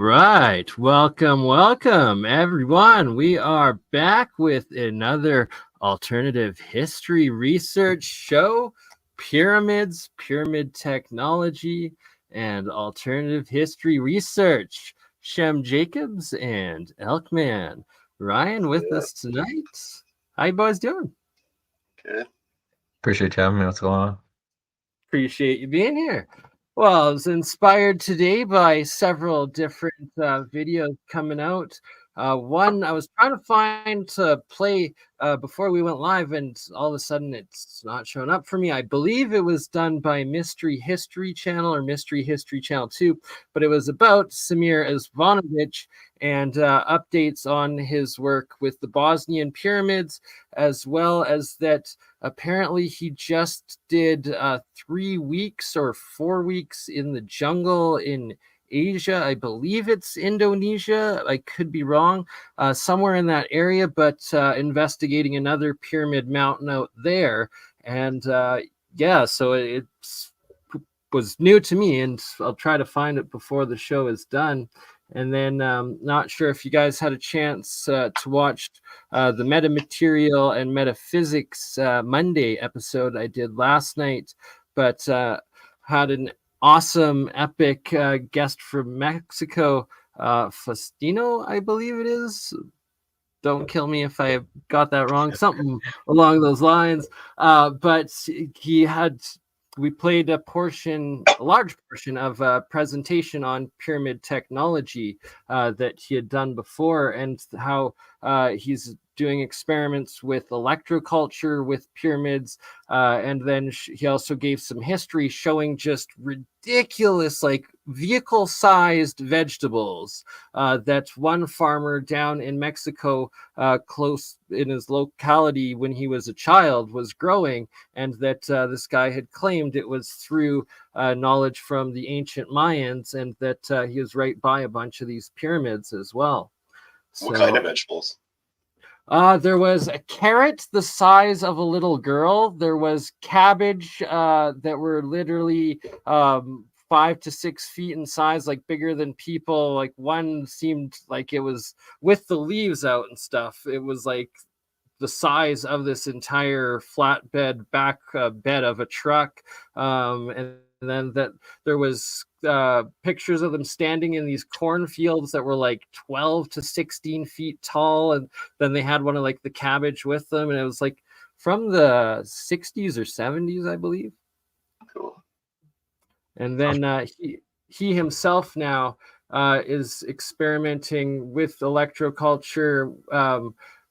right. Welcome, everyone. We are back with another alternative history research show, pyramids, pyramid technology, and alternative history research. Shem Jacobs and Elkman. Ryan with us tonight. How you boys doing? Good. Appreciate you having me. What's going on? Appreciate you being here. Well, I was inspired today by several different videos coming out. One I was trying to find to play before we went live, and all of a sudden it's not showing up for me. I believe it was done by Mystery History Channel or Mystery History Channel 2, but it was about Samir Izvanovich and updates on his work with the Bosnian pyramids, as well as that apparently he just did 3 weeks or 4 weeks in the jungle in Asia. I believe it's Indonesia. I could be wrong. Somewhere in that area, but investigating another pyramid mountain out there. And so it was new to me, and I'll try to find it before the show is done. And then not sure if you guys had a chance to watch the metamaterial and metaphysics Monday episode I did last night, but had an awesome, epic guest from Mexico, Faustino, I believe it is. Don't kill me if I got that wrong. Something along those lines. But we played a large portion of a presentation on pyramid technology that he had done before, and how he's doing experiments with electroculture with pyramids, and then he also gave some history showing just ridiculous, like vehicle-sized vegetables that one farmer down in Mexico, close in his locality when he was a child, was growing, and that this guy had claimed it was through knowledge from the ancient Mayans, and that he was right by a bunch of these pyramids as well. What kind of vegetables? There was a carrot the size of a little girl. There was cabbage that were literally 5 to 6 feet in size, like bigger than people. Like one seemed like it was with the leaves out and stuff. It was like the size of this entire flatbed back bed of a truck. And then that there was pictures of them standing in these cornfields that were like 12 to 16 feet tall, and then they had one of like the cabbage with them, and it was like from the 60s or 70s, I believe. Cool. And then he himself now is experimenting with electroculture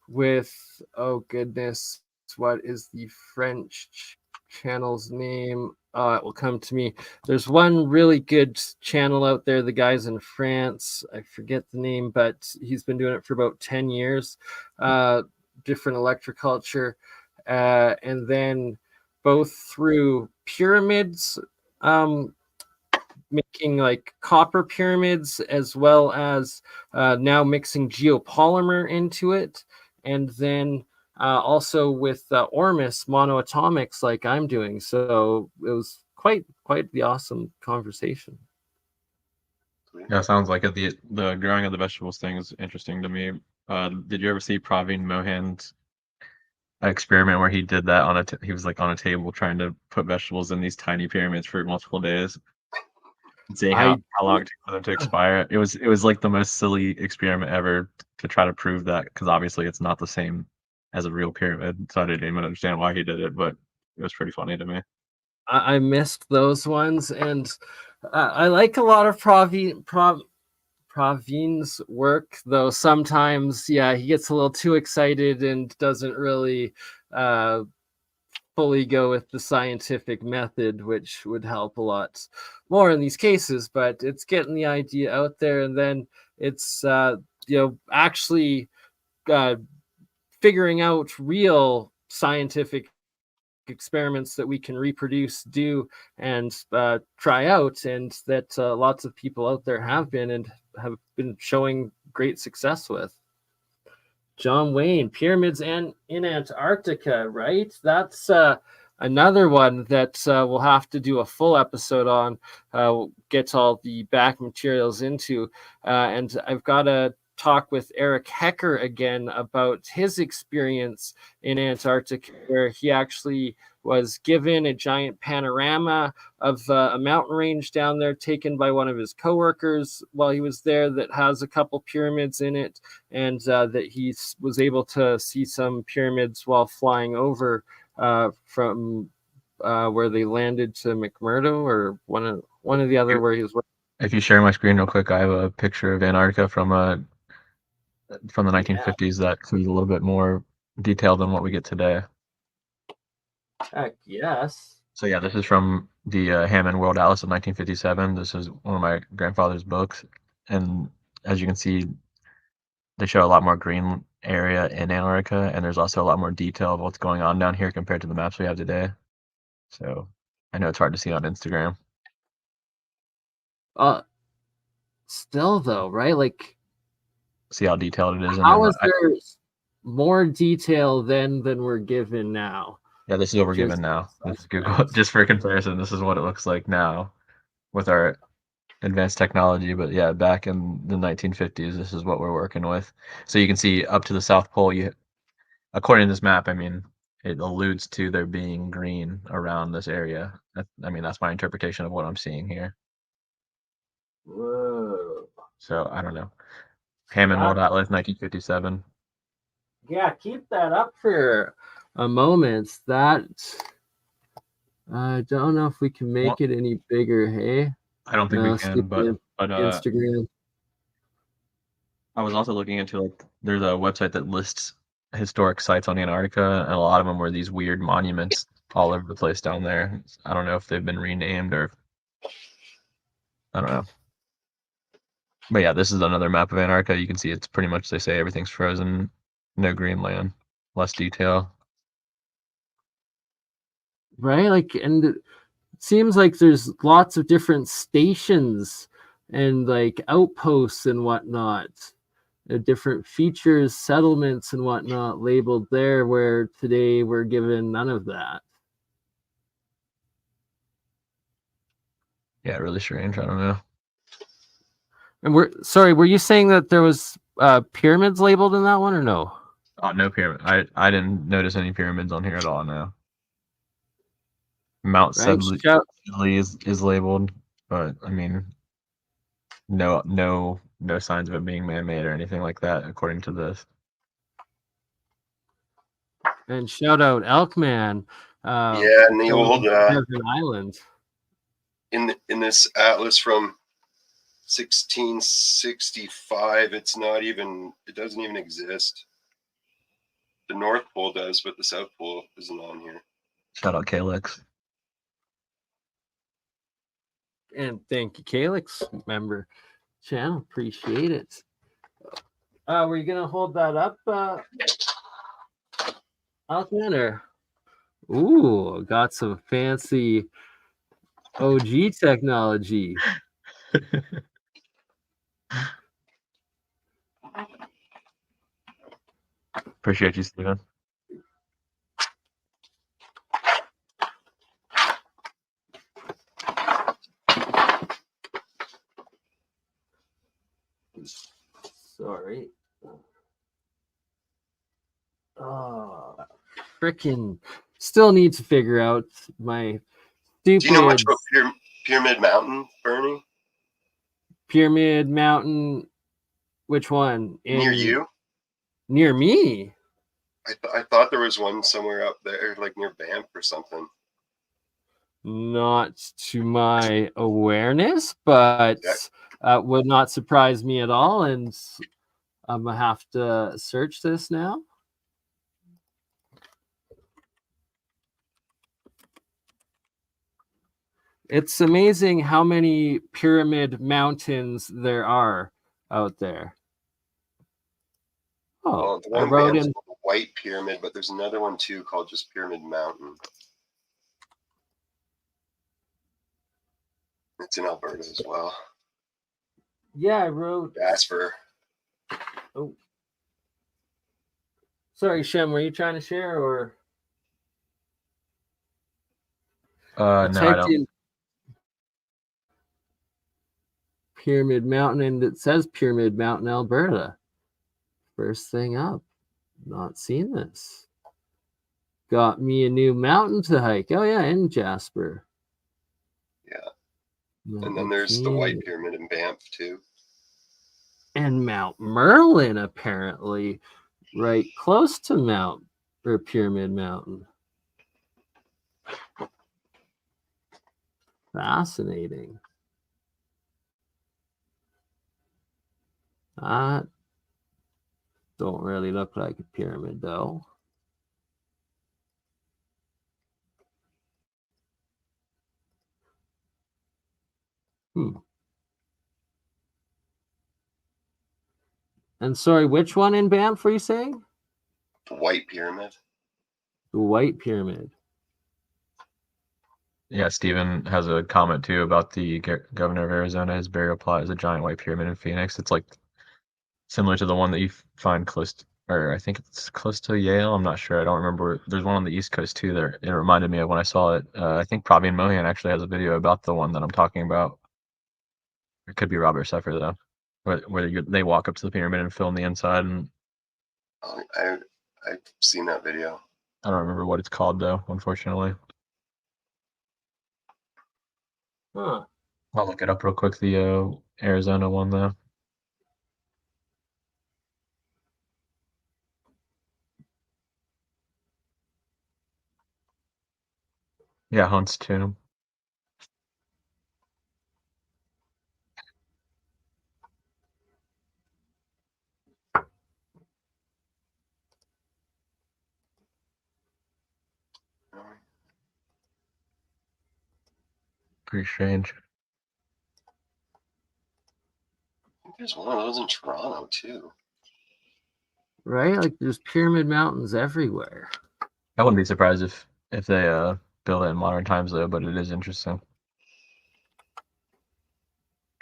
with, oh goodness, what is the French channel's name? It will come to me. There's one really good channel out there. The guy's in France. I forget the name, but he's been doing it for about 10 years. Different electroculture. And then both through pyramids, making like copper pyramids, as well as now mixing geopolymer into it. And then also with Ormus monoatomics, like I'm doing. So it was quite the awesome conversation. Yeah, sounds like it. The growing of the vegetables thing is interesting to me. Did you ever see Praveen Mohan's experiment where he did that he was like on a table trying to put vegetables in these tiny pyramids for multiple days and see how long it took for them to expire? It was like the most silly experiment ever to try to prove that, because obviously it's not the same as a real pyramid. So I didn't even understand why he did it, but it was pretty funny to me. I missed those ones, and I like a lot of Praveen's work, though sometimes, he gets a little too excited and doesn't really fully go with the scientific method, which would help a lot more in these cases. But it's getting the idea out there, and then it's actually figuring out real scientific experiments that we can reproduce, do, and try out, and that lots of people out there have been showing great success with. John Wayne, pyramids and in Antarctica, right? That's another one that we'll have to do a full episode on, get all the back materials into. And I've got to talk with Eric Hecker again about his experience in Antarctica, where he actually was given a giant panorama of a mountain range down there taken by one of his coworkers while he was there that has a couple pyramids in it, and that he was able to see some pyramids while flying over from where they landed to McMurdo, or one of the other where he was. If you share my screen real quick, I have a picture of Antarctica from the 1950s that seems a little bit more detailed than what we get today. Heck yes. So yeah, this is from the Hammond World Atlas of 1957. This is one of my grandfather's books, and as you can see, they show a lot more green area in Antarctica, and there's also a lot more detail of what's going on down here compared to the maps we have today. So I know it's hard to see on Instagram. Still though, right? Like, see how detailed it is. How is there more detail than we're given now? Yeah, this is what we're given now. This is Google. Just for comparison, this is what it looks like now with our advanced technology. But yeah, back in the 1950s, this is what we're working with. So you can see up to the South Pole, according to this map, I mean, it alludes to there being green around this area. I mean, that's my interpretation of what I'm seeing here. Whoa. So I don't know. Hammond World Atlas, 1957. Yeah, keep that up for a moment. That I don't know if we can make it any bigger. Hey, I don't think we can. But Instagram. I was also looking into, like, there's a website that lists historic sites on Antarctica, and a lot of them were these weird monuments all over the place down there. I don't know if they've been renamed or I don't know. But yeah, this is another map of Antarctica. You can see it's pretty much, they say everything's frozen, no green land, less detail. Right, like, and it seems like there's lots of different stations and like outposts and whatnot, different features, settlements and whatnot labeled there, where today we're given none of that. Yeah, really strange. I don't know. And were you saying that there was pyramids labeled in that one, or no? Oh, no pyramid. I didn't notice any pyramids on here at all now. Mount Sebely is labeled, but I mean, no signs of it being man-made or anything like that, according to this. And shout out Elkman. Yeah, in the old Island. In this atlas from 1665, it doesn't even exist. The North Pole does, but the South Pole isn't on here. Shout out Calyx. And thank you, Calyx member channel. Appreciate it. Were you gonna hold that up, Alexander? Ooh, got some fancy OG technology. Appreciate you, Steven. Sorry. Oh, freaking! Still need to figure out my stupid. Do you know much about Pyramid Mountain, Bernie? Pyramid Mountain. Which one? Near you? Near me? I thought there was one somewhere up there, like near Banff or something. Not to my awareness, but would not surprise me at all. And I'm gonna have to search this now. It's amazing how many pyramid mountains there are out there. Oh, well, the one I wrote in the White Pyramid, but there's another one too called just Pyramid Mountain. It's in Alberta as well. Yeah, I wrote Jasper. Oh, sorry, Shem. Were you trying to share or? I No, I typed don't. in Pyramid Mountain, and it says Pyramid Mountain, Alberta. First thing up. Not seen this. Got me a new mountain to hike. Oh yeah, in Jasper. Yeah. Mount And then there's the McKean. White Pyramid in Banff too. And Mount Merlin, apparently, right close to Pyramid Mountain. Fascinating. That don't really look like a pyramid, though. And sorry, which one in Banff were you saying? The White Pyramid. The White Pyramid. Yeah, Steven has a comment too about the governor of Arizona. His burial plot is a giant white pyramid in Phoenix. It's like similar to the one that you find close to, or I think it's close to Yale. I'm not sure. I don't remember. There's one on the East Coast too. There, it reminded me of when I saw it. I think Praveen Mohan actually has a video about the one that I'm talking about. It could be Robert Seffer though, where they walk up to the pyramid and film the inside. And I've seen that video. I don't remember what it's called though, unfortunately. Huh. I'll look it up real quick. The Arizona one though. Yeah, Hunt's tomb. Pretty strange. There's one of those in Toronto too. Right? Like there's pyramid mountains everywhere. I wouldn't be surprised if they build it in modern times though, but it is interesting.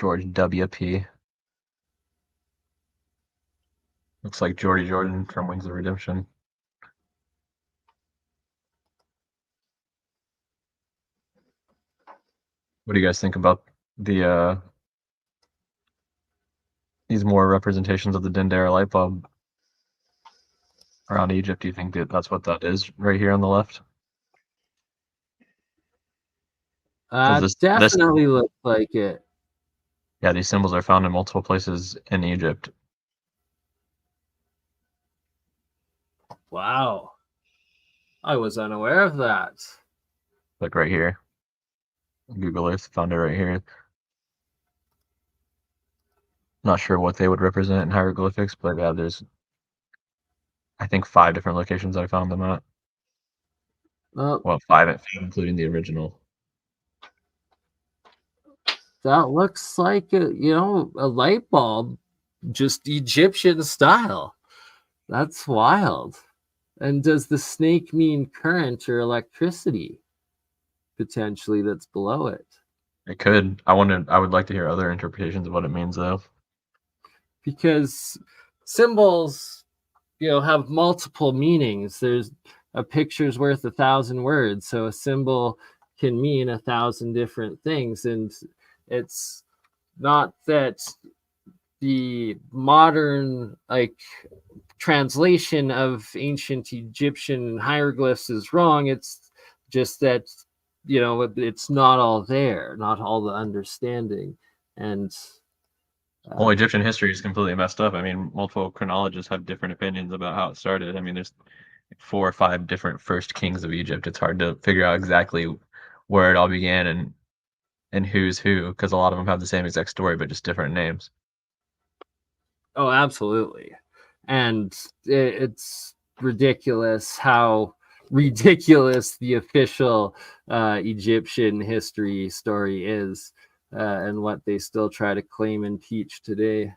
George W.P. Looks like Jordy Jordan from Wings of Redemption. What do you guys think about the these more representations of the Dendera light bulb around Egypt? Do you think that that's what that is right here on the left? This Definitely looks like it. Yeah, these symbols are found in multiple places in Egypt. Wow. I was unaware of that. Like right here. Google Earth found it right here. Not sure what they would represent in hieroglyphics, but yeah, there's I think 5 different locations I found them at. Well, 5 including the original. That looks like a light bulb, just Egyptian style. That's wild. And does the snake mean current or electricity? Potentially that's below it. It could. I would like to hear other interpretations of what it means though. Because symbols, have multiple meanings. There's a picture's worth 1,000 words. So a symbol can mean 1,000 different things. And it's not that the modern translation of ancient Egyptian hieroglyphs is wrong. It's just that it's not all there, not all the understanding. And well, Egyptian history is completely messed up. I mean, multiple chronologists have different opinions about how it started. I mean, there's 4 or 5 different first kings of Egypt. It's hard to figure out exactly where it all began and who's who, because a lot of them have the same exact story but just different names. Oh, absolutely. And it's ridiculous how ridiculous the official Egyptian history story is, and what they still try to claim and teach today.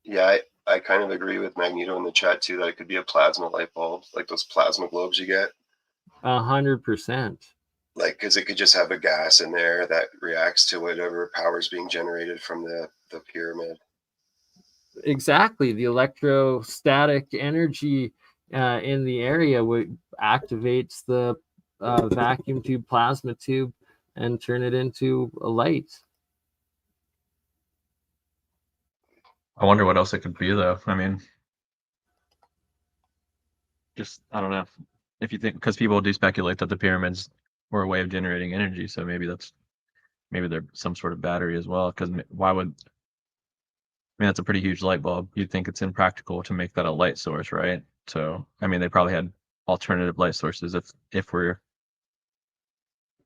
Yeah, I kind of agree with Magneto in the chat too, that it could be a plasma light bulb, like those plasma globes you get. 100%. Like, because it could just have a gas in there that reacts to whatever power is being generated from the pyramid. Exactly. The electrostatic energy in the area activates the vacuum tube, plasma tube, and turn it into a light. I wonder what else it could be, though. I mean, just I don't know. If you think, because people do speculate that the pyramids were a way of generating energy, so maybe they're some sort of battery as well. Because why would I mean, that's a pretty huge light bulb. You'd think it's impractical to make that a light source, right? So, I mean, they probably had alternative light sources if we're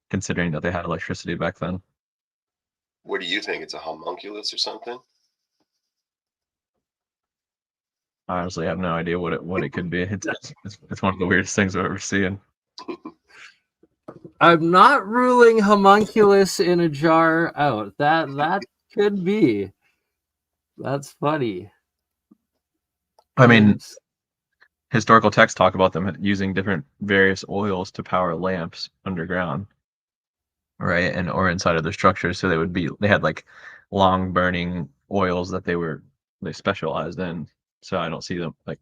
considering that they had electricity back then. What do you think? It's a homunculus or something? I honestly have no idea what it could be. It's one of the weirdest things I've ever seen. I'm not ruling homunculus in a jar out. That could be. That's funny. I mean, historical texts talk about them using different various oils to power lamps underground, right? And or inside of their structures. So they had like long burning oils that they specialized in. So I don't see them like,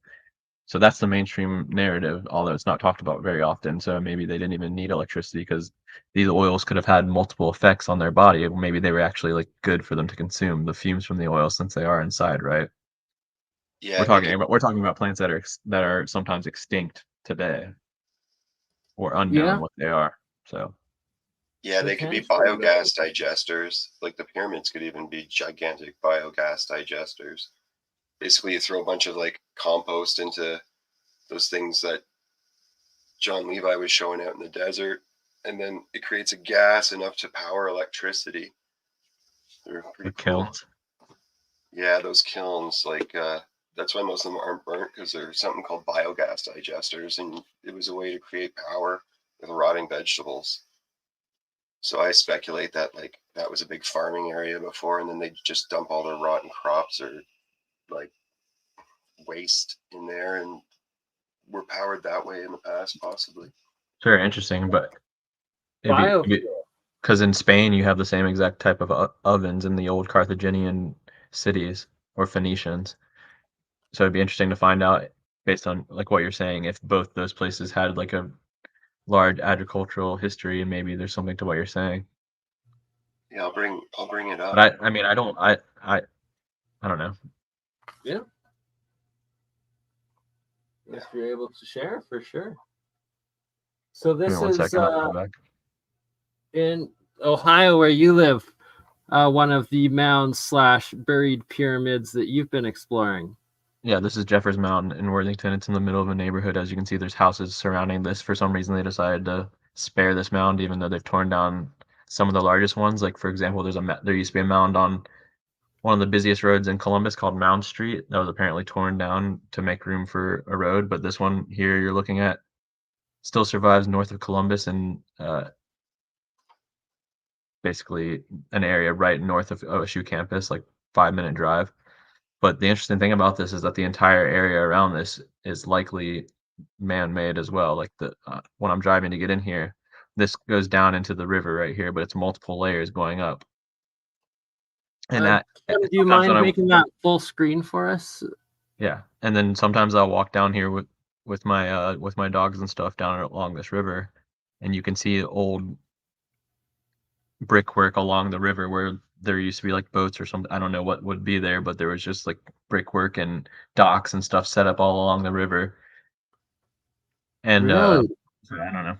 so that's the mainstream narrative, although it's not talked about very often. So maybe they didn't even need electricity because these oils could have had multiple effects on their body. Maybe they were actually like good for them to consume, the fumes from the oil, since they are inside, right? Yeah, We're talking about plants that are sometimes extinct today or unknown what they are. So yeah, they could be biogas digesters. Like the pyramids could even be gigantic biogas digesters. Basically, you throw a bunch of like compost into those things that John Levi was showing out in the desert, and then it creates a gas enough to power electricity. They're pretty cool. Kilns. Yeah, those kilns, like that's why most of them aren't burnt, because there's something called biogas digesters, and it was a way to create power with rotting vegetables. So I speculate that like that was a big farming area before, and then they just dump all their rotten crops or like waste in there, and were powered that way in the past, possibly. Very interesting, but because in Spain you have the same exact type of ovens in the old Carthaginian cities or Phoenicians. So it'd be interesting to find out, based on like what you're saying, if both those places had like a large agricultural history, and maybe there's something to what you're saying. Yeah, I'll bring it up. But I mean, I don't know. Yeah. If you're able to share, for sure. So this is in Ohio, where you live, one of the mounds / buried pyramids that you've been exploring. Yeah, this is Jeffers Mound in Worthington. It's in the middle of a neighborhood. As you can see, there's houses surrounding this. For some reason, they decided to spare this mound, even though they've torn down some of the largest ones. Like, for example, there used to be a mound on one of the busiest roads in Columbus called Mound Street that was apparently torn down to make room for a road. But this one here you're looking at still survives north of Columbus, and basically an area right north of OSU campus, like 5-minute drive. But the interesting thing about this is that the entire area around this is likely man-made as well. Like when I'm driving to get in here, this goes down into the river right here, but it's multiple layers going up. And do you mind making that full screen for us? Yeah, and then sometimes I'll walk down here with my dogs and stuff down along this river, and you can see old brickwork along the river where there used to be like boats or something. I don't know what would be there, but there was just like brickwork and docks and stuff set up all along the river. And really? I don't know.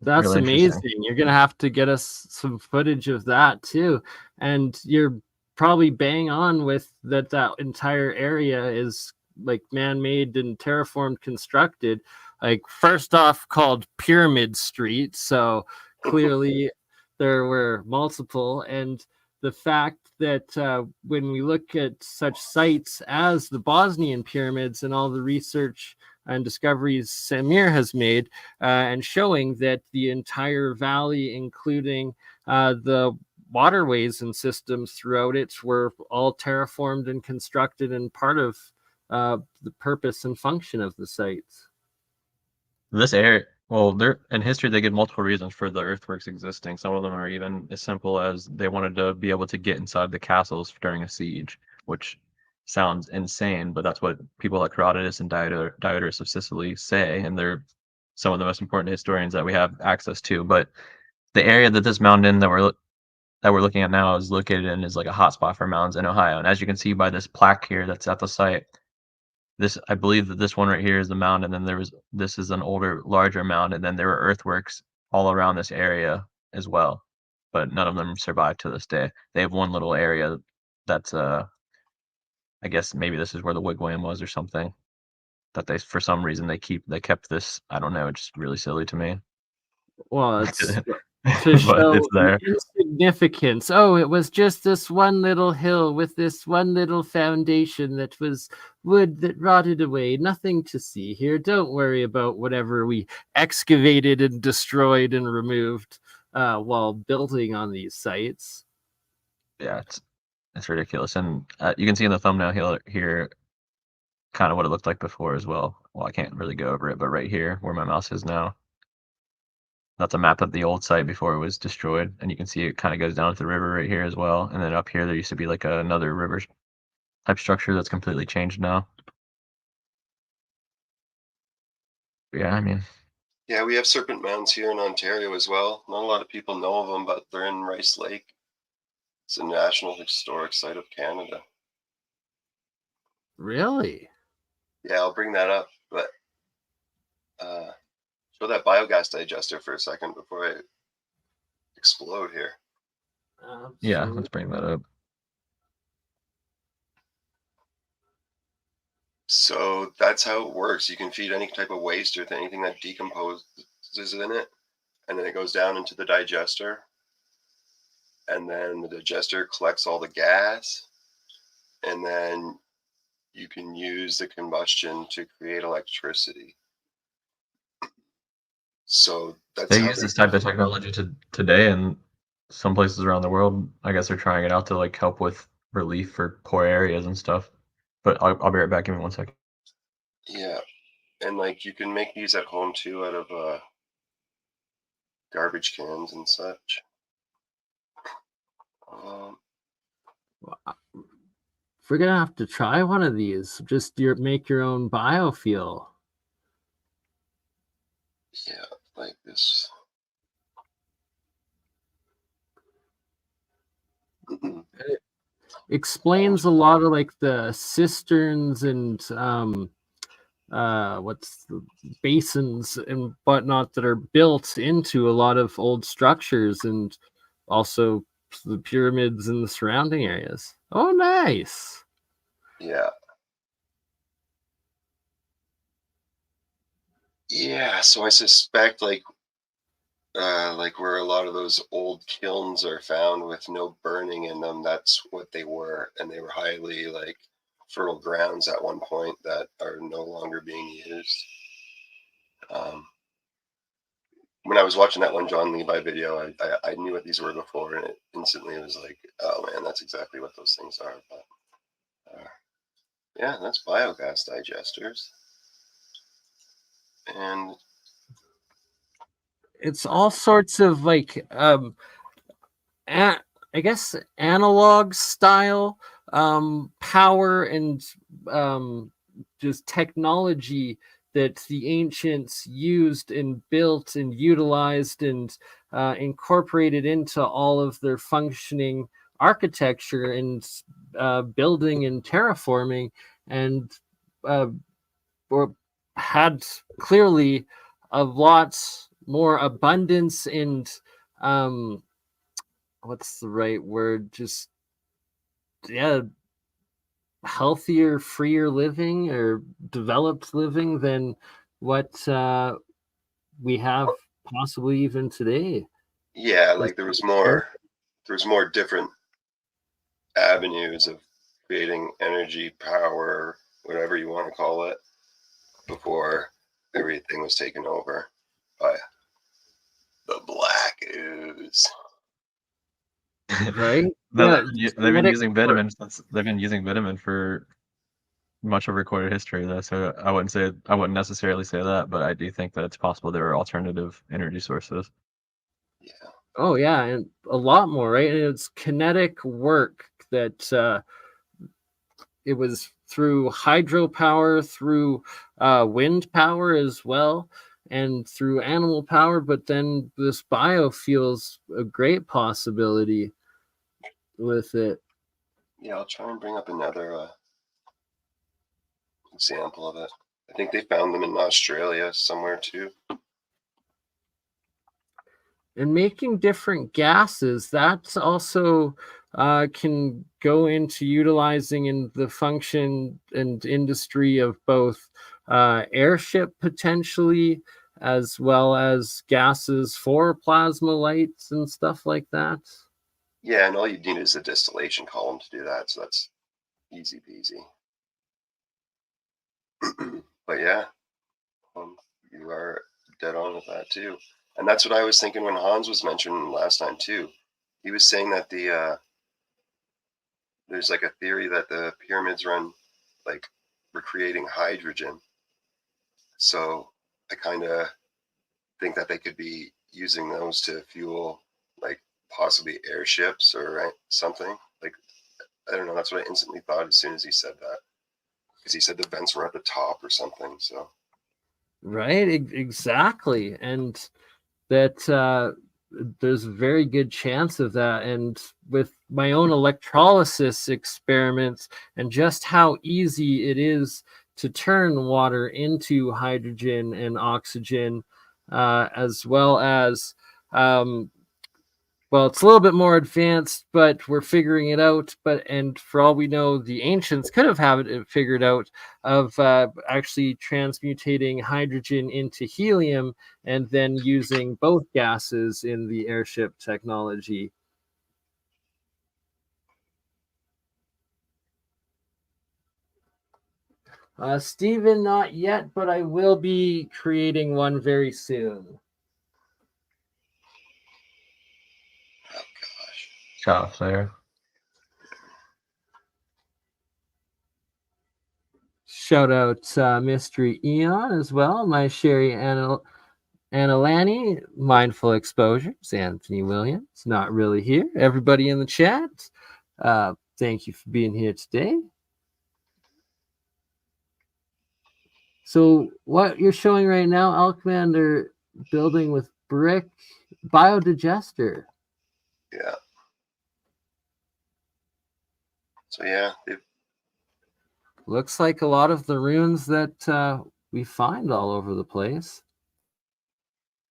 That's really amazing. You're gonna have to get us some footage of that too. And you're probably bang on with that entire area is like man-made and terraformed constructed. Like first off called Pyramid Street. So clearly there were multiple, and the fact that when we look at such sites as the Bosnian pyramids and all the research and discoveries Samir has made, and showing that the entire valley, including the waterways and systems throughout it, were all terraformed and constructed and part of the purpose and function of the sites. This area, well, in history they give multiple reasons for the earthworks existing. Some of them are even as simple as they wanted to be able to get inside the castles during a siege, which sounds insane, but that's what people like Herodotus and Diodorus of Sicily say in their some of the most important historians that we have access to. But the area that this mountain that we're looking at now is located in is like a hotspot for mountains in Ohio. And as you can see by this plaque here that's at the site, I believe that this one right here is the mound, and then this is an older, larger mound, and then there were earthworks all around this area as well. But none of them survived to this day. They have one little area that's I guess maybe this is where the wigwam was or something. That they, for some reason, they kept this. I don't know. It's just really silly to me. Well, it's to But show it's there. the insignificance. Oh, it was just this one little hill with this one little foundation that was wood that rotted away. Nothing to see here. Don't worry about whatever we excavated and destroyed and removed while building on these sites. Yeah, it's ridiculous, and you can see in the thumbnail here kind of what it looked like before as well. Well, I can't really go over it, but right here where my mouse is now, that's a map of the old site before it was destroyed, and you can see it kind of goes down to the river right here as well. And then up here there used to be like another river type structure that's completely changed now. Yeah, I mean, Yeah, we have serpent mounds here in Ontario as well. Not a lot of people know of them, but they're in Rice Lake. It's a National Historic Site of Canada. Really? Yeah, I'll bring that up, but show that biogas digester for a second before I explode here. yeah, let's bring that up. So that's how it works. You can feed any type of waste or anything that decomposes in it, and then it goes down into the digester, and then the digester collects all the gas, and then you can use the combustion to create electricity. So that's They use this type of technology today in some places around the world. I guess they're trying it out to like help with relief for poor areas and stuff. But I'll be right back. Give me 1 second. Yeah, and like you can make these at home too out of garbage cans and such. We're gonna have to try one of these. Just make your own biofuel. Yeah, like this. It explains a lot of like the cisterns and what's the basins and whatnot that are built into a lot of old structures, and also the pyramids in the surrounding areas. Oh, nice. Yeah. Yeah, so I suspect like where a lot of those old kilns are found with no burning in them, that's what they were, and they were highly like fertile grounds at one point that are no longer being used. When I was watching that one John Levi video, I knew what these were before, and it instantly was like, oh man, that's exactly what those things are. But yeah, that's biogas digesters, and It's all sorts of like I guess analog style power and just technology that the ancients used and built and utilized and incorporated into all of their functioning architecture and building and terraforming, and or had clearly a lot more abundance and what's the right word? Just healthier, freer living or developed living than what we have possibly even today. yeah, like there was more different avenues of creating energy, power, whatever you want to call it, before everything was taken over by the black ooze. Right? They've been using vitamin for much of recorded history, though. So I wouldn't necessarily say that, but I do think that it's possible there are alternative energy sources. Yeah. Oh yeah, and a lot more, right? And it's kinetic work that it was through hydropower, through wind power as well, and through animal power, but then this biofuel's a great possibility with it. Yeah, I'll try and bring up another example of it. I think they found them in Australia somewhere too. And making different gases, that's also can go into utilizing in the function and industry of both airship potentially, as well as gases for plasma lights and stuff like that. Yeah, and all you need is a distillation column to do that, so that's easy peasy. But yeah, you are dead on with that too. And that's what I was thinking when Hans was mentioning last time too. He was saying that there's like a theory that the pyramids run like recreating hydrogen. So I kind of think that they could be using those to fuel like possibly airships or something. Like, I don't know. That's what I instantly thought as soon as he said that, because he said the vents were at the top or something. So Right, exactly. And that there's a very good chance of that. And with my own electrolysis experiments and just how easy it is to turn water into hydrogen and oxygen, as well as well, it's a little bit more advanced, but we're figuring it out. And for all we know, the ancients could have had it figured out of actually transmutating hydrogen into helium and then using both gases in the airship technology. Stephen, not yet, but I will be creating one very soon. oh gosh, Shot there. Shout out Mystery Eon as well, my Sherry Anilani, Mindful Exposures, Anthony Williams, not really here. Everybody in the chat, thank you for being here today. So what you're showing right now, Elkman, they're building with brick biodigester. yeah. So yeah, Looks like a lot of the runes that we find all over the place.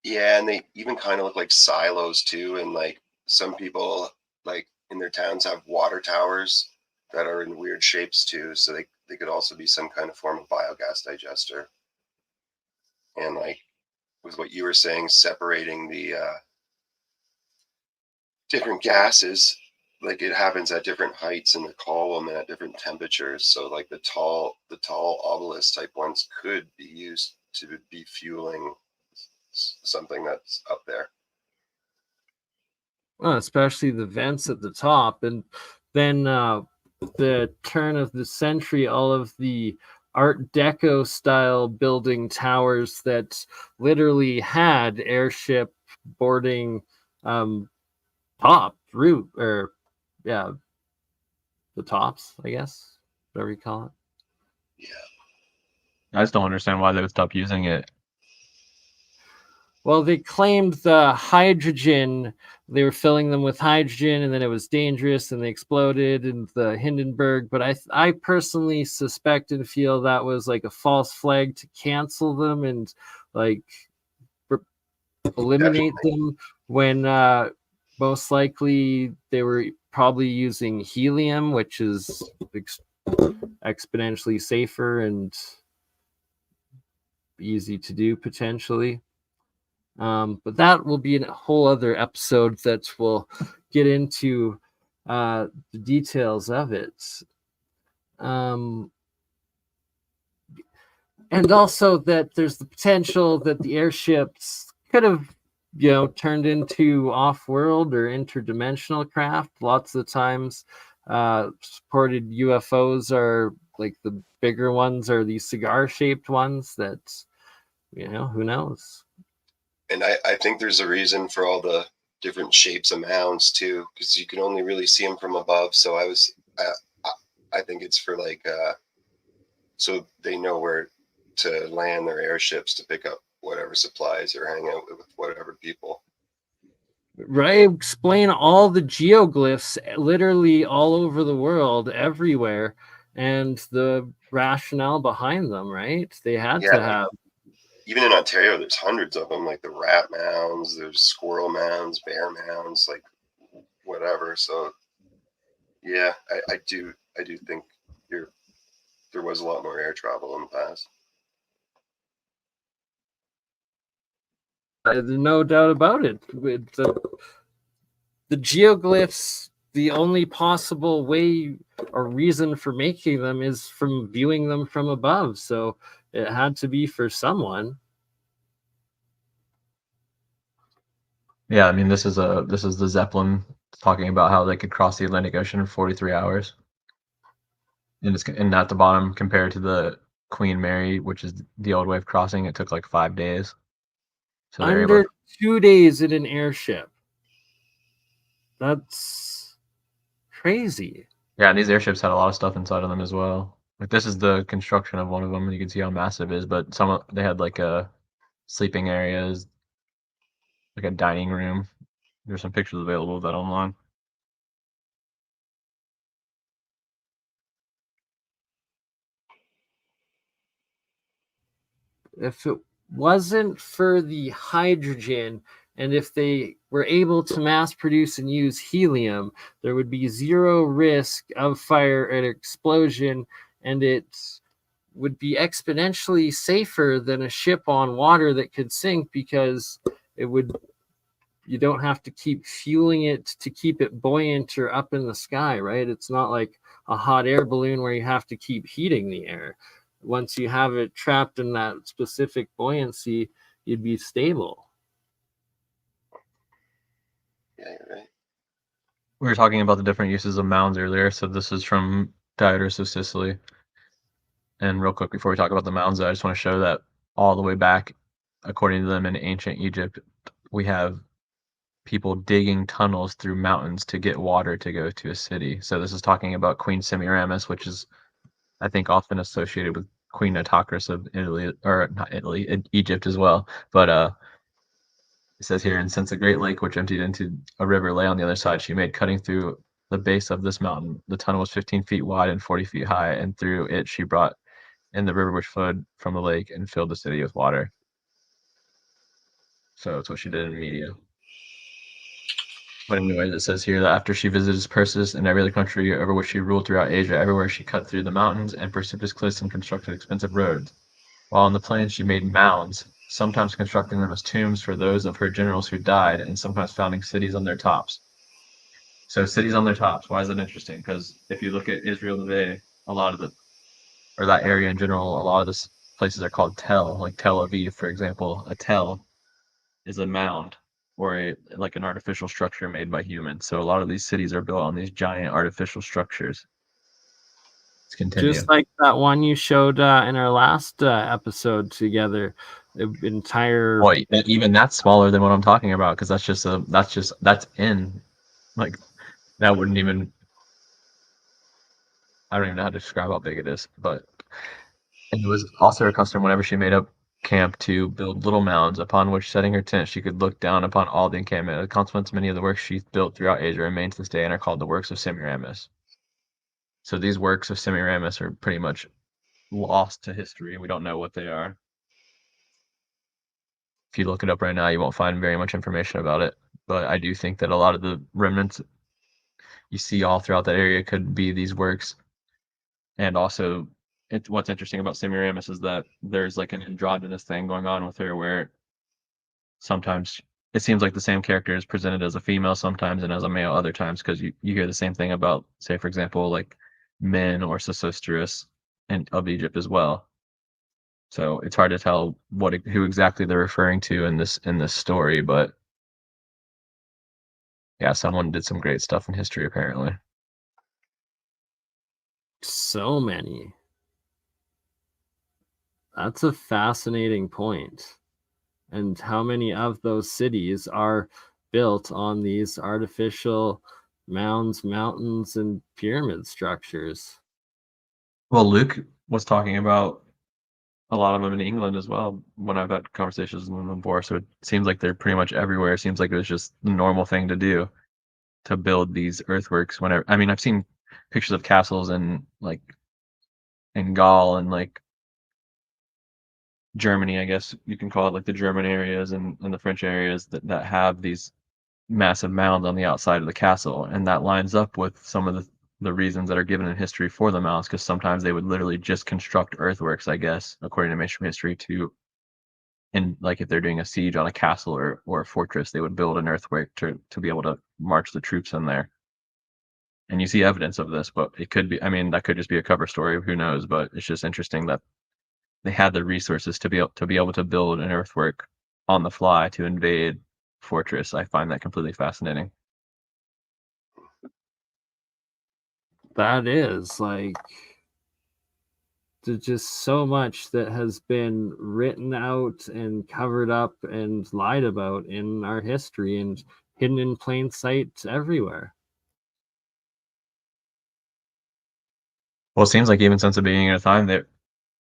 yeah, and they even kind of look like silos too. And like some people like in their towns have water towers that are in weird shapes too. So they could also be some kind of form of biogas digester. And like with what you were saying, separating the different gases, like it happens at different heights in the column and at different temperatures. So like the tall obelisk type ones could be used to be fueling something that's up there. Well, especially the vents at the top. And then the turn of the century, all of the Art Deco style building towers that literally had airship boarding top roof, or yeah, the tops, I guess, whatever you call it. Yeah. I just don't understand why they would stop using it. Well, they claimed the hydrogen, they were filling them with hydrogen, and then it was dangerous and they exploded in the Hindenburg. But I personally suspect and feel that was like a false flag to cancel them and like eliminate them, when most likely they were probably using helium, which is exponentially safer and easy to do potentially. But that will be a whole other episode that will get into the details of it. And also that there's the potential that the airships could have, turned into off-world or interdimensional craft. Lots of the times, supported UFOs are like the bigger ones are these cigar-shaped ones that, who knows? And I think there's a reason for all the different shapes of mounds too, because you can only really see them from above. So I think it's for like so they know where to land their airships to pick up whatever supplies or hang out with whatever people. Right, explain all the geoglyphs literally all over the world, everywhere, and the rationale behind them, right? They had Yeah, to have. even in Ontario, there's hundreds of them, like the rat mounds, there's squirrel mounds, bear mounds, like whatever. So yeah, I do think there was a lot more air travel in the past. There's no doubt about it. With the geoglyphs, the only possible way or reason for making them is from viewing them from above. So it had to be for someone. Yeah, I mean, this is the Zeppelin talking about how they could cross the Atlantic Ocean in 43 hours. And at the bottom, compared to the Queen Mary, which is the old way of crossing, it took like 5 days. So they're able Under to, 2 days in an airship. That's crazy. yeah, and these airships had a lot of stuff inside of them as well. Like this is the construction of one of them, and you can see how massive it is. But they had like sleeping areas, like a dining room. There's some pictures available of that online. If it wasn't for the hydrogen, and if they were able to mass produce and use helium, there would be zero risk of fire and explosion, and it would be exponentially safer than a ship on water that could sink, because it would you don't have to keep fueling it to keep it buoyant or up in the sky, right? It's not like a hot air balloon where you have to keep heating the air. Once you have it trapped in that specific buoyancy, you'd be stable. Yeah, you're right. We were talking about the different uses of mounds earlier, so this is from Diodorus of Sicily. And real quick, before we talk about the mounds, I just want to show that all the way back, according to them in ancient Egypt, we have people digging tunnels through mountains to get water to go to a city. So this is talking about Queen Semiramis, which is, I think, often associated with Queen Nitocris of Italy, or not Italy, Egypt as well. But it says here, and since a great lake which emptied into a river lay on the other side, she made cutting through the base of this mountain. The tunnel was 15 feet wide and 40 feet high, and through it she brought in the river which flowed from the lake and filled the city with water. So that's what she did in Media. But anyways, it says here that after she visited Persis and every other country over which she ruled throughout Asia, everywhere she cut through the mountains and precipitous cliffs and constructed expensive roads. While on the plains she made mounds, sometimes constructing them as tombs for those of her generals who died, and sometimes founding cities on their tops. So cities on their tops, why is that interesting? Because if you look at Israel today, a lot of or that area in general, a lot of the places are called Tel, like Tel Aviv, for example. A Tel is a mound or like an artificial structure made by humans. So a lot of these cities are built on these giant artificial structures. Let's continue. Just like that one you showed in our last episode together, the entire. Boy, even that's smaller than what I'm talking about, because that's in, like, that wouldn't even, I don't even know how to describe how big it is, but and it was also her custom whenever she made up camp to build little mounds upon which, setting her tent, she could look down upon all the encampment. As a consequence, many of the works she built throughout Asia remain to this day and are called the works of Semiramis. So these works of Semiramis are pretty much lost to history. We don't know what they are. If you look it up right now, you won't find very much information about it. But I do think that a lot of the remnants you see all throughout that area could be these works. And also, what's interesting about Semiramis is that there's like an androgynous thing going on with her, where sometimes it seems like the same character is presented as a female sometimes and as a male other times, because you hear the same thing about, say, for example, like Men or Sesostris and of Egypt as well. So it's hard to tell who exactly they're referring to in this story, but yeah, someone did some great stuff in history apparently. So many. That's a fascinating point. And how many of those cities are built on these artificial mounds, mountains, and pyramid structures? Well, Luke was talking about a lot of them in England as well when I've had conversations with them before. So it seems like they're pretty much everywhere. It seems like it was just the normal thing to do to build these earthworks. Whenever I mean, I've seen pictures of castles in like in Gaul and like Germany, I guess you can call it, like the German areas and the French areas that have these massive mounds on the outside of the castle, and that lines up with some of the reasons that are given in history for the mounds, because sometimes they would literally just construct earthworks, I guess, according to mainstream history, to and like if they're doing a siege on a castle or a fortress, they would build an earthwork to be able to march the troops in there. And you see evidence of this, but it could be, I mean, that could just be a cover story, who knows? But it's just interesting that they had the resources to be able to build an earthwork on the fly to invade fortress. I find that completely fascinating. That is like, there's just so much that has been written out and covered up and lied about in our history and hidden in plain sight everywhere. Well, it seems like even since the beginning of time that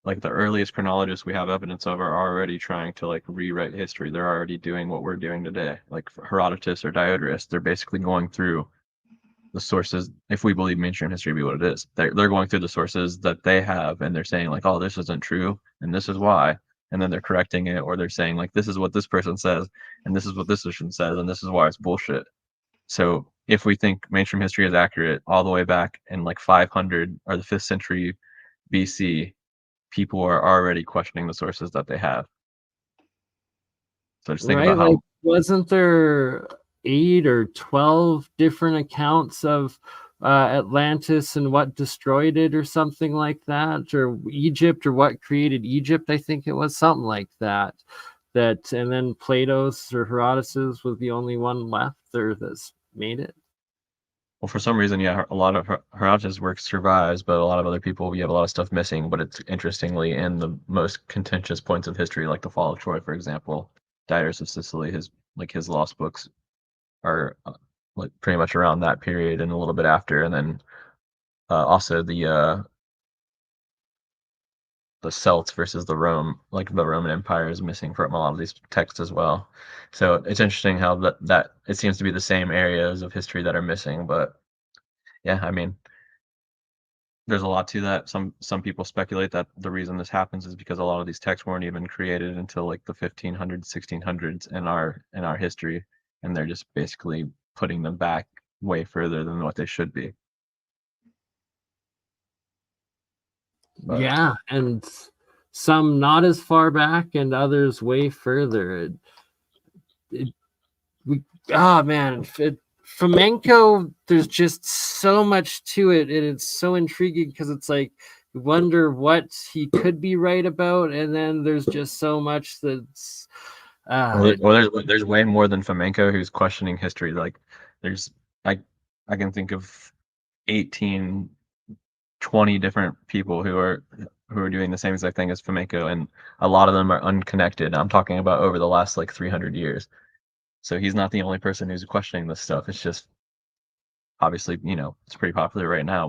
like the earliest chronologists we have evidence of are already trying to like rewrite history. They're already doing what we're doing today. Like Herodotus or Diodorus, they're basically going through the sources. If we believe mainstream history to be what it is, they're going through the sources that they have, and they're saying like, oh, this isn't true, and this is why, and then they're correcting it, or they're saying like, this is what this person says, and this is what this person says, and this is why it's bullshit. So if we think mainstream history is accurate all the way back in like 500 or the 5th century BC, people are already questioning the sources that they have. So just think Right? about Like, how wasn't there 8 or 12 different accounts of Atlantis and what destroyed it or something like that? Or Egypt, or what created Egypt? I think it was something like that. And then Plato's or Herodotus was the only one left there that's made it. well, for some reason, yeah, a lot of Herodotus' work survives, but a lot of other people, we have a lot of stuff missing. But it's interestingly in the most contentious points of history, like the fall of Troy, for example. Diodorus of Sicily, his lost books are like pretty much around that period and a little bit after, and then also the Celts versus the Roman Empire is missing from a lot of these texts as well. So it's interesting how that it seems to be the same areas of history that are missing. But yeah, I mean, there's a lot to that. Some people speculate that the reason this happens is because a lot of these texts weren't even created until like the 1500s, 1600s in our history, and they're just basically putting them back way further than what they should be. But Yeah, and some not as far back and others way further. It, we oh man, flamenco, there's just so much to it, and it's so intriguing because it's like you wonder what he could be right about, and then there's just so much that's there's way more than flamenco who's questioning history. Like there's I I can think of 18, 20 different people who are doing the same exact thing as flamenco, and a lot of them are unconnected. I'm talking about over the last like 300 years. So he's not the only person who's questioning this stuff. It's just obviously, it's pretty popular right now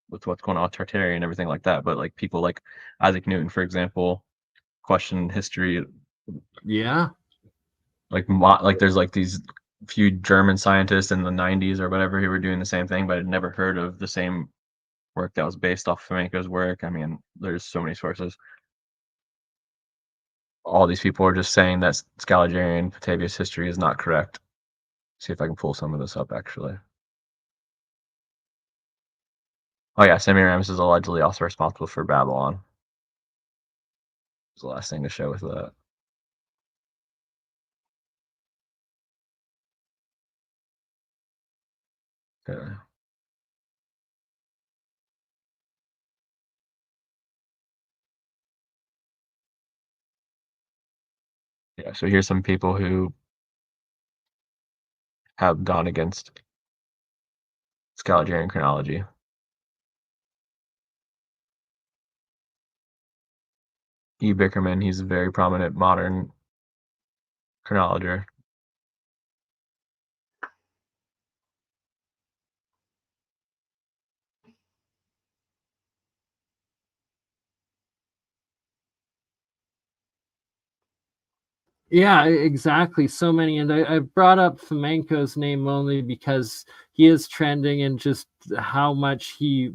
with what's going on with Tartarian and everything like that. But like people like Isaac Newton, for example, question history. yeah. Like there's like these few German scientists in the 90s or whatever who were doing the same thing, but I'd never heard of the same work that was based off flamenco's work. I mean, there's so many sources. All these people are just saying that Scaliger Petavius history is not correct. See if I can pull some of this up actually. Oh yeah, Semiramis is allegedly also responsible for Babylon. It's the last thing to show with that. Okay. Yeah, so here's some people who have gone against Scaligerian chronology. E. Bickerman, he's a very prominent modern chronologer. Yeah, exactly. So many, and I brought up Fomenko's name only because he is trending, and just how much he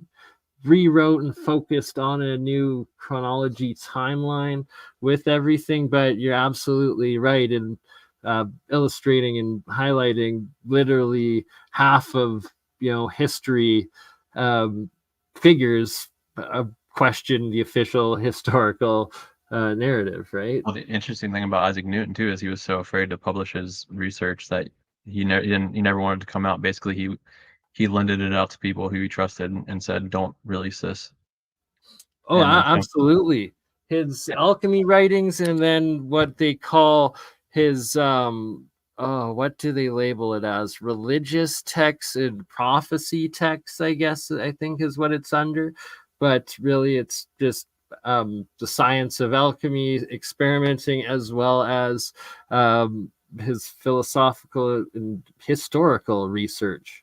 rewrote and focused on a new chronology timeline with everything. But you're absolutely right in illustrating and highlighting literally half of history um, figures question the official historical narrative, right? Well, the interesting thing about Isaac Newton too is he was so afraid to publish his research that he never wanted to come out. Basically, he lended it out to people who he trusted and said, "Don't release this." Oh, And I think, absolutely. His alchemy writings, and then what they call his oh, what do they label it as? Religious texts and prophecy texts, I guess I think is what it's under. But really it's just the science of alchemy, experimenting, as well as his philosophical and historical research.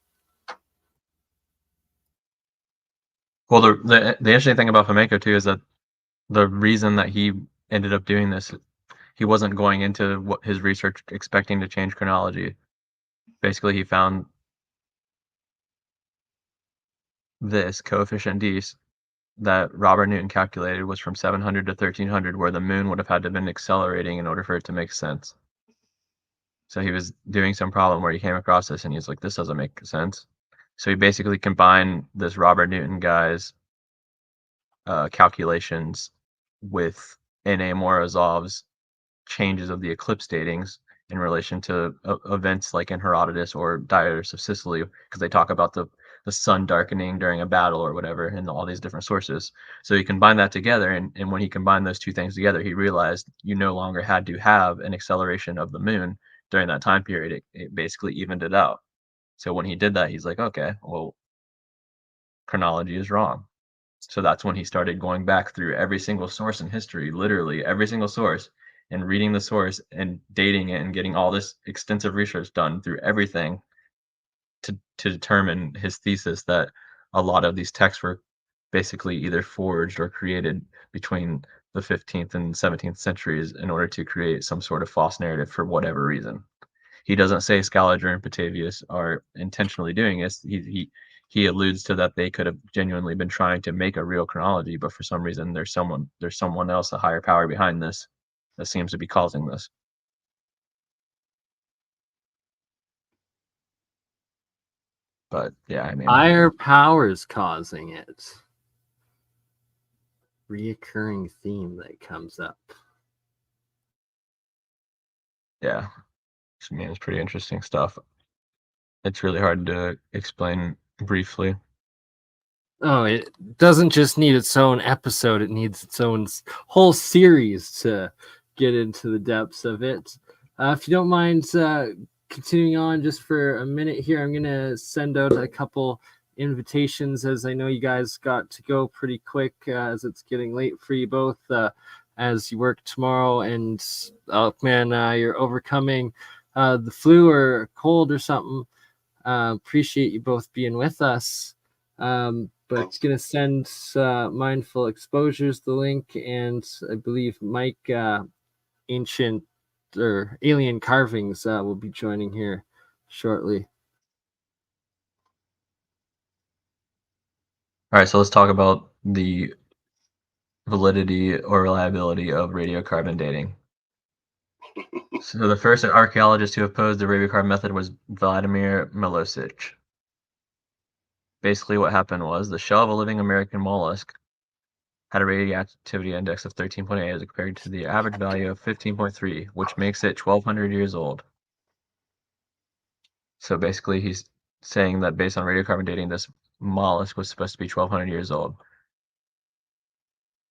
well, the interesting thing about Fomenko too is that the reason that he ended up doing this, he wasn't going into what his research expecting to change chronology. Basically, he found this coefficient d that Robert Newton calculated was from 700 to 1300, where the moon would have had to have been accelerating in order for it to make sense. So he was doing some problem where he came across this and he's like, this doesn't make sense. So he basically combined this Robert Newton guy's calculations with N.A. Morozov's changes of the eclipse datings in relation to events like in Herodotus or Diodorus of Sicily, because they talk about the sun darkening during a battle or whatever in all these different sources. So he combined that together, and when he combined those two things together, he realized you no longer had to have an acceleration of the moon during that time period. It basically evened it out. So when he did that, he's like, okay, well, chronology is wrong. So that's when he started going back through every single source in history, literally every single source, and reading the source and dating it and getting all this extensive research done through everything to determine his thesis that a lot of these texts were basically either forged or created between the 15th and 17th centuries in order to create some sort of false narrative for whatever reason. He doesn't say Scaliger and Petavius are intentionally doing this. He alludes to that they could have genuinely been trying to make a real chronology, but for some reason there's someone else, a higher power behind this, that seems to be causing this. But yeah, I mean, Higher powers causing it. Reoccurring theme that comes up. yeah, I mean, it's pretty interesting stuff. It's really hard to explain briefly. Oh, it doesn't just need its own episode, it needs its own whole series to get into the depths of it. If you don't mind continuing on just for a minute here, I'm going to send out a couple invitations, as I know you guys got to go pretty quick as it's getting late for you both as you work tomorrow. And Elkman, you're overcoming the flu or cold or something. Appreciate you both being with us. But gonna send Mindful Exposures the link, and I believe Mike Ancient or Alien Carvings will be joining here shortly. All right, so let's talk about the validity or reliability of radiocarbon dating. So the first archaeologist to oppose the radiocarbon method was Vladimir Milosic. Basically what happened was the shell of a living American mollusk had a radioactivity index of 13.8 as compared to the average value of 15.3, which makes it 1,200 years old. So basically he's saying that based on radiocarbon dating, this mollusk was supposed to be 1,200 years old.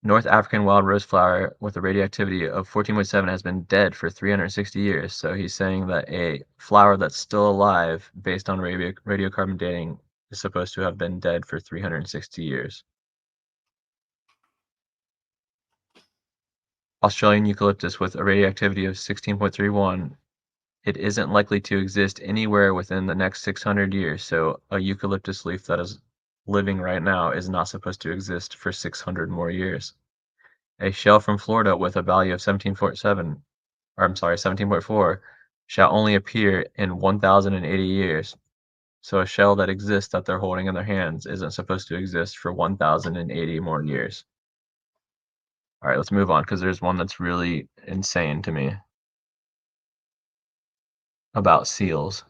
North African wild rose flower with a radioactivity of 14.7 has been dead for 360 years. So he's saying that a flower that's still alive based on radiocarbon dating is supposed to have been dead for 360 years. Australian eucalyptus with a radioactivity of 16.31, it isn't likely to exist anywhere within the next 600 years. So a eucalyptus leaf that is living right now is not supposed to exist for 600 more years. A shell from Florida with a value of 17.7 or I'm sorry, 17.4, shall only appear in 1,080 years. So a shell that exists that they're holding in their hands isn't supposed to exist for 1,080 more years. All right, let's move on because there's one that's really insane to me about seals.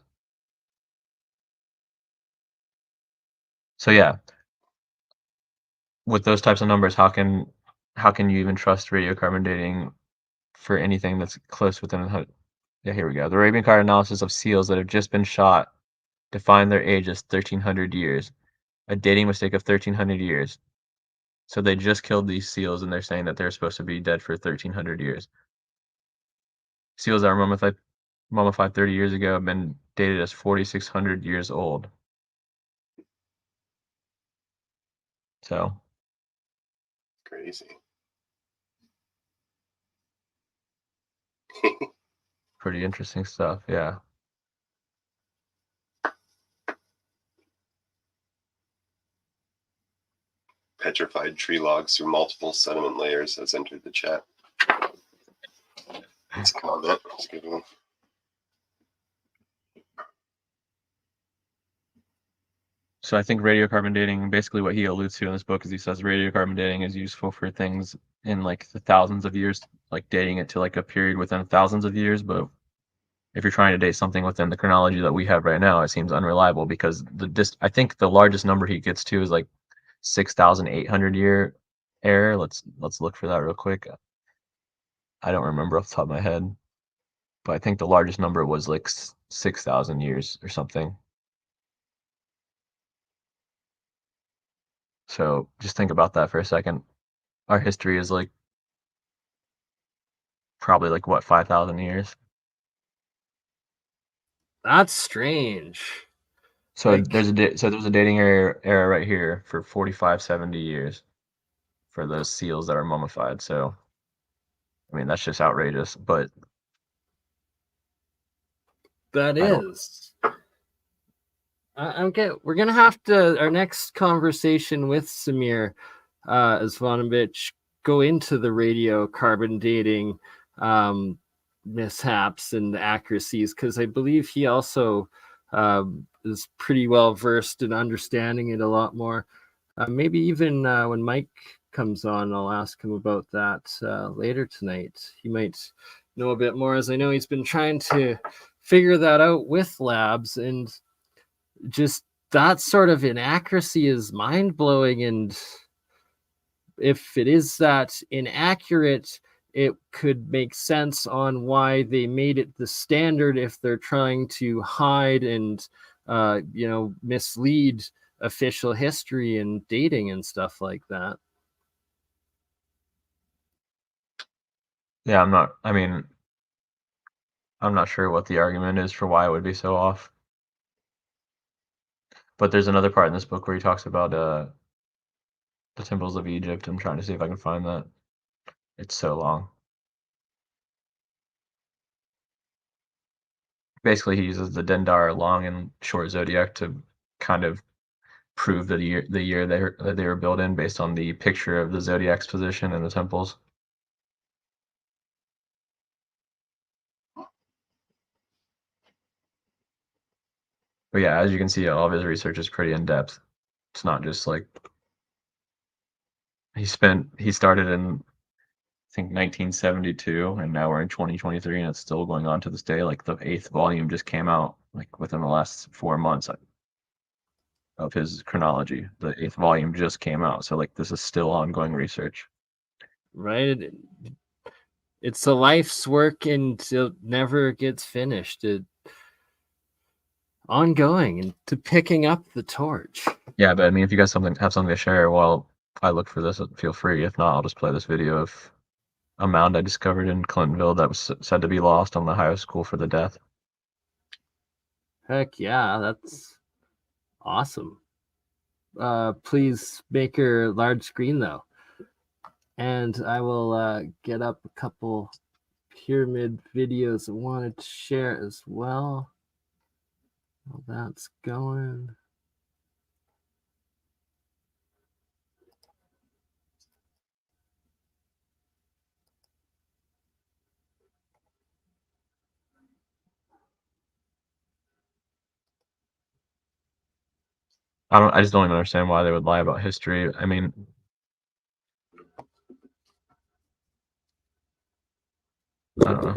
So yeah, with those types of numbers, how can you even trust radiocarbon dating for anything that's close within yeah, here we go. The Arabian card analysis of seals that have just been shot define their age as 1,300 years, a dating mistake of 1,300 years. So they just killed these seals, and they're saying that they're supposed to be dead for 1,300 years. Seals that were mummified 30 years ago have been dated as 4,600 years old. So Crazy. pretty interesting stuff, yeah. Petrified tree logs through multiple sediment layers has entered the chat. It's a comment. It's a good one. So I think radiocarbon dating, basically what he alludes to in this book is he says radiocarbon dating is useful for things in like the thousands of years, like dating it to like a period within thousands of years. But if you're trying to date something within the chronology that we have right now, it seems unreliable because I think the largest number he gets to is like 6,800 year error. Let's look for that real quick. I don't remember off the top of my head, but I think the largest number was like 6,000 years or something. So just think about that for a second. Our history is like probably like what, 5,000 years. That's strange. So Like, there's a dating era right here for 45, 70 years for those seals that are mummified. So I mean that's just outrageous. But that I don't. is. We're gonna have to our next conversation with Samir Zvanovic go into the radiocarbon dating mishaps and accuracies because I believe he also is pretty well versed in understanding it a lot more. Maybe even when Mike comes on, I'll ask him about that later tonight. He might know a bit more, as I know he's been trying to figure that out with labs, and just that sort of inaccuracy is mind-blowing. And if it is that inaccurate, it could make sense on why they made it the standard if they're trying to hide and mislead official history and dating and stuff like that. Yeah, I'm not sure what the argument is for why it would be so off. But there's another part in this book where he talks about the temples of Egypt. I'm trying to see if I can find that. It's so long. Basically, he uses the Dendar long and short zodiac to kind of prove the year they were built in based on the picture of the zodiac's position in the temples. But yeah, as you can see, all of his research is pretty in depth. It's not just like he started in I think 1972, and now we're in 2023, and it's still going on to this day. Like the 8th volume just came out like within the last 4 months of his chronology. The 8th volume just came out, so like this is still ongoing research. Right? It's a life's work and it never gets finished. It ongoing and to picking up the torch. Yeah, but I mean, if you guys have something to share while I look for this, feel free. If not, I'll just play this video of a mound I discovered in Clintonville that was said to be lost on the Ohio School for the Deaf. Heck yeah, that's awesome. Please make your large screen though. And I will get up a couple pyramid videos I wanted to share as well. Well, that's going. I just don't even understand why they would lie about history. I mean, I don't know.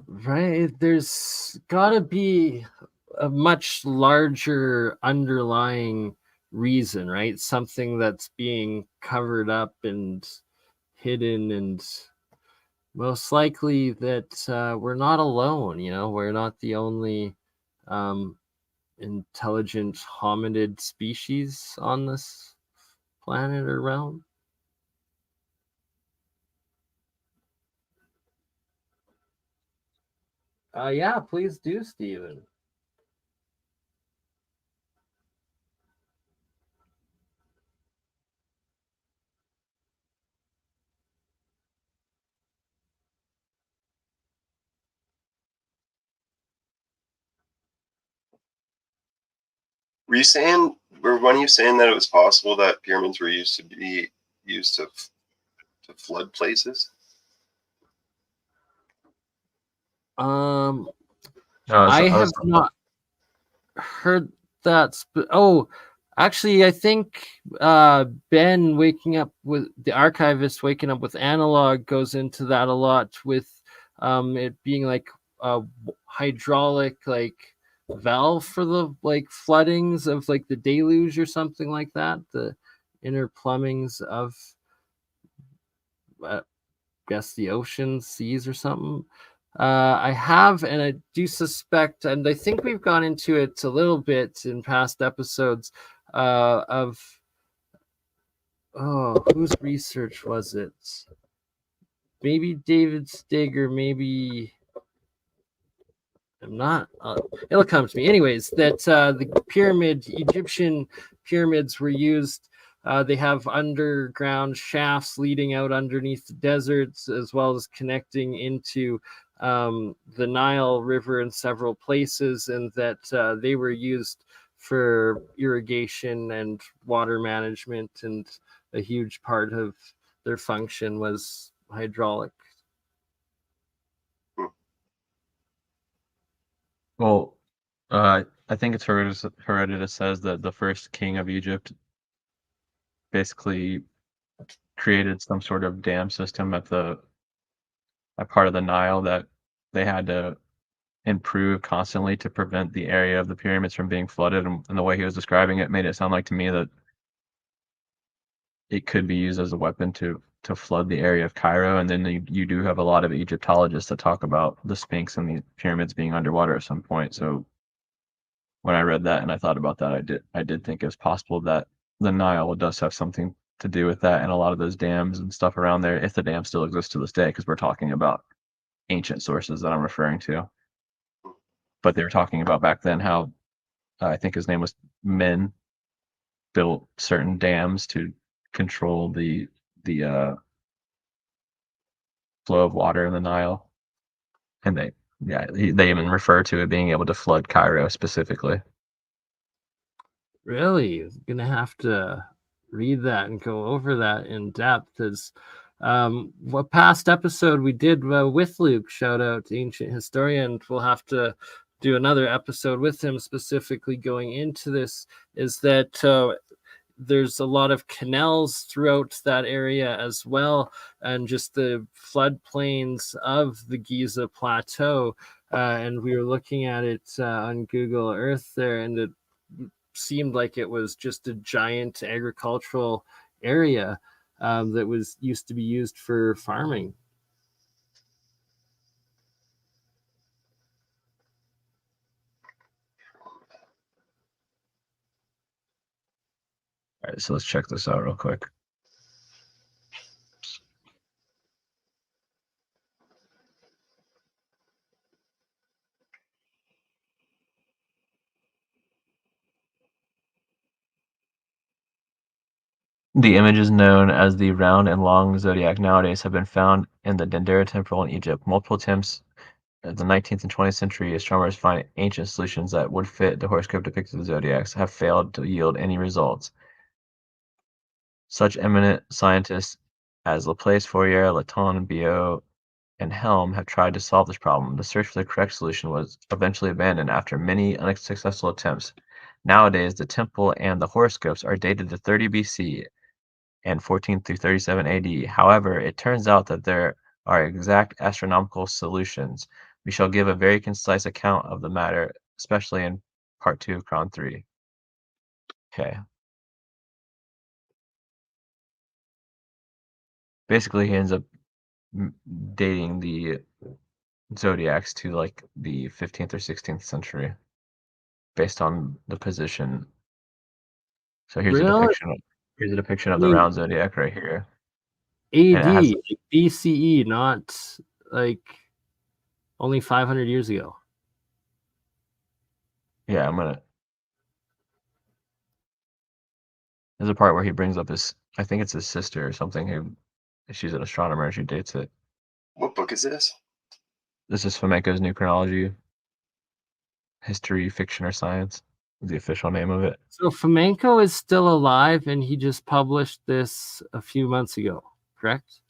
Right? There's gotta be a much larger underlying reason, right? Something that's being covered up and hidden, and most likely that we're not alone. We're not the only um, intelligent hominid species on this planet or realm. Yeah, please do, Stephen. Were you saying, or when you saying that it was possible that pyramids were used to flood places? Um, No, I I have was not heard that. Actually, I think Ben waking up with the archivist waking up with analog goes into that a lot, with it being like a hydraulic like valve for the like floodings of like the deluge or something like that. The inner plumbings of guess the oceans, seas, or something. I have, and I do suspect, and I think we've gone into it a little bit in past episodes. Of whose research was it? Maybe David Steger, maybe I'm not. It'll come to me. Anyways, that the Egyptian pyramids were used. They have underground shafts leading out underneath the deserts, as well as connecting into the Nile River in several places, and that they were used for irrigation and water management, and a huge part of their function was hydraulic. Well, I think it's Herodotus says that the first king of Egypt basically created some sort of dam system at part of the Nile that they had to improve constantly to prevent the area of the pyramids from being flooded. And the way he was describing it made it sound like to me that it could be used as a weapon to flood the area of Cairo. And then you do have a lot of Egyptologists that talk about the Sphinx and the pyramids being underwater at some point. So when I read that and I thought about that, I did think it was possible that the Nile does have something to do with that, and a lot of those dams and stuff around there, if the dam still exists to this day, because we're talking about ancient sources that I'm referring to. But they were talking about back then how I think his name was Men built certain dams to control the flow of water in the Nile, and they even refer to it being able to flood Cairo specifically. Really, gonna have to read that and go over that in depth. As what past episode we did with Luke, shout out to Ancient Historian. We'll have to do another episode with him specifically going into this. Is that there's a lot of canals throughout that area as well, and just the floodplains of the Giza Plateau. And we were looking at it on Google Earth there, and it seemed like it was just a giant agricultural area that was used to be used for farming. All right, so let's check this out real quick. The images known as the round and long zodiac nowadays have been found in the Dendera temple in Egypt. Multiple attempts in the 19th and 20th century, astronomers find ancient solutions that would fit the horoscope depicted in the zodiacs have failed to yield any results. Such eminent scientists as Laplace, Fourier, Laton, Biot, and Helm have tried to solve this problem. The search for the correct solution was eventually abandoned after many unsuccessful attempts. Nowadays, the temple and the horoscopes are dated to 30 BC and 14 through 37 AD. However, it turns out that there are exact astronomical solutions. We shall give a very concise account of the matter, especially in part 2 of Cron 3. Okay. Basically, he ends up dating the zodiacs to like the 15th or 16th century based on the position. So here's a Really? depiction of I the mean, round zodiac right here. And it has, AD, like BCE, not like only 500 years ago. yeah, there's a part where he brings up I think it's his sister or something, who she's an astronomer and she dates it. What book is this? This is Flamenco's New Chronology, History, Fiction, or Science is the official name of it. So Flamenco is still alive, and he just published this a few months ago, correct?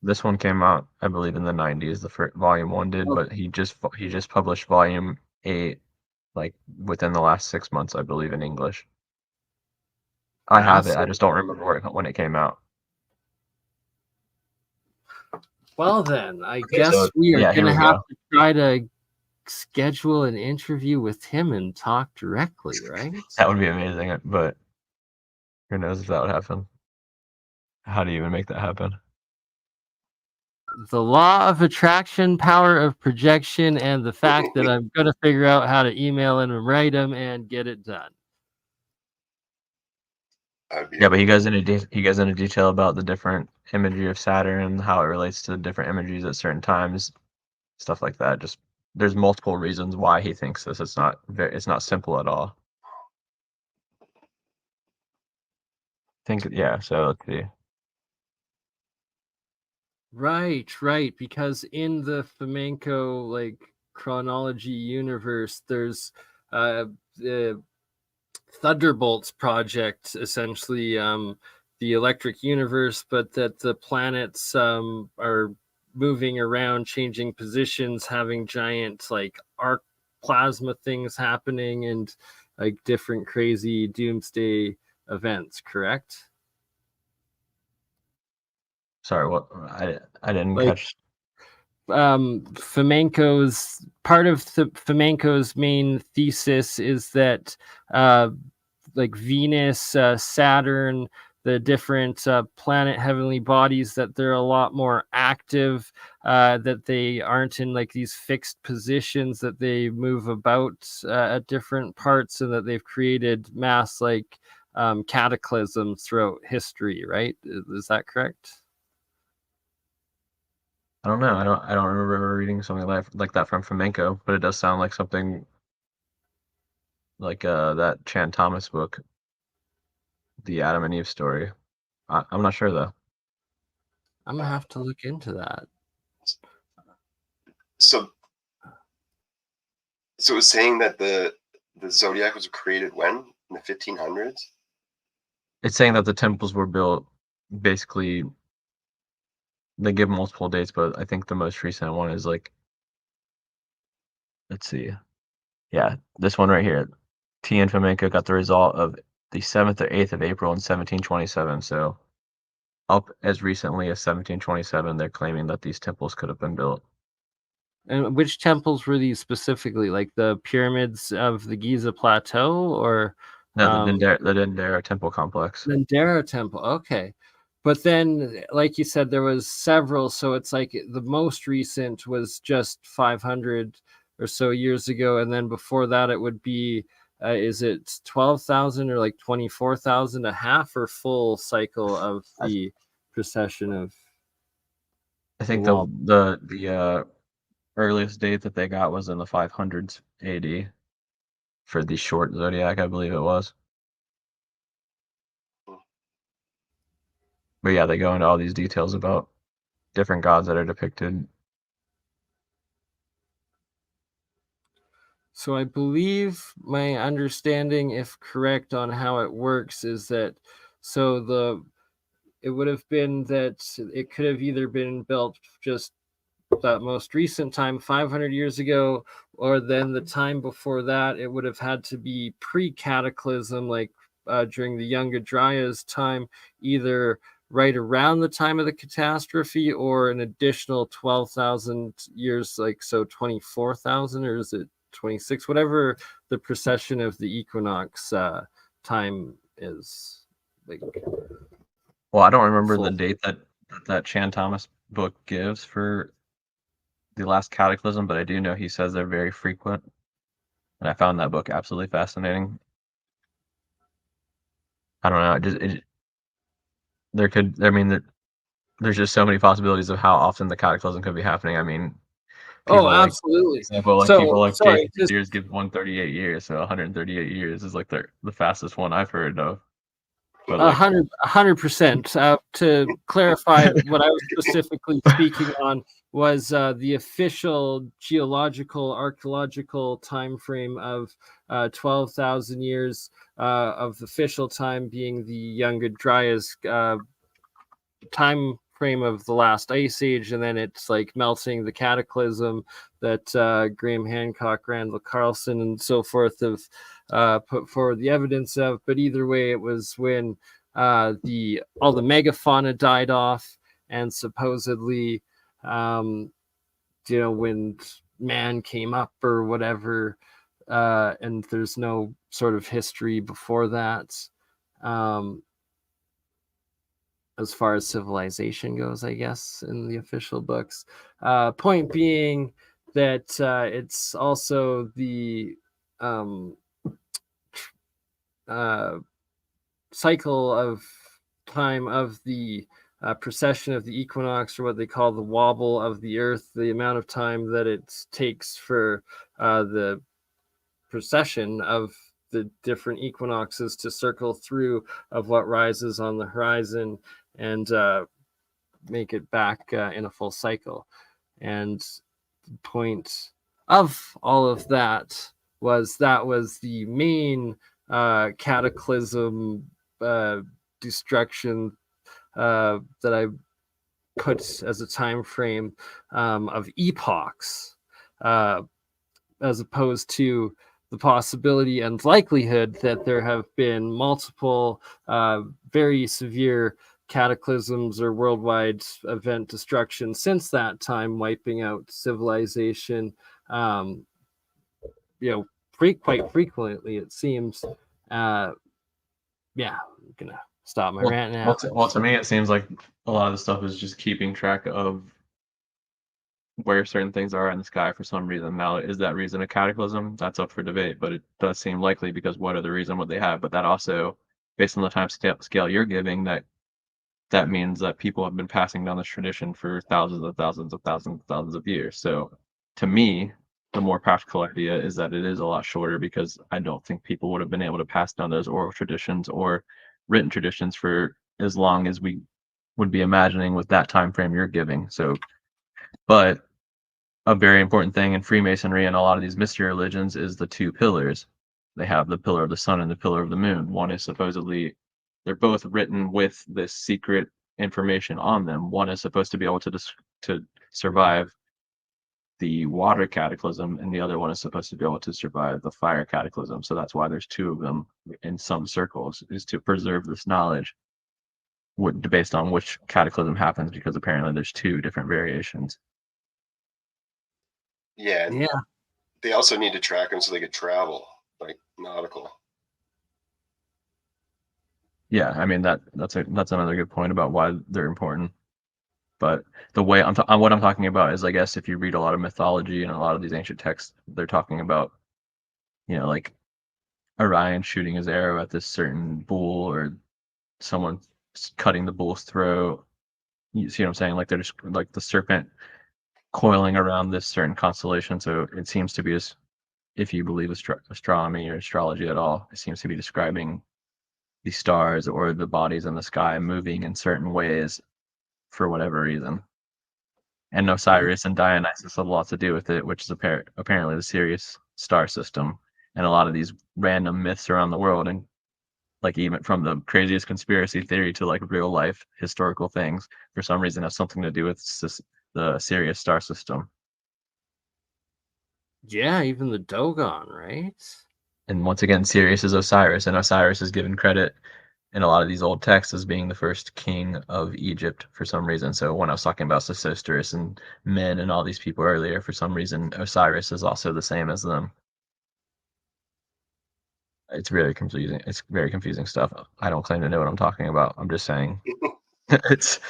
This one came out, I believe, in the 90s. The first volume 1 did, but he just published volume 8 like within the last 6 months, I believe, in English. I have it. I just don't remember when it came out. Well, then, I Okay, guess so, we are yeah, going to here we have go. to try to schedule an interview with him and talk directly, right? That would be amazing, but who knows if that would happen. How do you even make that happen? The law of attraction, power of projection, and the fact that I'm going to figure out how to email him and write him and get it done. Yeah, but he goes into detail about the different imagery of Saturn, how it relates to different imageries at certain times, stuff like that. Just there's multiple reasons why he thinks this. It's not simple at all. So let's see. Right, because in the flamenco like chronology universe, there's the Thunderbolts project, essentially the electric universe, but that the planets are moving around, changing positions, having giant like arc plasma things happening, and like different crazy doomsday events, correct? Sorry, what I didn't Like catch. Flamenco's part of the Flamenco's main thesis is that like Venus, Saturn, the different planet heavenly bodies, that they're a lot more active, that they aren't in like these fixed positions, that they move about at different parts, and that they've created mass like cataclysms throughout history, right? Is that correct? I don't know. I don't remember reading something like that from Flamenco, but it does sound like something like that Chan Thomas book, The Adam and Eve Story. I'm not sure though. I'm gonna have to look into that. So it's saying that the zodiac was created when, in the 1500s? It's saying that the temples were built basically. They give multiple dates, but I think the most recent one is like, let's see. Yeah, this one right here. T and Flamenco got the result of the 7th or 8th of April in 1727. So up as recently as 1727, they're claiming that these temples could have been built. And which temples were these specifically? Like the pyramids of the Giza Plateau, or No, the Dendera Temple Complex. Dendera Temple? Okay, but then, like you said, there was several. So it's like the most recent was just 500 or so years ago, and then before that, it would be is it 12,000 or like 24,000, a half or full cycle of the procession of I the think wall? the earliest date that they got was in the 500s AD for the short zodiac, I believe it was. But yeah, they go into all these details about different gods that are depicted. So I believe my understanding, if correct on how it works, is that it would have been that it could have either been built just that most recent time, 500 years ago, or then the time before that, it would have had to be pre-cataclysm, like during the Younger Dryas time, either right around the time of the catastrophe or an additional 12,000 years, like so 24,000, or is it 26, whatever the precession of the equinox time is. Like, well, I don't remember full. the date that Chan Thomas book gives for the last cataclysm, but I do know he says they're very frequent, and I found that book absolutely fascinating. I don't know, there could, I mean, there's just so many possibilities of how often the cataclysm could be happening. I mean, Oh, people like, absolutely. example, like So, people like sorry, Jason Sears gives 138 years, so 138 years is like the fastest one I've heard of. But like, 100%. To clarify, what I was specifically speaking on was the official geological, archaeological time frame of 12,000 years of the official time being the Younger Dryas time frame of the last ice age, and then it's like melting, the cataclysm that Graham Hancock, Randall Carlson, and so forth have put forward the evidence of. But either way, it was when all the megafauna died off, and supposedly when man came up or whatever, and there's no sort of history before that. As far as civilization goes, I guess, in the official books. Point being that it's also the cycle of time of the precession of the equinox, or what they call the wobble of the earth, the amount of time that it takes for the precession of the different equinoxes to circle through of what rises on the horizon and make it back in a full cycle. And the point of all of that was the main cataclysm destruction that I put as a time frame of epochs, as opposed to the possibility and likelihood that there have been multiple very severe cataclysms or worldwide event destruction since that time, wiping out civilization, quite frequently, it seems. I'm gonna stop my rant now. Well, to me, it seems like a lot of the stuff is just keeping track of where certain things are in the sky for some reason. Now, is that reason a cataclysm? That's up for debate, but it does seem likely because what are the reason what they have? But that also, based on the time scale you're giving, that means that people have been passing down this tradition for thousands of years. So to me, the more practical idea is that it is a lot shorter, because I don't think people would have been able to pass down those oral traditions or written traditions for as long as we would be imagining with that time frame you're giving. So, but a very important thing in Freemasonry and a lot of these mystery religions is the two pillars. They have the pillar of the sun and the pillar of the moon. One is supposedly, they're both written with this secret information on them. One is supposed to be able to survive the water cataclysm, and the other one is supposed to be able to survive the fire cataclysm. So that's why there's two of them in some circles, is to preserve this knowledge based on which cataclysm happens, because apparently there's two different variations. Yeah. They also need to track them so they could travel, like nautical. Yeah, I mean that's another good point about why they're important. But the way what I'm talking about is, I guess, if you read a lot of mythology and a lot of these ancient texts, they're talking about, like Orion shooting his arrow at this certain bull, or someone cutting the bull's throat. You see what I'm saying? Like they're just like the serpent coiling around this certain constellation. So it seems to be, if you believe astronomy or astrology at all, it seems to be describing the stars or the bodies in the sky moving in certain ways for whatever reason. And Osiris and Dionysus have a lot to do with it, which is apparently the Sirius star system. And a lot of these random myths around the world, and like even from the craziest conspiracy theory to like real life historical things, for some reason have something to do with the Sirius star system. Yeah, even the Dogon, right? And once again, Sirius is Osiris, and Osiris is given credit in a lot of these old texts as being the first king of Egypt for some reason. So when I was talking about Sosistrus and Men and all these people earlier, for some reason, Osiris is also the same as them. It's really confusing. It's very confusing stuff. I don't claim to know what I'm talking about. I'm just saying that's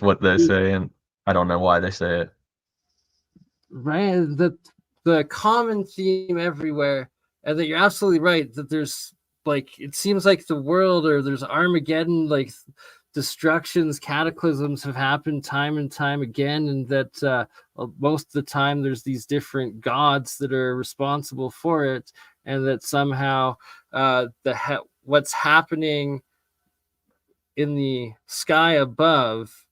what they say, and I don't know why they say it. Right. The common theme everywhere, and that you're absolutely right, that there's like, it seems like the world, or there's Armageddon, like destructions, cataclysms have happened time and time again, and that most of the time there's these different gods that are responsible for it, and that somehow what's happening in the sky above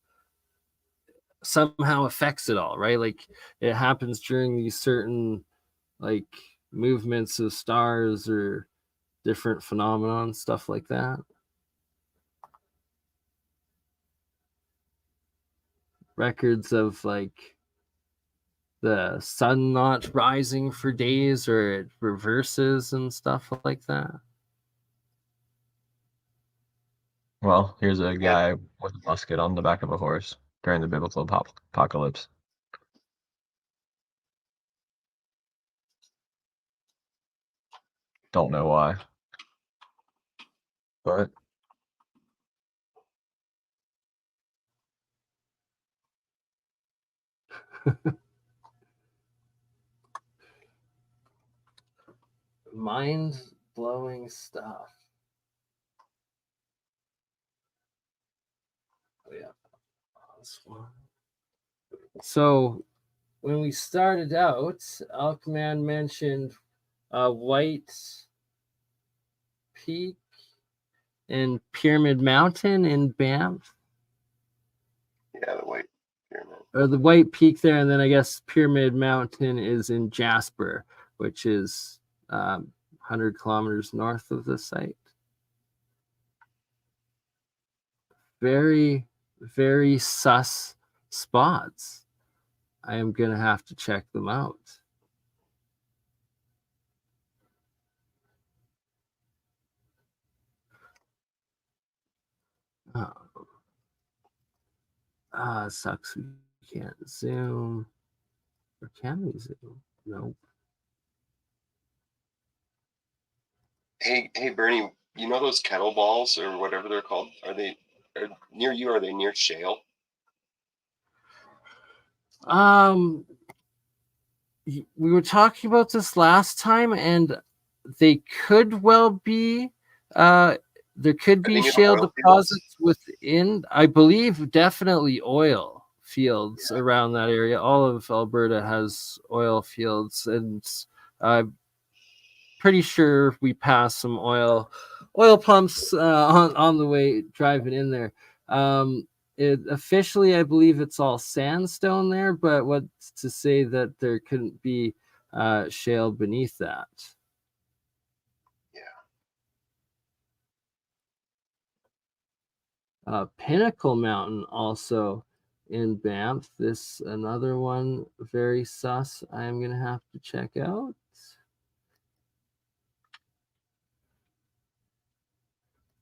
somehow affects it all, right? Like it happens during these certain like movements of stars or different phenomenon, stuff like that. Records of like the sun not rising for days, or it reverses and stuff like that. Well, here's a guy with a musket on the back of a horse during the biblical apocalypse. Don't know why, but Mind-blowing stuff. Oh yeah. This one. So when we started out, Elkman mentioned White Peak and Pyramid Mountain in Banff. Yeah, the White Pyramid. Or the White Peak there, and then I guess Pyramid Mountain is in Jasper, which is 100 kilometers north of the site. Very, very sus spots. I am going to have to check them out. Sucks we can't zoom. Or can we zoom? Nope. Hey, Bernie, you know those kettleballs or whatever they're called? Are near you? Are they near shale? We were talking about this last time, and they could well be. There could be shale deposits within, I believe, definitely oil fields around that area. All of Alberta has oil fields, and I'm pretty sure we passed some oil pumps on the way driving in there. Officially, I believe it's all sandstone there, but what's to say that there couldn't be shale beneath that? Pinnacle Mountain also in Banff. This another one very sus. I am gonna have to check out.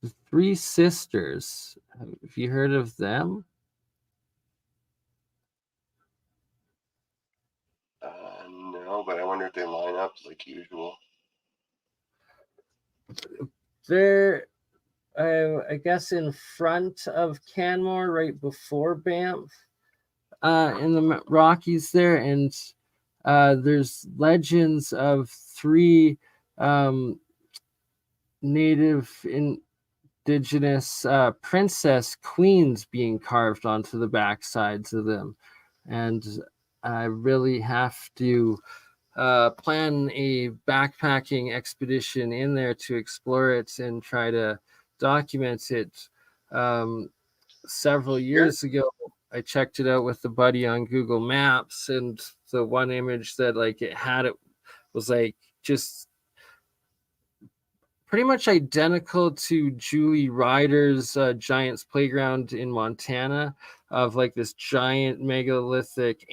The Three Sisters. Have you heard of them? No, but I wonder if they line up like usual. They're I guess in front of Canmore, right before Banff, in the Rockies there, and there's legends of three native indigenous princess queens being carved onto the backsides of them, and I really have to plan a backpacking expedition in there to explore it and try to document it. Several years ago, I checked it out with a buddy on Google Maps, and the one image that like it had, it was like just pretty much identical to Julie Ryder's Giant's Playground in Montana, of like this giant megalithic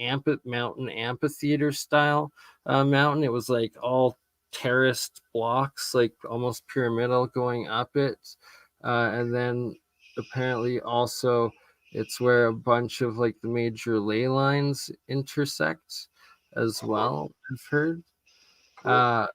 mountain amphitheater style mountain. It was like all terraced blocks, like almost pyramidal going up it. And then apparently also it's where a bunch of like the major ley lines intersect as well, I've heard. Cool.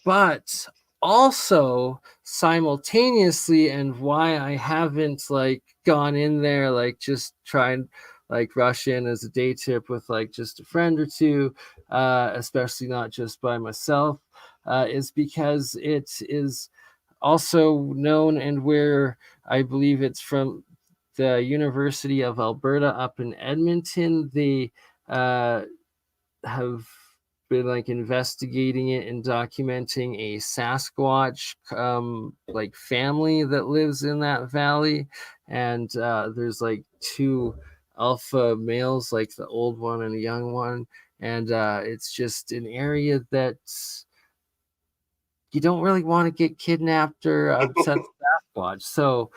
But also simultaneously, and why I haven't like gone in there, like just try and like rush in as a day trip with like just a friend or two, especially not just by myself, is because it is also known, and where I believe it's from the University of Alberta up in Edmonton. They have been like investigating it and documenting a Sasquatch like family that lives in that valley, and there's like two alpha males, like the old one and a young one, and it's just an area that you don't really want to get kidnapped or upset Sasquatch. So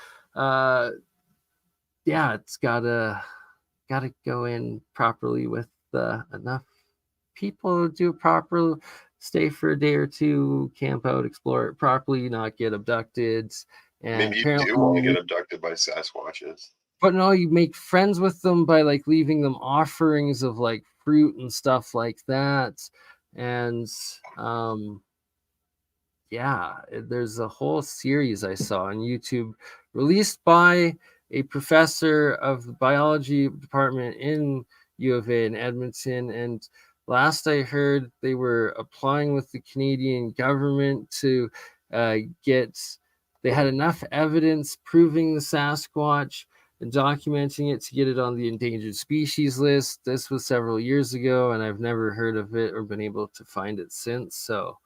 yeah, it's gotta go in properly with enough people, do it properly, stay for a day or two, camp out, explore it properly, not get abducted. And Maybe you do want to apparently, get abducted by Sasquatches. but no, you make friends with them by like leaving them offerings of like fruit and stuff like that. And yeah, there's a whole series I saw on YouTube released by a professor of the biology department in U of A in Edmonton. And last I heard, they were applying with the Canadian government to get, they had enough evidence proving the Sasquatch and documenting it to get it on the endangered species list. This was several years ago, and I've never heard of it or been able to find it since. So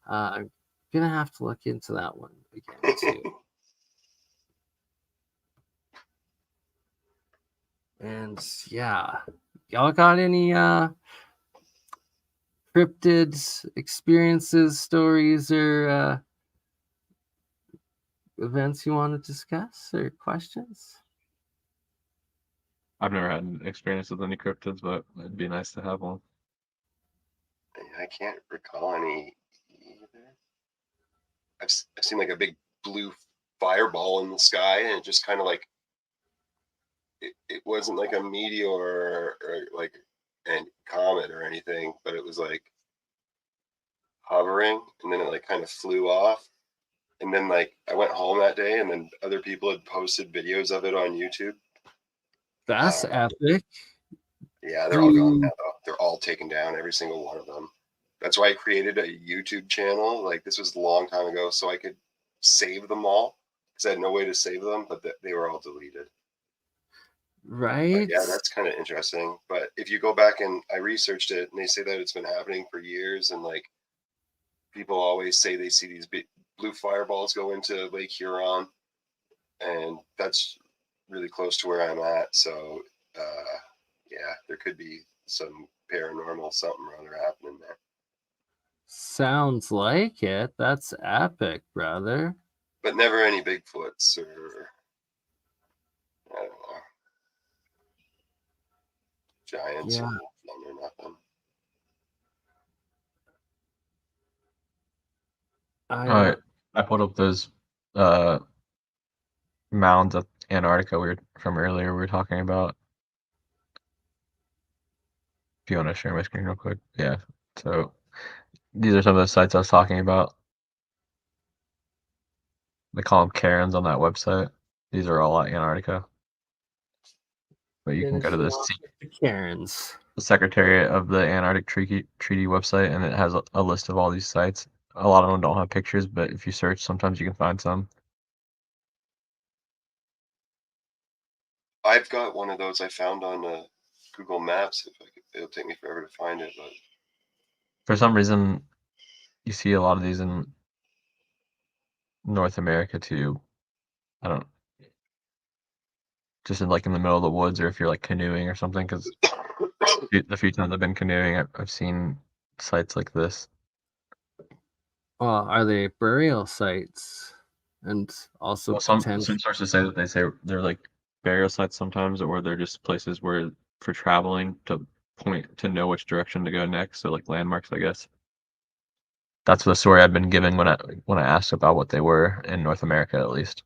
I'm gonna have to look into that one again too. And yeah, y'all got any cryptid experiences, stories, or events you want to discuss or questions? I've never had an experience with any cryptids, but it'd be nice to have one. I can't recall any either. I've seen like a big blue fireball in the sky, and it just kind of like it wasn't like a meteor or like a comet or anything, but it was like hovering, and then it like kind of flew off. And then like I went home that day, and then other people had posted videos of it on YouTube. That's epic. Yeah, they're all gone now, though. They're all taken down, every single one of them. That's why I created a YouTube channel. Like this was a long time ago, so I could save them all because I had no way to save them, but they were all deleted. Right. But yeah, that's kind of interesting. But if you go back and I researched it, and they say that it's been happening for years, and like people always say they see these big blue fireballs go into Lake Huron, and that's really close to where I'm at. So yeah, there could be some paranormal something or other happening there. Sounds like it. That's epic, brother. But never any Bigfoots or I don't know, giants or nothing. I pulled up those mounds of Antarctica from earlier we were talking about. If you want to share my screen real quick. Yeah. So these are some of the sites I was talking about. They call them Karens on that website. These are all at Antarctica. But you can go to the Karens. The Secretariat of the Antarctic Treaty website, and it has a list of all these sites. A lot of them don't have pictures, but if you search, sometimes you can find some. I've got one of those I found on Google Maps. It'll take me forever to find it, but for some reason, you see a lot of these in North America too. I don't, just in like in the middle of the woods, or if you're like canoeing or something. Because the few times I've been canoeing, I've seen sites like this. Are they burial sites? And also Well, some potential. sources say that they say they're like burial sites sometimes, or they're just places where for traveling to point to know which direction to go next. So like landmarks, I guess. That's the story I've been given when I asked about what they were in North America, at least.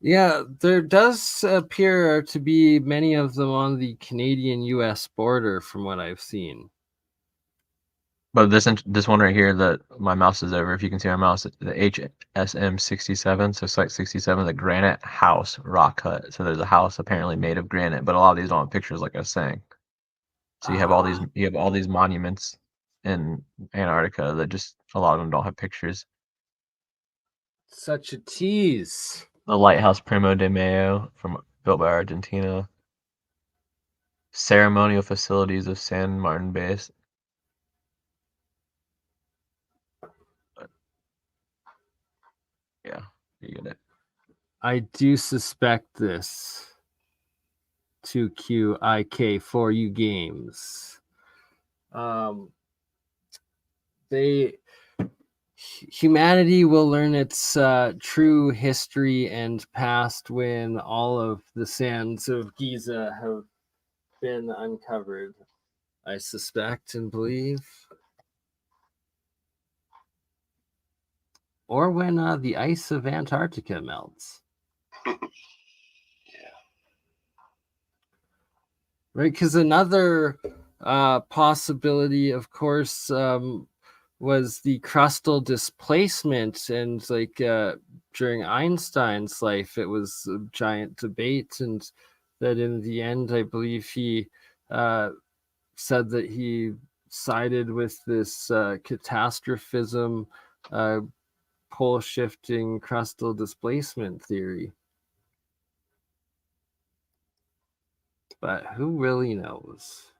Yeah, there does appear to be many of them on the Canadian-US border from what I've seen. But this one right here that my mouse is over, if you can see my mouse, the HSM 67, so Site 67, the Granite House rock cut. So there's a house apparently made of granite, but a lot of these don't have pictures, like I was saying. So you have all these monuments in Antarctica that just a lot of them don't have pictures. Such a tease. The Lighthouse Primo de Mayo built by Argentina. Ceremonial facilities of San Martin Base. Yeah, you get it. I do suspect this. 2QIK for you games. Humanity will learn its true history and past when all of the sands of Giza have been uncovered, I suspect and believe. Or when the ice of Antarctica melts. Yeah. Right, because another possibility, of course, was the crustal displacement, and like during Einstein's life, it was a giant debate, and that in the end, I believe he said that he sided with this catastrophism, pole shifting crustal displacement theory. But who really knows?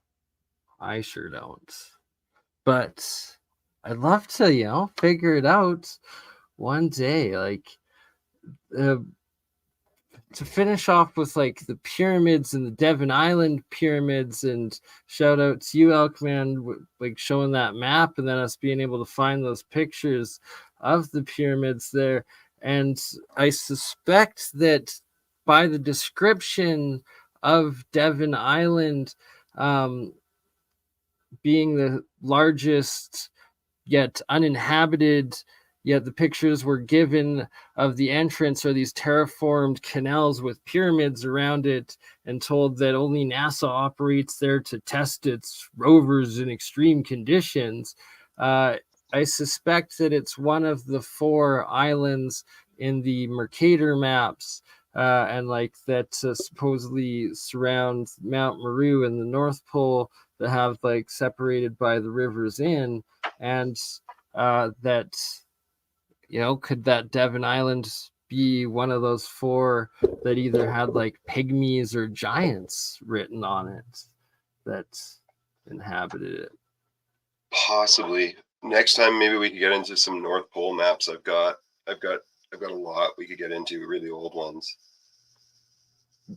I sure don't. But I'd love to, figure it out one day. Like, to finish off with like the pyramids and the Devon Island pyramids, and shout out to you, Elkman, like showing that map and then us being able to find those pictures of the pyramids there. And I suspect that by the description of Devon Island being the largest yet uninhabited, yet the pictures were given of the entrance are these terraformed canals with pyramids around it, and told that only NASA operates there to test its rovers in extreme conditions. I suspect that it's one of the 4 islands in the Mercator maps, and like that supposedly surrounds Mount Meru and the North Pole, that have like separated by the rivers in, and that could that Devon Island be one of those 4 that either had like pygmies or giants written on it that inhabited it? Possibly. Next time, maybe we could get into some North Pole maps. I've got a lot we could get into, really old ones.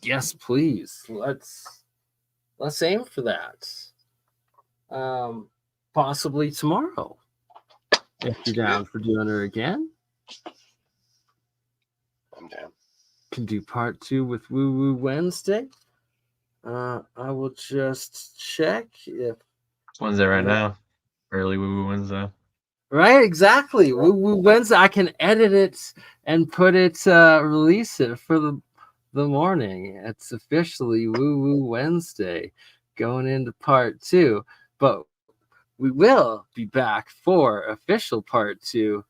Yes, please. Let's aim for that. Possibly tomorrow, if you're down for doing it again. I'm down. Can do part 2 with Woo Woo Wednesday. I will just check if Wednesday right now. Early Woo Woo Wednesday. Right, exactly. Woo Woo Wednesday. I can edit it and put it, release it for the morning. It's officially Woo Woo Wednesday, going into part 2. But we will be back for official part 2,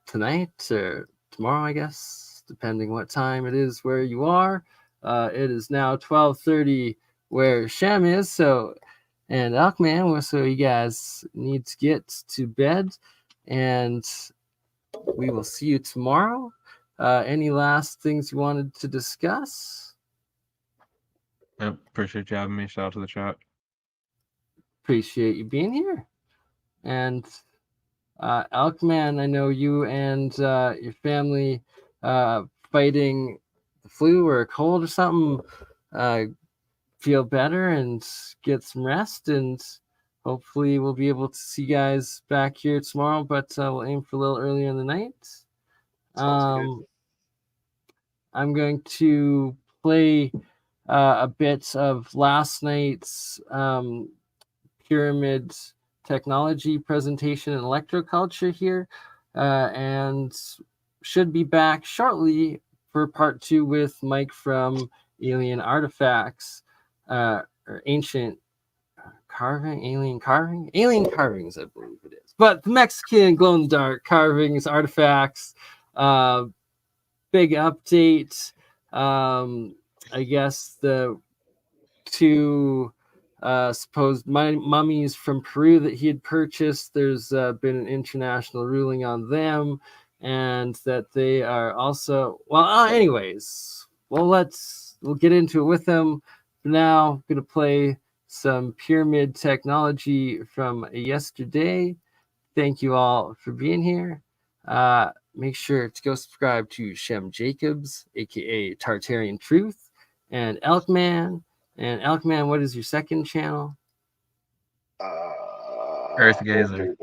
tonight or tomorrow, I guess, depending what time it is where you are. It is now 12:30 where Shem is, and Elkman, so you guys need to get to bed, and we will see you tomorrow. Any last things you wanted to discuss? Yep, appreciate you having me. Shout out to the chat. Appreciate you being here. And Elkman, I know you and your family fighting the flu or a cold or something, feel better and get some rest, and hopefully we'll be able to see you guys back here tomorrow, but we'll aim for a little earlier in the night. Sounds good. I'm going to play a bit of last night's pyramid technology presentation in electroculture here, and should be back shortly for part 2 with Mike from Alien Artifacts, or Ancient Carving, Alien Carvings, I believe it is. But the Mexican glow in the dark carvings, artifacts, big update. I guess the 2 supposed mummies from Peru that he had purchased, there's been an international ruling on them, and that they are also, well, anyways, we'll get into it with them. For now, I'm going to play some pyramid technology from yesterday. Thank you all for being here. Make sure to go subscribe to Shem Jacobs, aka Tartarian Truth, and Elkman. And Elkman, what is your second channel? Earth Gazer.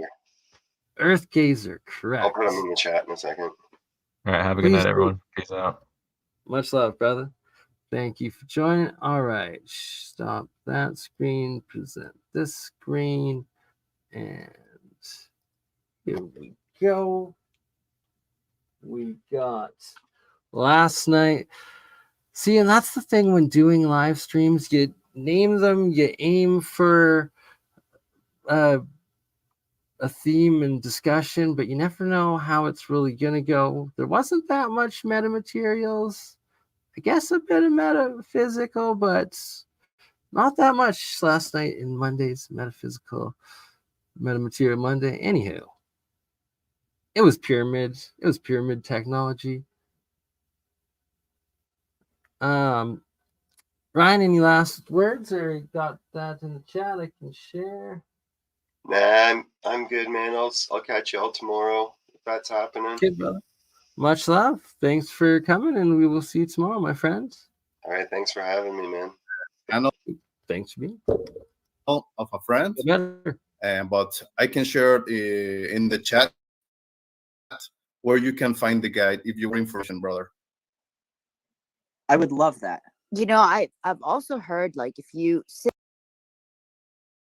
Earth Gazer, correct. I'll put them in the chat in a second. All right, have a good night, everyone. Peace out. Much love, brother. Thank you for joining. All right, stop that screen, present this screen, and here we go. We got last night. See, and that's the thing when doing live streams, you name them, you aim for a theme and discussion, but you never know how it's really going to go. There wasn't that much meta materials. I guess a bit of metaphysical, but not that much last night in Monday's metaphysical metamaterial Monday. Anywho, it was pyramids. It was pyramid technology. Ryan, any last words, or you got that in the chat I can share? Nah, I'm good, man. I'll catch y'all tomorrow if that's happening. Okay, brother. Much love. Thanks for coming, and we will see you tomorrow, my friends. All right, thanks for having me, man. Channel Thanks for being of a friend, but I can share it in the chat where you can find the guide if you want information, brother. I would love that. You know, I've also heard, like, if you sit.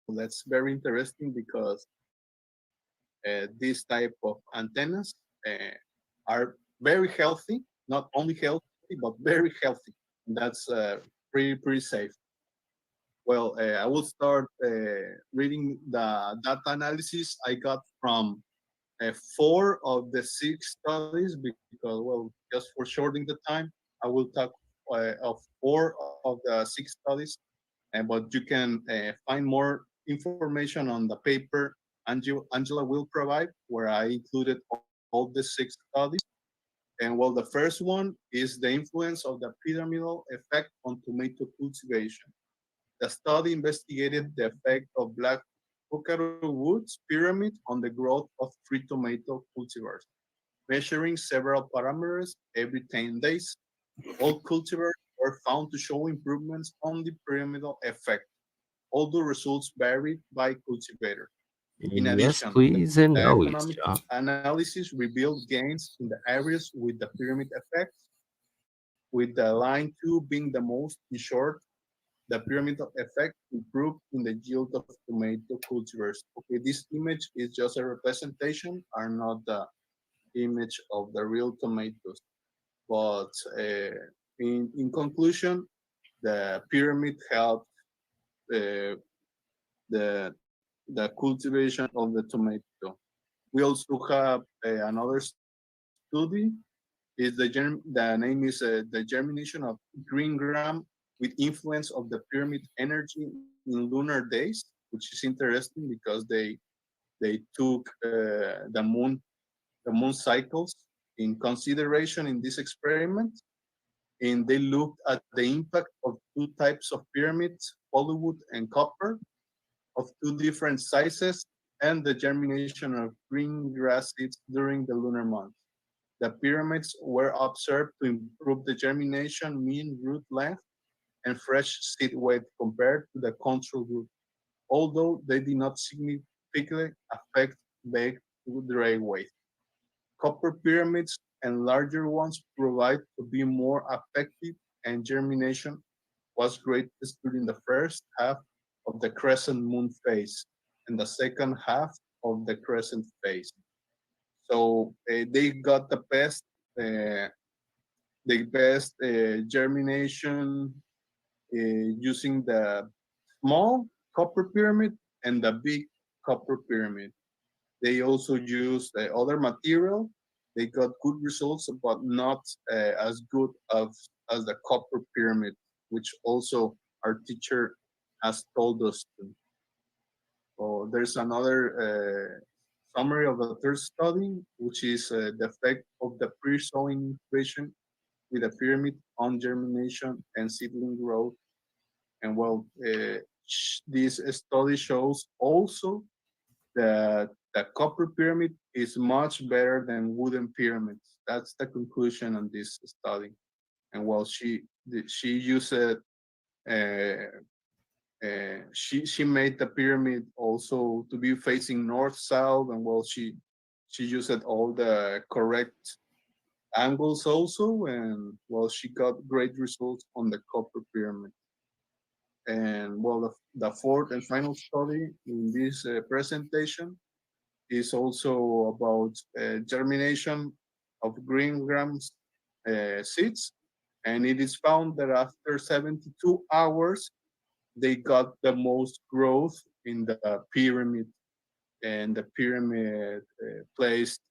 That's very interesting because this type of antennas are very healthy, not only healthy, but very healthy. That's pretty safe. Well, I will start reading the data analysis I got from 4 of the 6 studies because, well, just for shortening the time, I will talk of 4 of the 6 studies, but you can find more information on the paper Angela will provide, where I included all the 6 studies. And well, the first one is the influence of the pyramidal effect on tomato cultivation. The study investigated the effect of black buckaroo woods pyramid on the growth of 3 tomato cultivars, measuring several parameters every 10 days. All cultivars were found to show improvements on the pyramidal effect, although results varied by cultivator. In addition, please, the economic analysis revealed gains in the areas with the pyramid effect, with the line 2 being the most. In short, the pyramidal effect improved in the yield of tomato cultivars. Okay, this image is just a representation, are not the image of the real tomatoes. But in conclusion, the pyramid helped the cultivation of the tomato. We also have another study. The name is the germination of green gram with influence of the pyramid energy in lunar days, which is interesting because they took the moon cycles in consideration in this experiment, and they looked at the impact of 2 types of pyramids, polywood and copper, of 2 different sizes, and the germination of green grass seeds during the lunar month. The pyramids were observed to improve the germination, mean root length, and fresh seed weight compared to the control group. although they did not significantly affect bake dry weight. Copper pyramids and larger ones provide to be more effective, and germination was greatest during the first half of the crescent moon phase and the second half of the crescent phase. So they got uh, the best germination using the small copper pyramid and the big copper pyramid. They also used other material. They got good results, but not as good as the copper pyramid, which also our teacher has told us to. So there's another summary of the third study, which is the effect of the pre-sowing incubation with a pyramid on germination and seedling growth. And well, this study shows also that the copper pyramid is much better than wooden pyramids. That's the conclusion on this study. And while she used she made the pyramid also to be facing north south, and well she used all the correct angles also, and well she got great results on the copper pyramid. And well the fourth and final study in this presentation is also about germination of green grams seeds, and it is found that after 72 hours they got the most growth in the pyramid, and the pyramid placed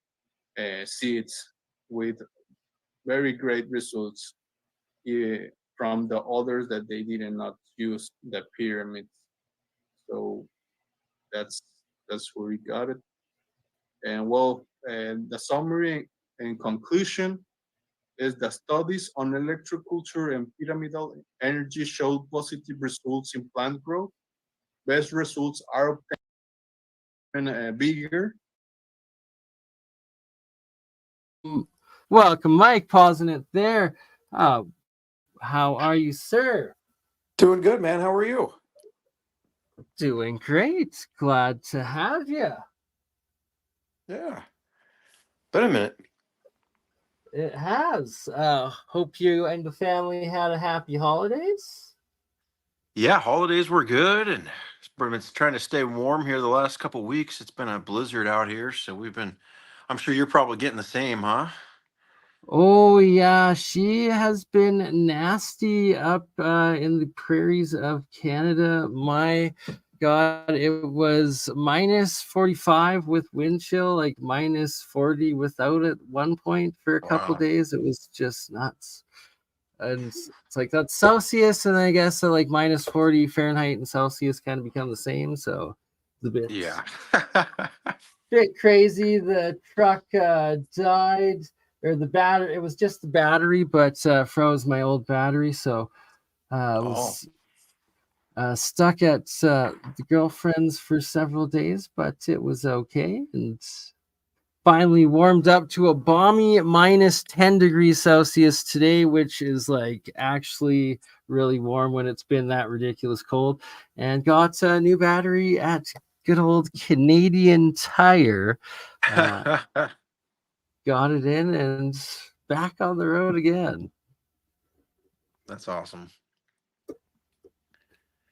seeds with very great results from the others that they did not use the pyramids. So that's where we got it. And well, the summary and conclusion is the studies on electroculture and pyramidal energy showed positive results in plant growth. Best results are obtained bigger. Welcome, Mike. Pausing it there. How are you, sir? Doing good, man. How are you? Doing great. Glad to have you. Yeah. Been a minute. It has. Hope you and the family had a happy holidays. Yeah, holidays were good, and been trying to stay warm here the last couple of weeks. It's been a blizzard out here, so we've been. I'm sure you're probably getting the same, huh? Oh yeah, she has been nasty up in the prairies of Canada. My God, it was minus 45 with wind chill, like minus 40 without it. One point for a couple Wow. days. It was just nuts. And it's like that's Celsius, and I guess like minus 40 Fahrenheit and Celsius kind of become the same. So it's a Yeah. bit crazy. The truck died, or the battery. It was just the battery, but froze my old battery. So I was stuck at the girlfriend's for several days, but it was okay. And finally warmed up to a balmy minus 10 degrees Celsius today, which is like actually really warm when it's been that ridiculous cold. And got a new battery at good old Canadian Tire. Got it in and back on the road again. That's awesome.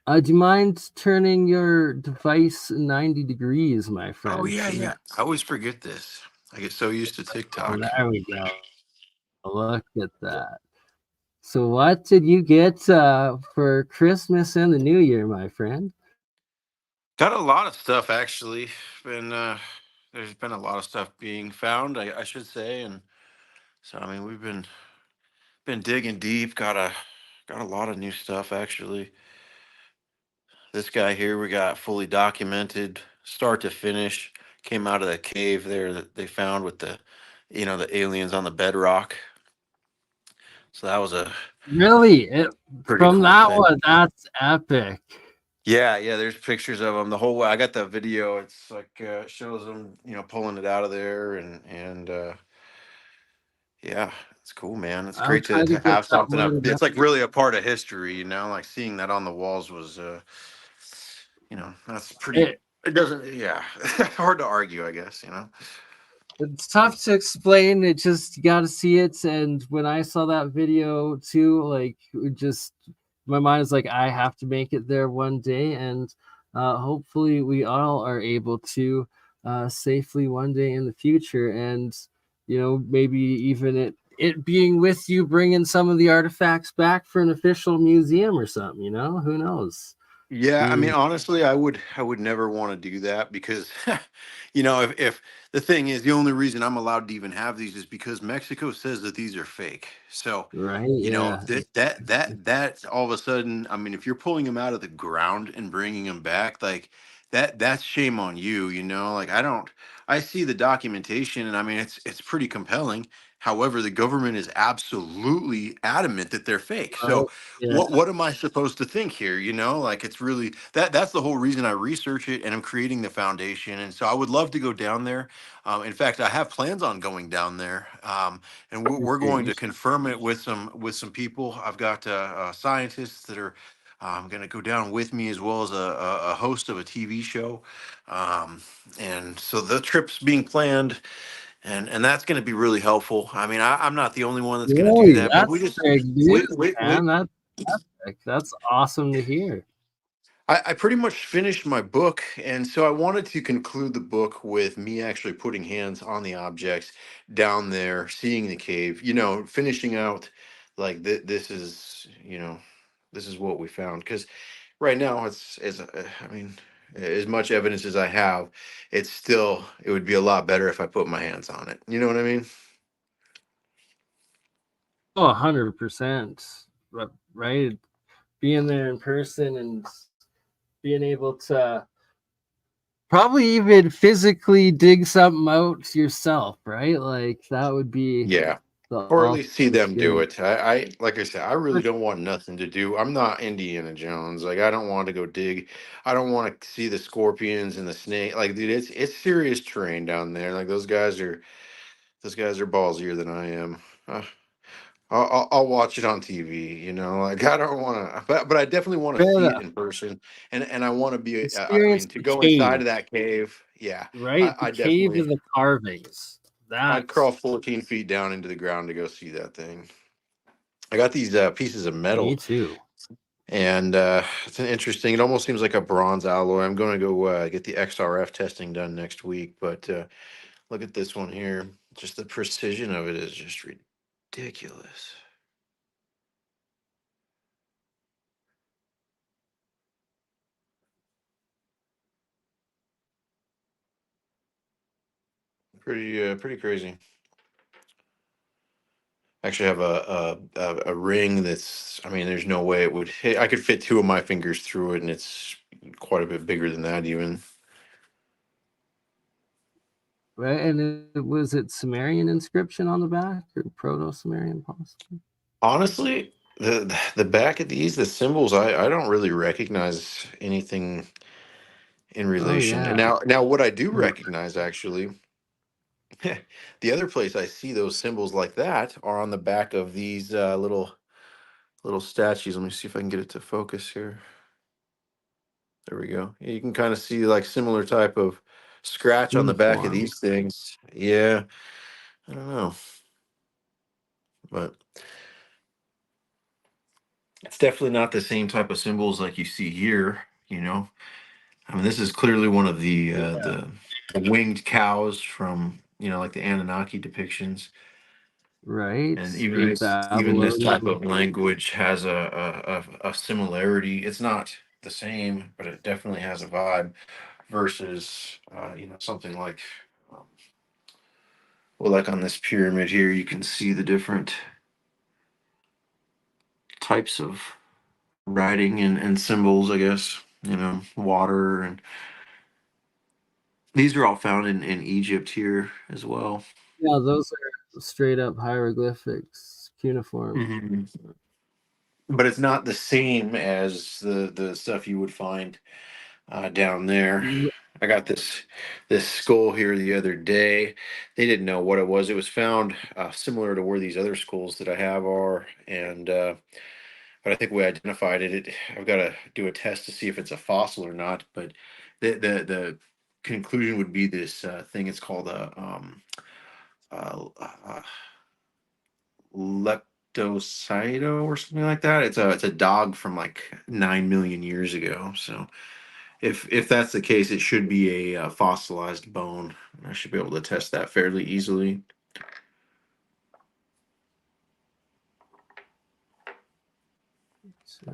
Do you mind turning your device 90 degrees, my friend? Oh yeah. I always forget this. I get so used to TikTok. Oh, there we go. Look at that. So what did you get for Christmas and the New Year, my friend? Got a lot of stuff actually. Been there's been a lot of stuff being found, I should say, and so I mean we've been digging deep. Got a lot of new stuff actually. This guy here we got fully documented, start to finish. Came out of the cave there that they found with the aliens on the bedrock. So that was a Really? pretty From cool that thing. one, that's epic. Yeah. There's pictures of them. The whole way I got the video. It's like shows them, pulling it out of there, and yeah, it's cool, man. It's I'll great try to to get have that something up. loaded up. It's like really a part of history, like seeing that on the walls was that's pretty. It, It doesn't. Yeah, hard to argue, I guess. it's tough to explain. It just you got to see it. And when I saw that video too, like it just my mind is like, I have to make it there one day, and hopefully we all are able to safely one day in the future. And maybe even it being with you, bringing some of the artifacts back for an official museum or something. Who knows? Yeah, I mean, Mm, honestly, I would never want to do that because, if the thing is, the only reason I'm allowed to even have these is because Mexico says that these are fake. So, right? Yeah. that all of a sudden, I mean, if you're pulling them out of the ground and bringing them back, like that's shame on you, Like I see the documentation, and I mean, it's pretty compelling. However, the government is absolutely adamant that they're fake. Right. So Yeah. what am I supposed to think here? Like it's really that's the whole reason I research it and I'm creating the foundation. And so I would love to go down there. In fact, I have plans on going down there, and we're going to Great. confirm it with some people. I've got scientists that are going to go down with me, as well as a host of a TV show. Um, and so the trip's being planned, and that's going to be really helpful. I mean, I'm not the only one that's going to do Really, that, but we that's just big we, news, we, we man. That's awesome to hear. I pretty much finished my book, and so I wanted to conclude the book with me actually putting hands on the objects down there, seeing the cave. Finishing out like this is what we found. Because right now, I mean, as much evidence as I have, it would be a lot better if I put my hands on it. You know what I mean? Oh, 100%. Right? Being there in person and being able to probably even physically dig something out yourself, right? Like that would be Yeah. the Or at ultimate least see them do experience. it. Like I said, I really don't want nothing to do. I'm not Indiana Jones. Like I don't want to go dig. I don't want to see the scorpions and the snake. Like dude, it's serious terrain down there. Like those guys are ballsier than I am. Uh, I'll watch it on TV. Like I don't want to, but I definitely want to Fair see it enough. in person, and I want to be. I Experience mean, to the go inside cave, of that cave. Yeah, right? The I cave definitely. of the carvings. I'd crawl That's 14 feet down into the ground to go see that thing. I got these pieces of me metal, too. and it's an interesting. It almost seems like a bronze alloy. I'm going to go get the XRF testing done next week. But look at this one here. Just the precision of it is just ridiculous. Pretty crazy. Actually, have a ring that's. I mean, there's no way it would hit. I could fit two of my fingers through it, and it's quite a bit bigger than that even. Right? And was it Sumerian inscription on the back or Proto-Sumerian possibly? Honestly, the back of these, the symbols, I don't really recognize anything in Oh relation. And yeah. now what I do recognize actually, the other place I see those symbols like that are on the back of these little statues. Let me see if I can get it to focus here. There we go. Yeah, you can kind of see like similar type of scratch on the back of Uniform. these things. Yeah, I don't know, but it's definitely not the same type of symbols like you see here. I mean, this is clearly one of the winged cows from like the Anunnaki depictions, Right? and The even this type Babylonian. of language has a similarity. It's not the same, but it definitely has a vibe versus something like um, well, like on this pyramid here, you can see the different types of writing and symbols. I guess water, and these are all found in Egypt here as well. Yeah, those are straight up hieroglyphics, cuneiform. Mhm. But it's not the same as the stuff you would find down there. I got this skull here the other day. They didn't know what it was. It was found similar to where these other skulls that I have are, and but I think we identified it. I've got to do a test to see if it's a fossil or not. But the conclusion would be this thing. It's called a leptocyto or something like that. It's a dog from like 9 million years ago. So if that's the case, it should be a fossilized bone. I should be able to test that fairly easily.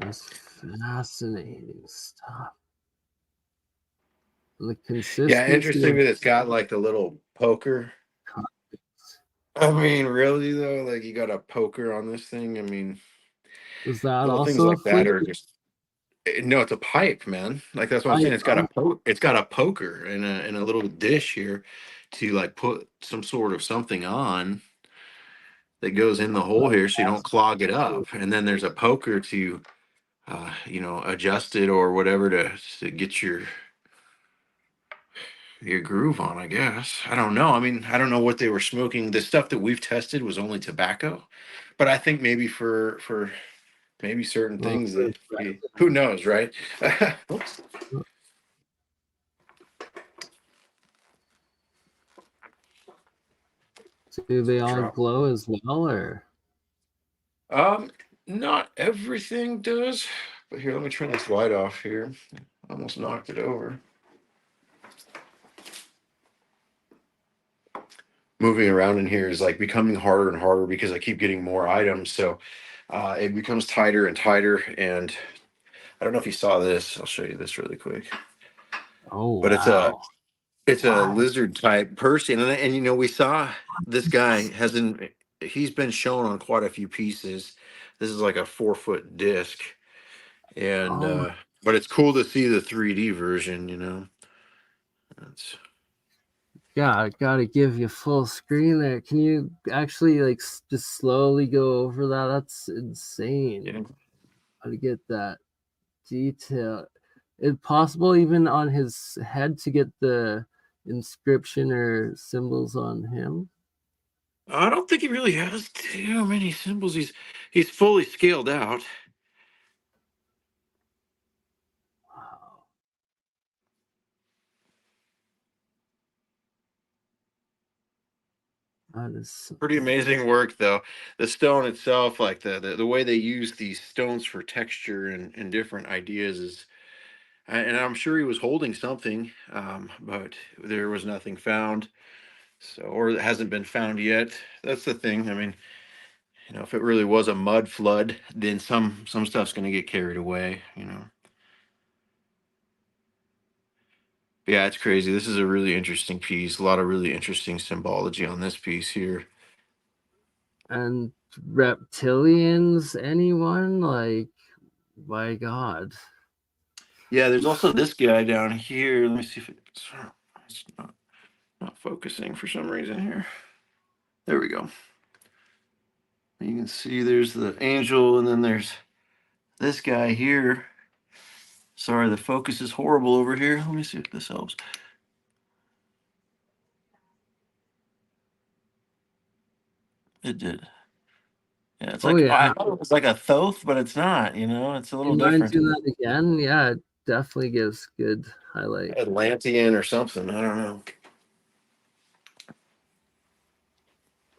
Just fascinating stuff. The consistency. Yeah, interesting that it's got like the little poker. I mean, really though, like you got a poker on this thing. I mean, is that little things also like a that fluid? are just no, it's a pipe, man. Like that's what I'm saying. It's got a poker and a little dish here to like put some sort of something on that goes in the hole here so you don't clog it up. And then there's a poker to adjust it or whatever to get your groove on, I guess. I don't know. I mean, I don't know what they were smoking. The stuff that we've tested was only tobacco, but I think maybe for maybe certain things that who knows, right? Oops. Do they all glow as well, or? Not everything does. But here, let me turn this light off here. Almost knocked it over. Moving around in here is like becoming harder and harder because I keep getting more items. So it becomes tighter and tighter. And I don't know if you saw this. I'll show you this really quick. Oh, but wow. it's a lizard type person. And we saw this guy he's been shown on quite a few pieces. This is like a 4-foot disc. And but it's cool to see the 3D version. That's Yeah, gotta give you full screen there. Can you actually like just slowly go over that? That's insane. yeah. How to get that detail? Is it possible even on his head to get the inscription or symbols on him? I don't think he really has too many symbols. He's fully scaled out. Wow. That is Pretty amazing work, though. The stone itself, like the way they use these stones for texture and different ideas is, and I'm sure he was holding something, but there was nothing found. So, or it hasn't been found yet. That's the thing. I mean, if it really was a mud flood, then some stuff's going to get carried away. Yeah, it's crazy. This is a really interesting piece. A lot of really interesting symbology on this piece here. And reptilians, anyone? Like, my God. Yeah, there's also this guy down here. Let me see if it's not focusing for some reason here. There we go. You can see there's the angel, and then there's this guy here. Sorry, the focus is horrible over here. Let me see if this helps. It did. Yeah, it's like I thought it was like a thoth, but it's not. It's a little You mind different. do that again? Yeah, it definitely gives good highlight. Atlantean or something. I don't know.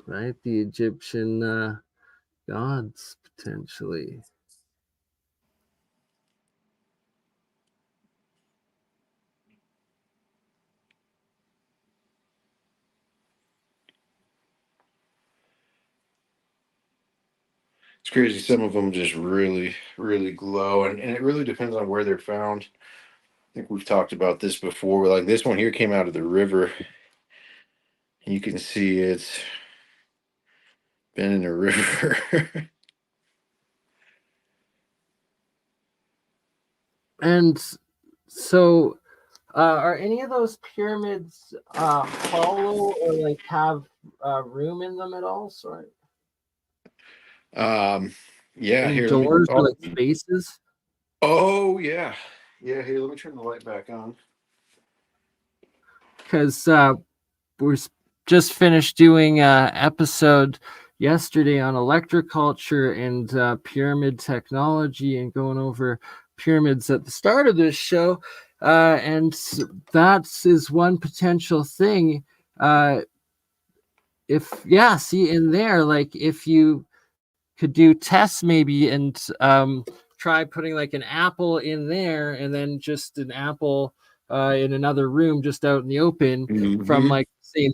Right, the Egyptian gods potentially. It's crazy. Some of them just really, really glow, and it really depends on where they're found. I think we've talked about this before. Like this one here came out of the river. You can see it's been in the river. And so, are any of those pyramids hollow or like have room in them at all? Sorry. Yeah. Any Here, let me. doors or like spaces? Oh yeah, yeah. Here, let me turn the light back on. Because we're just finished doing episode yesterday on electroculture and pyramid technology, and going over pyramids at the start of this show. And that is one potential thing. See in there, like if you could do tests maybe and try putting like an apple in there and then just an apple in another room just out in the open from like the same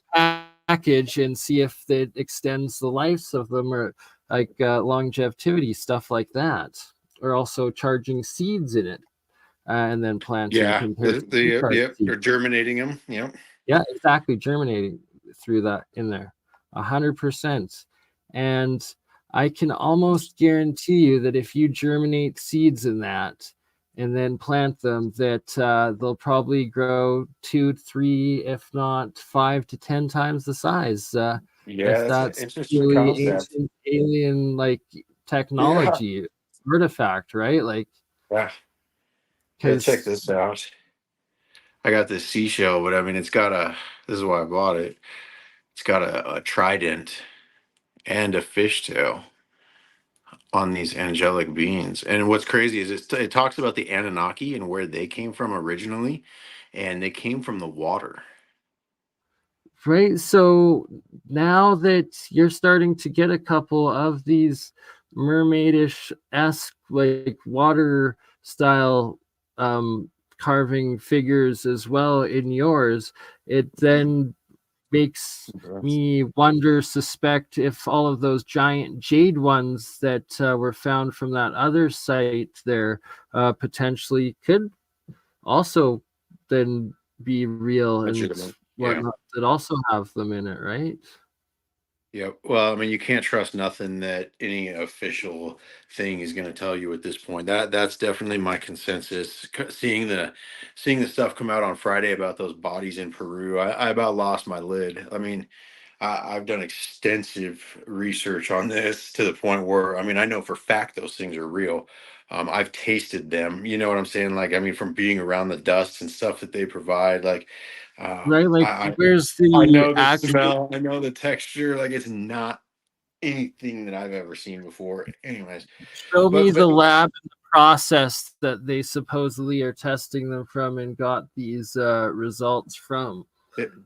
package, and see if it extends the lives of them, or like longevity stuff like that, or also charging seeds in it and then planting compared to they're germinating them. Yeah, exactly. Germinating through that in there, 100%. And I can almost guarantee you that if you germinate seeds in that and then plant them, that they'll probably grow 2, 3, if not 5 to 10 times the size. If That's an that's interesting really concept. ancient alien like technology artifact, right? Like, Yeah. Check because this out. I got this seashell, but I mean, this is why I bought it. It's got a trident and a fishtail on these angelic beings. And what's crazy is it talks about the Anunnaki and where they came from originally, and they came from the water. right. So now that you're starting to get a couple of these mermaidish-esque, like water style carving figures as well in yours, it then makes me suspect if all of those giant jade ones that were found from that other site there potentially could also then be real and Yeah. whatnot, that also have them in it, right? Yeah. Well, I mean, you can't trust nothing that any official thing is going to tell you at this point. That's definitely my consensus. Seeing the stuff come out on Friday about those bodies in Peru, I about lost my lid. I mean, I've done extensive research on this to the point where, I mean, I know for fact those things are real. I've tasted them. You know what I'm saying? Like, I mean, from being around the dust and stuff that they provide, like, Right, like I where's I the know the actual smell, I know the texture. Like, it's not anything that I've ever seen before. Anyways, show me but the lab and the process that they supposedly are testing them from and got these results from,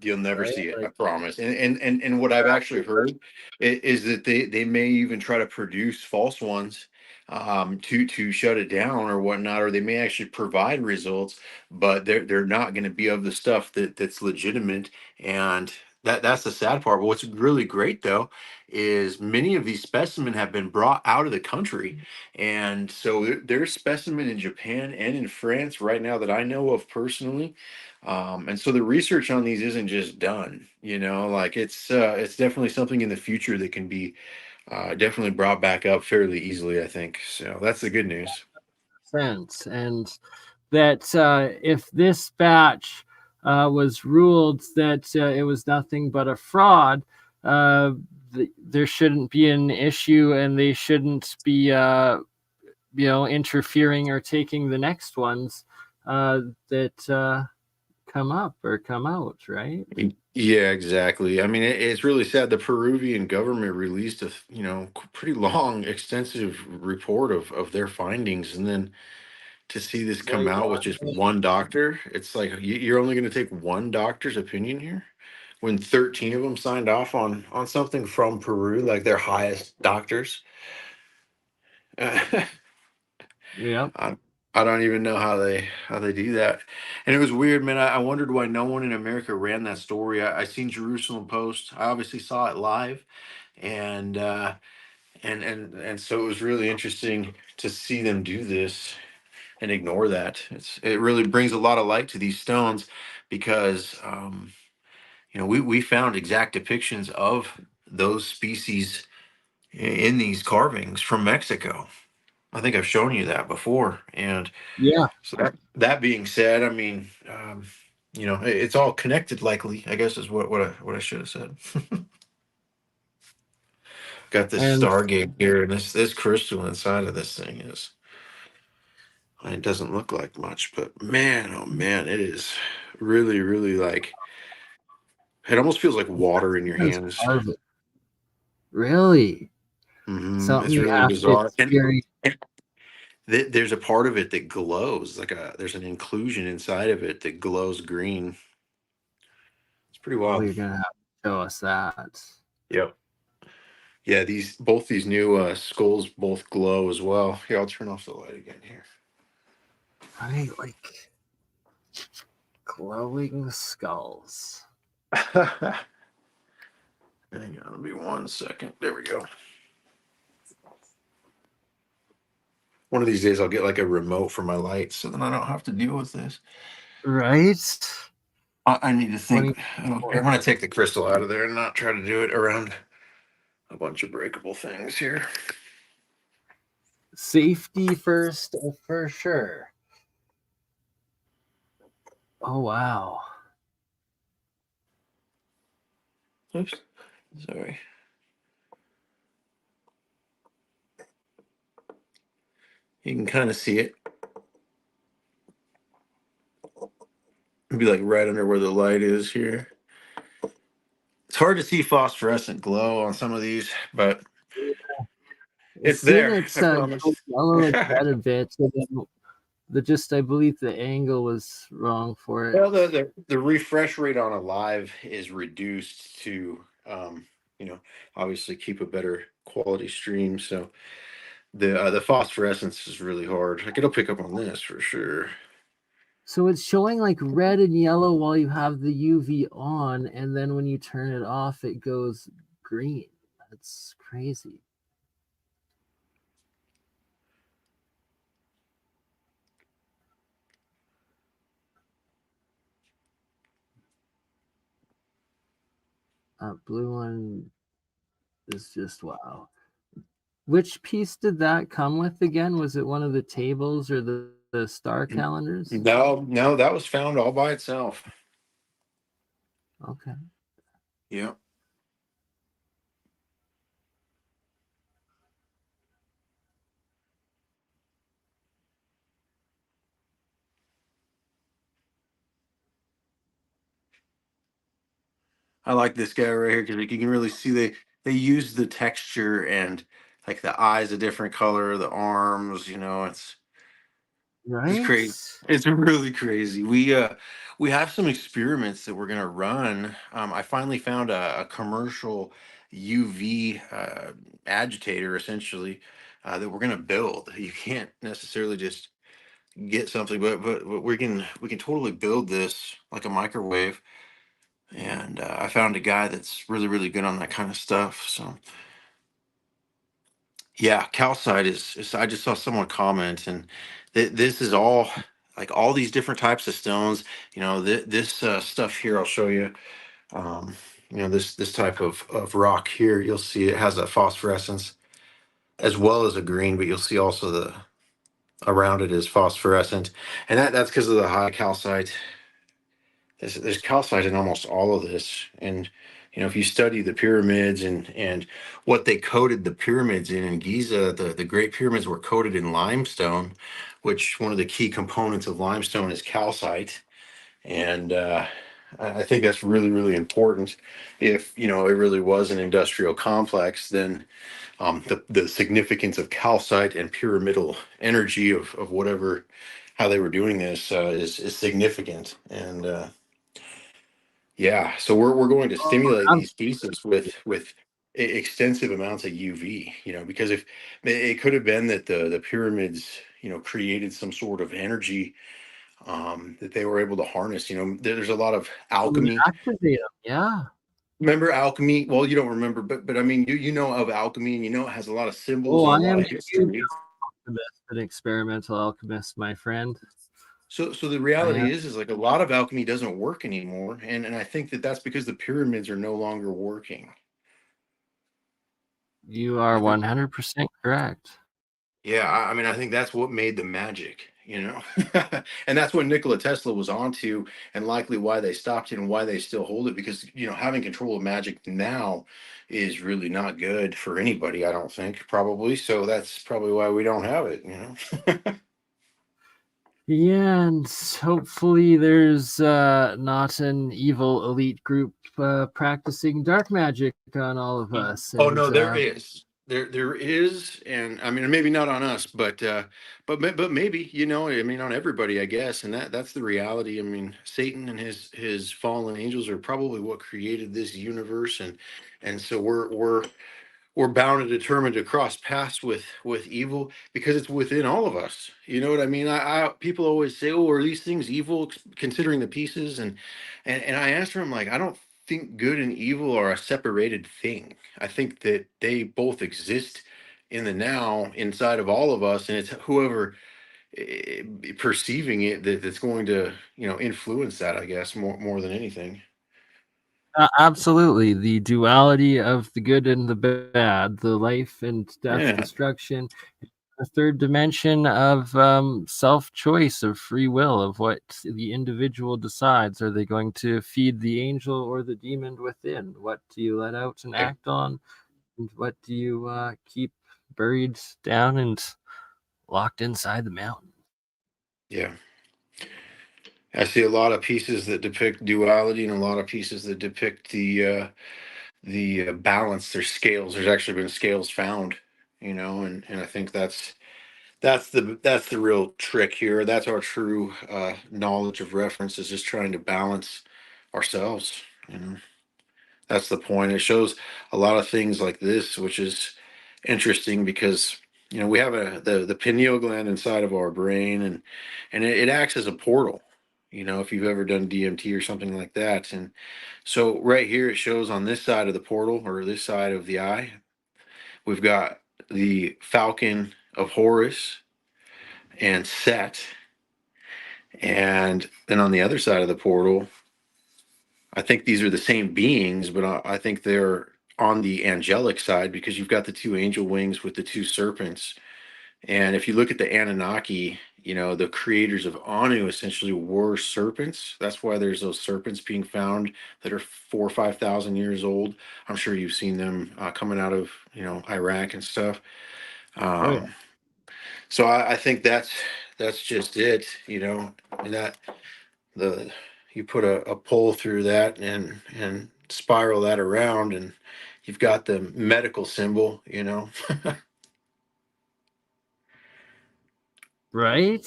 you'll never right? see it, I Like, promise. And what I've actually heard is that they may even try to produce false ones to shut it down or whatnot, or they may actually provide results, but they're not going to be of the stuff that's legitimate. And that's the sad part. But what's really great though is many of these specimens have been brought out of the country, and so there's specimen in Japan and in France right now that I know of personally. And so the research on these isn't just done, like it's definitely something in the future that can be definitely brought back up fairly easily, I think. So that's the good news. sense. And that if this batch was ruled that it was nothing but a fraud, there shouldn't be an issue, and they shouldn't be interfering or taking the next ones that come up or come out, right? Yeah, exactly. I mean, it's really sad. The Peruvian government released a pretty long, extensive report of their findings, and then to see this come Right. out with just one doctor, it's like you're only going to take one doctor's opinion here, when 13 of them signed off on something from Peru, like their highest doctors. Yeah. I, I don't even know how they do that. And it was weird, man. I wondered why no one in America ran that story. I seen Jerusalem Post. I obviously saw it live, and and so it was really interesting to see them do this and ignore that. It really brings a lot of light to these stones because we found exact depictions of those species in these carvings from Mexico. I think I've shown you that before. And Yeah. so that being said, I mean, it's all connected. Likely, I guess is what I should have said. Got this And Stargate here, and this crystal inside of this thing is. It doesn't look like much, but man, oh man, it is really, really like. It almost feels like water in your let's hands. carve it. Really? Mm-hmm. Something It's you really have to bizarre. experience. And there's a part of it that glows, like there's an inclusion inside of it that glows green. It's pretty Oh, wild. you're gonna have to show us that. Yep. Yeah, both these new skulls both glow as well. Here, I'll turn off the light again here. Right, like glowing skulls. Hang on, it'll be 1 second. There we go. One of these days I'll get like a remote for my lights so then I don't have to deal with this. Right? I need to think. I'm 24. going to take the crystal out of there and not try to do it around a bunch of breakable things here. Safety first, for sure. Oh, wow. Oops. Sorry. You can kind of see it. It'd be like right under where the light is here. It's hard to see phosphorescent glow on some of these, but it's Seeing there. it's I go promise. yellow and red a bit, and then I believe the angle was wrong for it. Well, the refresh rate on a live is reduced to, obviously keep a better quality stream. So the phosphorescence is really hard. Like it'll pick up on this for sure. So it's showing like red and yellow while you have the UV on, and then when you turn it off, it goes green. That's crazy. Blue one is just wow. Which piece did that come with again? Was it one of the tables or the star calendars? No, that was found all by itself. Okay. Yeah. I like this guy right here because you can really see they use the texture and like the eyes a different color, the arms, it's Right? crazy. It's really crazy. We have some experiments that we're gonna run. I finally found a commercial UV agitator essentially that we're gonna build. You can't necessarily just get something, but we can totally build this like a microwave. And I found a guy that's really good on that kind of stuff. So yeah, calcite is I just saw someone comment, and this is all like all these different types of stones. This stuff here I'll show you. Um, this type of rock here, you'll see it has a phosphorescence as well as a green, but you'll see also the around it is phosphorescent, and that's because of the high calcite. There's calcite in almost all of this, and if you study the pyramids and what they coated the pyramids in Giza, the Great Pyramids were coated in limestone, which one of the key components of limestone is calcite, and I think that's really important. If it really was an industrial complex, then the significance of calcite and pyramidal energy of whatever how they were doing this is significant, and yeah, so we're going to stimulate Um, these pieces with extensive amounts of UV, because if it could have been that the pyramids, created some sort of energy that they were able to harness. There's a lot of alchemy. activate them. Yeah. Remember alchemy? Well, you don't remember, but I mean, you know of alchemy, and it has a lot of symbols Oh, and I a lot am of a huge history. alchemist, an experimental alchemist, my friend. So the I am. reality is like a lot of alchemy doesn't work anymore, and I think that's because the pyramids are no longer working. You are I think 100% correct. Yeah, I mean, I think that's what made the magic, and that's what Nikola Tesla was onto, and likely why they stopped it and why they still hold it. Because having control of magic now is really not good for anybody. I don't think probably. So that's probably why we don't have it. Yeah, and hopefully there's not an evil elite group practicing dark magic on all of us. Oh And no, there is. There is, and I mean maybe not on us, but maybe, you know, I mean on everybody, I guess, and that's the reality. I mean, Satan and his fallen angels are probably what created this universe, and so we're bound and determined to cross paths with evil because it's within all of us. You know what I mean? I people always say, "Oh, are these things evil?" Considering the pieces, and I answer them like, I don't think good and evil are a separated thing. I think that they both exist in the now inside of all of us, and it's whoever perceiving it that's going to, you know, influence that. I guess more than anything. absolutely, the duality of the good and the bad, the life and death, Yeah. destruction, the third dimension of self-choice, of free will, of what the individual decides. Are they going to feed the angel or the demon within? What do you let out and act on? And what do you keep buried down and locked inside the mountain? Yeah. I see a lot of pieces that depict duality and a lot of pieces that depict the balance. There's scales. There's actually been scales found, you know, and I think that's the real trick here. That's our true knowledge of reference, is just trying to balance ourselves. You know, that's the point. It shows a lot of things like this, which is interesting because, you know, we have the pineal gland inside of our brain, and it acts as a portal. You know, if you've ever done DMT or something like that, and so right here it shows on this side of the portal, or this side of the eye, we've got the falcon of Horus and Set, and then on the other side of the portal, I think these are the same beings, but I think they're on the angelic side because you've got the two angel wings with the two serpents. And if you look at the Anunnaki, you know, the creators of Anu essentially were serpents. That's why there's those serpents being found that are 4 or 5 thousand years old. I'm sure you've seen them coming out of, you know, Iraq and stuff. Oh yeah. So I think that's just it, you know, and that the you put a pole through that and spiral that around, and you've got the medical symbol, you know. Right?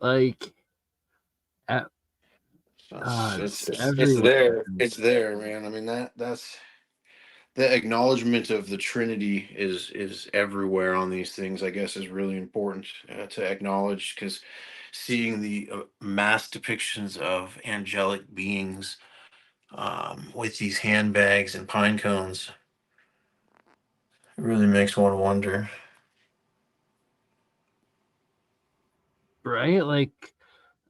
Like, uh, it's It's everywhere. there. It's there, man. I mean that's the acknowledgement of the Trinity is everywhere on these things. I guess is really important to acknowledge, because seeing the mass depictions of angelic beings with these handbags and pine cones, it really makes one wonder. Right? Like,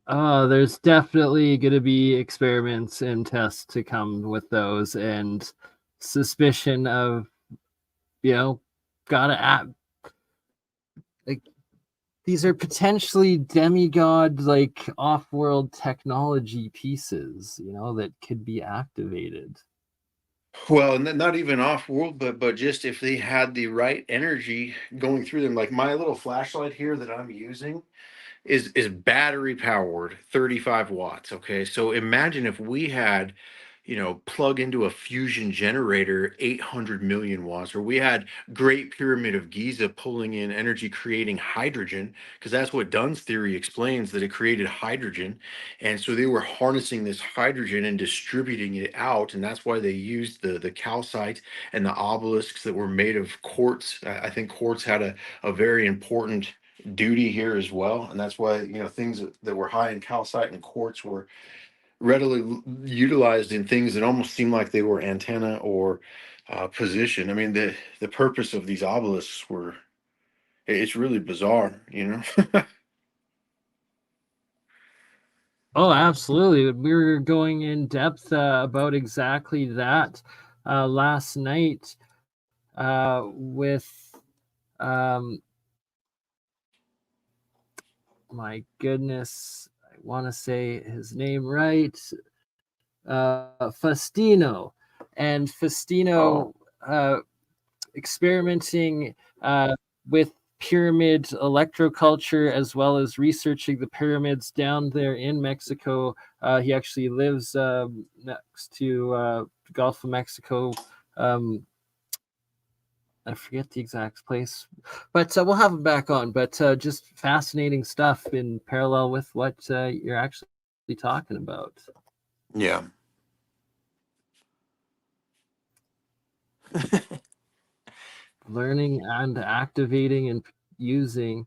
there's definitely going to be experiments and tests to come with those, and suspicion of, you know, gotta act like these are potentially demigod, like off-world technology pieces, you know, that could be activated. Well, not even off world, but just if they had the right energy going through them, like my little flashlight here that I'm using is battery powered, 35 watts. Okay, so imagine if we had, you know, plug into a fusion generator, 800 million watts, or we had Great Pyramid of Giza pulling in energy, creating hydrogen, because that's what Dunn's theory explains, that it created hydrogen. And so they were harnessing this hydrogen and distributing it out, and that's why they used the calcite and the obelisks that were made of quartz. I think quartz had a very important duty here as well, and that's why, you know, things that were high in calcite and quartz were readily utilized in things that almost seemed like they were antenna or position. I mean, the purpose of these obelisks were, it's really bizarre, you know. Oh, absolutely. We were going in depth about exactly that last night with, um, my goodness, I want to say his name right, Faustino. And Oh, Faustino experimenting with pyramid electroculture, as well as researching the pyramids down there in Mexico. He actually lives next to the Gulf of Mexico. I forget the exact place, but we'll have him back on. But just fascinating stuff in parallel with what you're actually talking about. Yeah. Learning and activating and using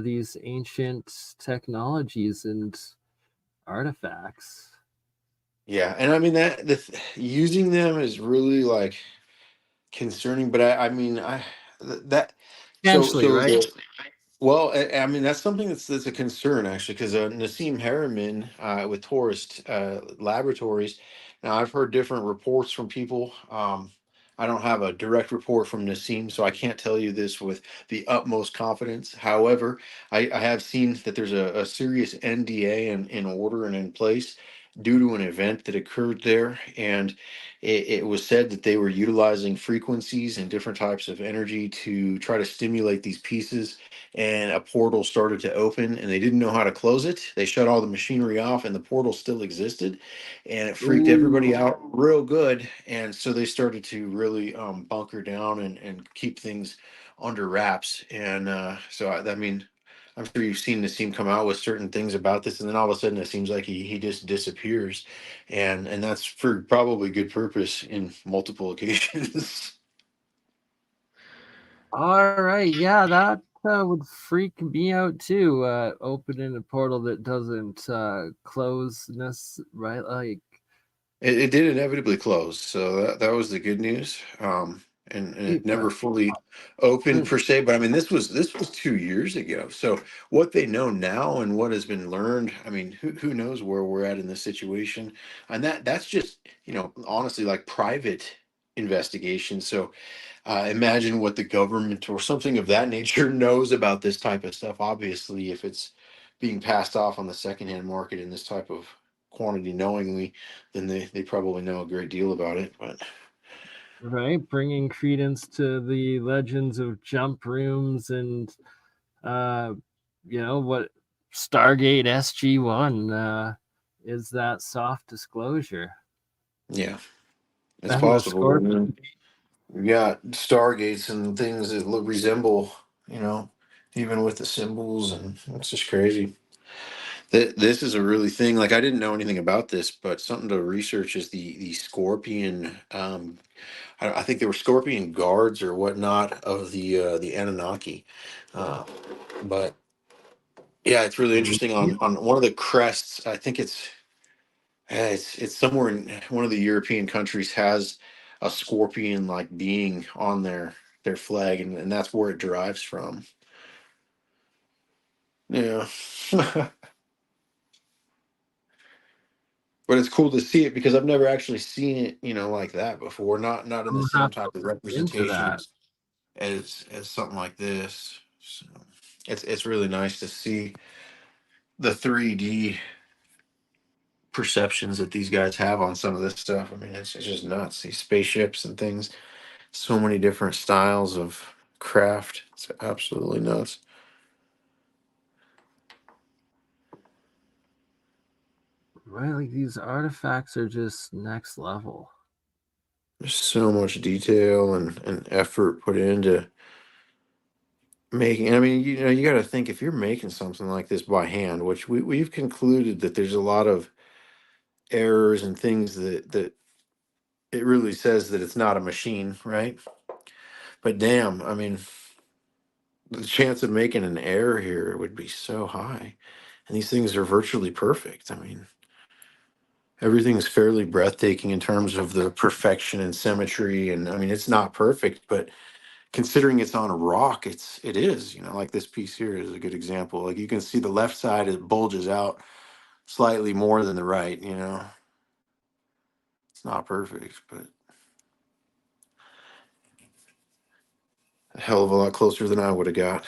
these ancient technologies and artifacts. Yeah, and I mean using them is really like concerning, but I mean that Potentially, right? well, I mean that's something that's a concern actually, because Nassim Harriman with Tourist Laboratories. Now I've heard different reports from people. I don't have a direct report from Nassim, so I can't tell you this with the utmost confidence. However, I have seen that there's a serious NDA in order and in place due to an event that occurred there, and it was said that they were utilizing frequencies and different types of energy to try to stimulate these pieces, and a portal started to open and they didn't know how to close it. They shut all the machinery off and the portal still existed, and it freaked everybody out real good. And so they started to really bunker down and keep things under wraps. And I mean, I'm sure you've seen Nassim come out with certain things about this, and then all of a sudden it seems like he just disappears, and that's for probably good purpose in multiple occasions. All right, yeah, that would freak me out too. Opening a portal that doesn't close, right? Like It did inevitably close, so that was the good news. And it never fully opened per se. But I mean, this was 2 years ago. So what they know now and what has been learned, I mean, who knows where we're at in this situation? And that's just honestly like private investigation. So imagine what the government or something of that nature knows about this type of stuff. Obviously, if it's being passed off on the secondhand market in this type of quantity knowingly, then they probably know a great deal about it. But right, bringing credence to the legends of jump rooms and what Stargate SG-1 is that soft disclosure. yeah, it's And the possible. I Scorpion. mean, we got stargates and things that resemble, even with the symbols, and it's just crazy. This is a really thing. Like I didn't know anything about this, but something to research is the scorpion. I think they were scorpion guards or whatnot of the Anunnaki, but yeah, it's really interesting on one of the crests. I think it's somewhere in one of the European countries has a scorpion like being on their flag, and that's where it derives from. Yeah. But it's cool to see it because I've never actually seen it, like that before. Not in I'm the gonna same have type of to look into representation that. as something like this. So it's really nice to see the 3D perceptions that these guys have on some of this stuff. I mean, it's just nuts. These spaceships and things, so many different styles of craft. It's absolutely nuts. Right, like these artifacts are just next level. There's so much detail and effort put into making. I mean, you got to think if you're making something like this by hand, which we've concluded that there's a lot of errors and things that it really says that it's not a machine, right? But damn, I mean, the chance of making an error here would be so high. And these things are virtually perfect. I mean, everything's fairly breathtaking in terms of the perfection and symmetry. And I mean, it's not perfect, but considering it's on a rock, it is. Like this piece here is a good example. Like you can see the left side, it bulges out slightly more than the right. It's not perfect, but a hell of a lot closer than I would have got.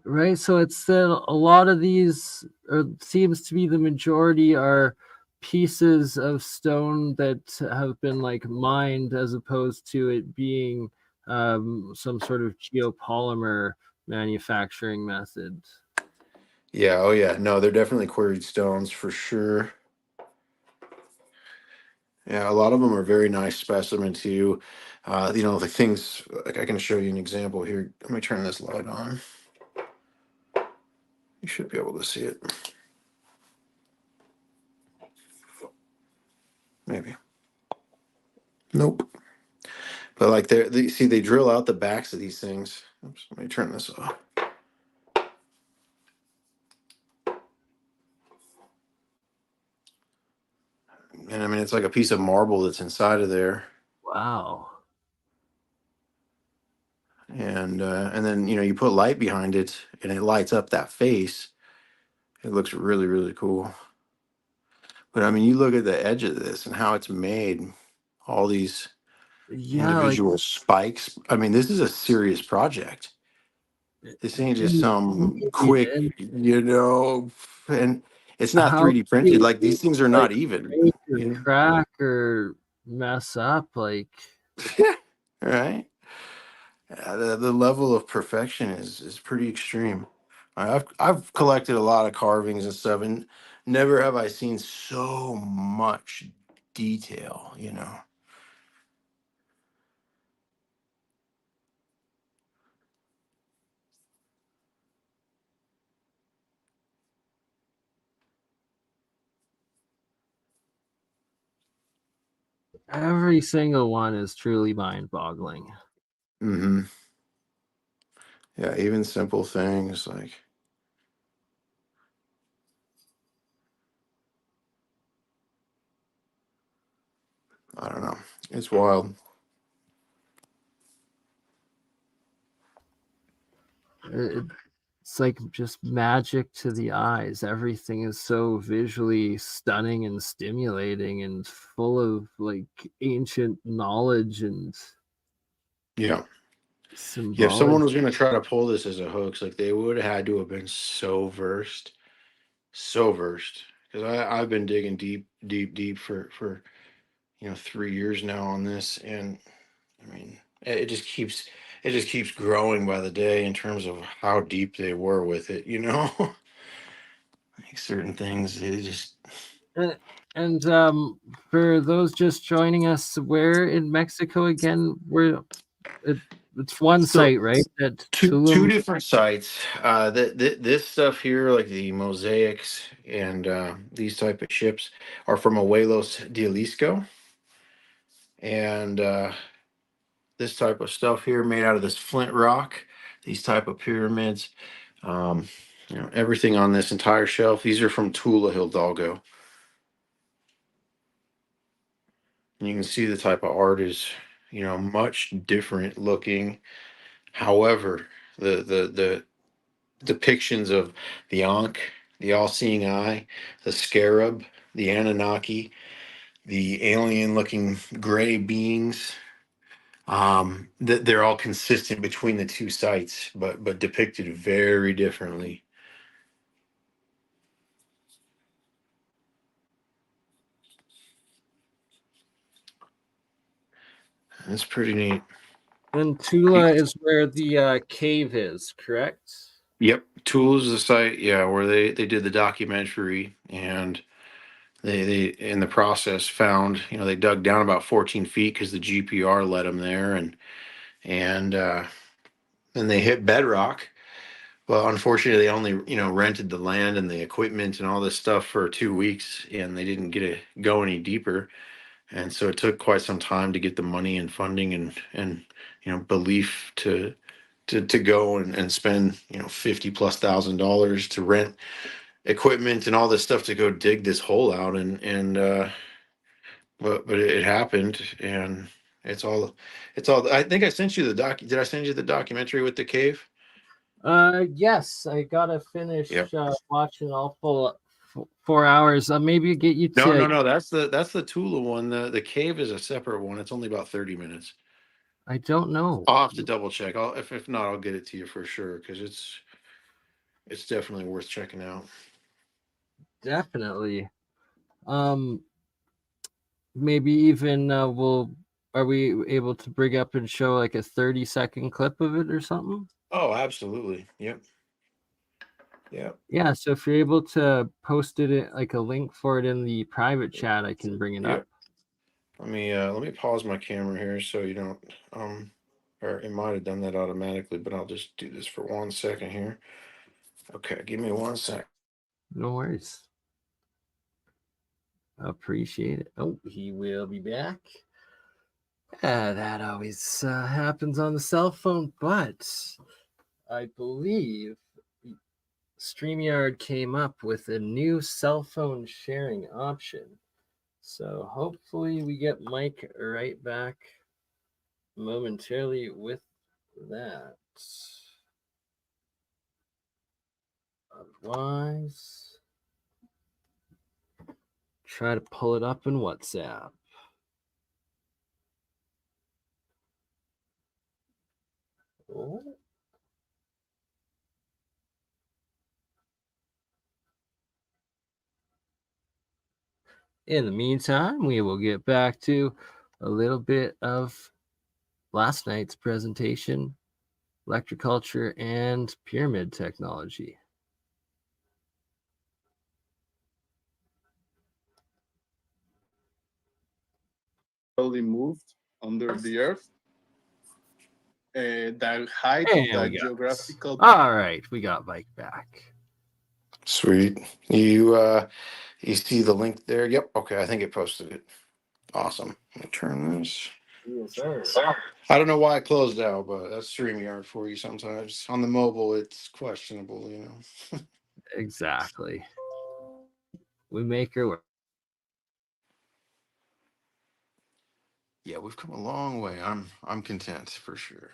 Right, so it's that a lot of these, or seems to be the majority, are pieces of stone that have been like mined, as opposed to it being some sort of geopolymer manufacturing method. Yeah, oh yeah. No, they're definitely quarried stones for sure. Yeah, a lot of them are very nice specimen too. The things like I can show you an example here. Let me turn this light on. You should be able to see it. Maybe. Nope. But like they drill out the backs of these things. Oops, let me turn this off. And I mean, it's like a piece of marble that's inside of there. Wow. And then you put light behind it, and it lights up that face. It looks really, really cool. But I mean, you look at the edge of this and how it's made. All these Yeah, like individual spikes. I mean, this is a serious project. This ain't just some indeed. quick, And and it's not how 3D could printed. Like they, these things are like, not even, break or crack or mess up? Like, right? The level of perfection is pretty extreme. I've collected a lot of carvings and stuff, and never have I seen so much detail. every single one is truly mind-boggling. Hmm. Yeah, even simple things like I don't know. It's wild. It's like just magic to the eyes. Everything is so visually stunning and stimulating and full of like ancient knowledge and Yeah. Yeah, if someone symbology. was gonna try to pull this as a hoax, like they would have had to have been so versed. Because I've been digging deep, deep, deep for 3 years now on this, and I mean it just keeps growing by the day in terms of how deep they were with it. Like certain things, they just And, and for those just joining us, where in Mexico again? It, it's one so site, right? At two Tulum. different sites. This stuff here, like the mosaics and these type of ships, are from Abuelos de Jalisco, and this type of stuff here made out of this flint rock. These type of pyramids, um, everything on this entire shelf. These are from Tula Hidalgo, and you can see the type of art is much different looking. However, the depictions of the Ankh, the all-seeing eye, the scarab, the Anunnaki, the alien-looking gray beings. They're all consistent between the two sites, but depicted very differently. It's pretty neat. And Tula is where the cave is, correct? Yep, Tool is the site, yeah, where they did the documentary, and they in the process found, they dug down about 14 feet because the GPR led them there, and then they hit bedrock. Well, unfortunately, they only rented the land and the equipment and all this stuff for 2 weeks, and they didn't get to go any deeper. And so it took quite some time to get the money and funding and belief to go and spend 50+ thousand dollars to rent equipment and all this stuff to go dig this hole out, and but it happened, and it's all. I think I sent you the doc. Did I send you the documentary with the cave? Yes, I gotta Yep. finish watching all full 4 hours. Maybe get you No, no, to. no. That's the Tula one. The cave is a separate one. It's only about 30 minutes. I don't know. I'll have to double check. If not, I'll get it to you for sure because it's definitely worth checking out. Definitely. Maybe even we'll are we able to bring up and show like a 30-second clip of it or something? Oh, absolutely. Yep. Yep. Yeah, so if you're able to post it like a link for it in the private chat, I can bring it up. Let me pause my camera here so you don't or it might have done that automatically, but I'll just do this for 1 second here. Okay, give me 1 sec. No worries. Appreciate it. Oh, he will be back. That always happens on the cell phone, but I believe StreamYard came up with a new cell phone sharing option. So hopefully we get Mike right back momentarily with that. Otherwise, try to pull it up in WhatsApp. Oh. In the meantime, we will get back to a little bit of last night's presentation, electroculture and pyramid technology. Slowly moved under the earth. The height And of we that got geographical. All right, we got Mike back. Sweet. You see the link there? Yep. Okay, I think it posted it. Awesome. Let me turn this. Yes, sir. I don't know why I closed out, but that's StreamYard for you sometimes. On the mobile, it's questionable, you know. Exactly. We make her work. Yeah, we've come a long way. I'm content for sure.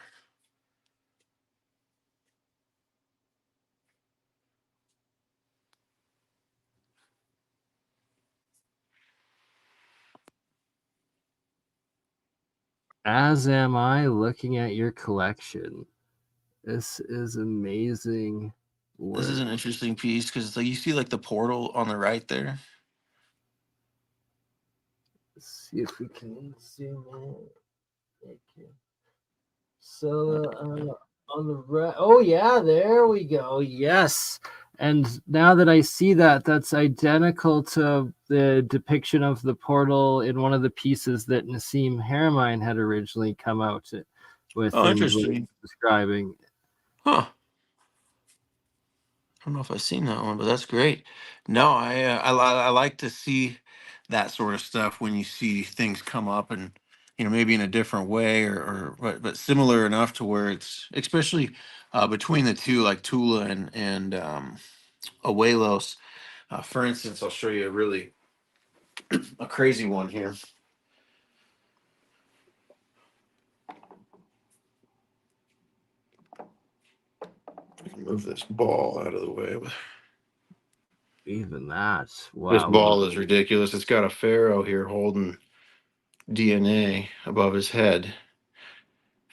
As am I looking at your collection. This is amazing work. This is an interesting piece because like you see like the portal on the right there. Let's see if we can zoom in. Okay. So on the right, oh yeah, there we go. Yes. And now that I see that, that's identical to the depiction of the portal in one of the pieces that Nassim Haramein had originally come out with. Oh, and was interesting. describing. Huh. I don't know if I've seen that one, but that's great. No, I like to see that sort of stuff when you see things come up and maybe in a different way or but similar enough to where it's especially between the two like Tula and Abuelos. For instance, I'll show you a crazy one here. I can move this ball out of the way. Even that. Wow. This ball is ridiculous. It's got a pharaoh here holding DNA above his head.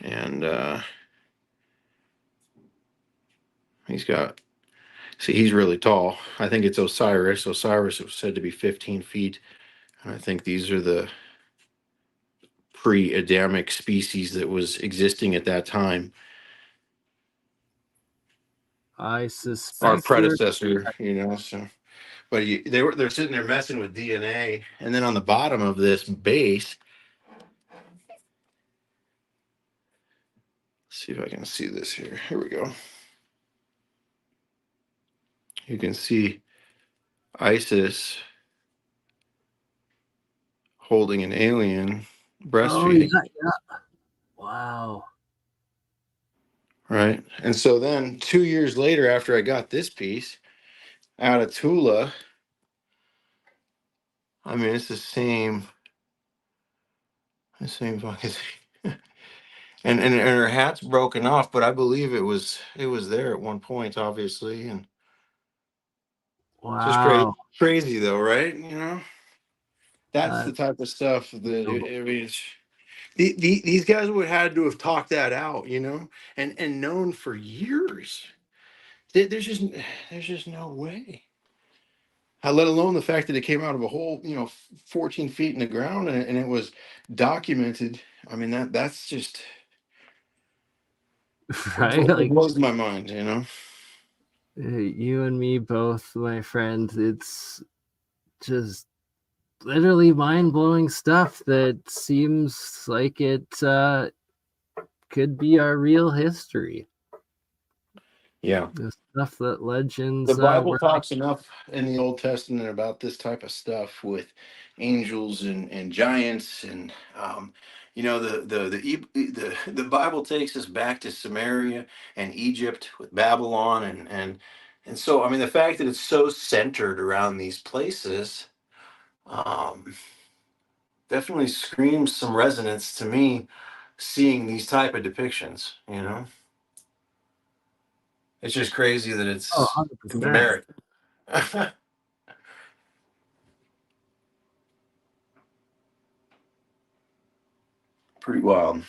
And he's really tall. I think it's Osiris. Osiris was said to be 15 feet. And I think these are the pre-Adamic species that was existing at that time. I suspect Our predecessor, so. But they're sitting there messing with DNA, and then on the bottom of this base, see if I can see this here. Here we go. You can see Isis holding an alien breastfeeding. Oh, yeah. Wow. Right. And so then 2 years later, after I got this piece out of Tula, I mean, it's the same fucking thing. and her hat's broken off, but I believe it was there at one point, obviously. And just crazy though, right? That's the type of stuff that I mean, these guys would had to have talked that out, and known for years. There's just no way. let alone the fact that it came out of a hole, 14 feet in the ground, and it was documented. I mean, that's just Right? it Like blows my mind. you and me both, my friend. It's just literally mind-blowing stuff that seems like it could be our real history. Yeah. The stuff that legends The Bible were talks enough in the Old Testament about this type of stuff with angels and giants, and the Bible takes us back to Samaria and Egypt with Babylon, and so I mean the fact that it's so centered around these places um, definitely screams some resonance to me. Seeing these type of depictions, it's just crazy that oh, it's in 100%. America. Pretty wild.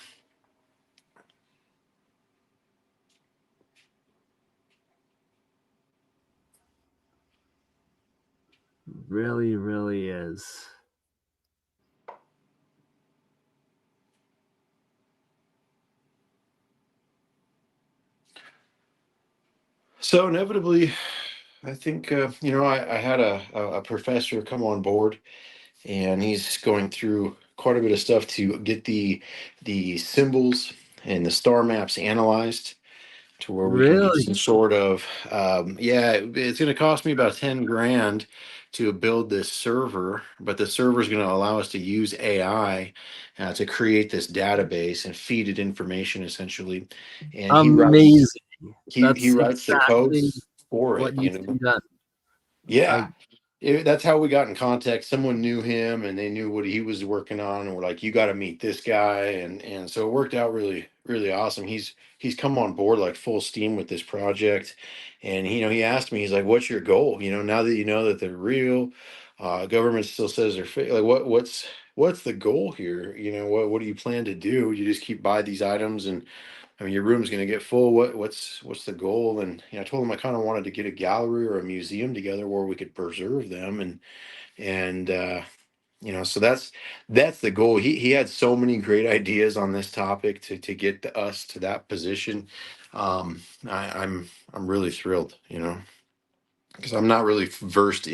Really, really is. So inevitably, I think I had a professor come on board, and he's going through quite a bit of stuff to get the symbols and the star maps analyzed to where we can get Really? some sort of yeah. It's going to cost me about 10 grand to build this server, but the server is going to allow us to use AI to create this database and feed it information essentially, and Amazing. he That's writes the exactly codes for what it. needs to be done. Yeah, Like, that's how we got in contact. Someone knew him, and they knew what he was working on, and we're like, "You got to meet this guy," and so it worked out really, really awesome. He's come on board like full steam with this project, and he asked me, he's like, "What's your goal? Now that you know that they're real, government still says they're fake. Like, what's the goal here? What do you plan to do? You just keep buy these items and." I mean, your room's going to get full. What's the goal? And I told him I kind of wanted to get a gallery or a museum together where we could preserve them, and so that's the goal. He had so many great ideas on this topic to get us to that position. I'm really thrilled, because I'm not really versed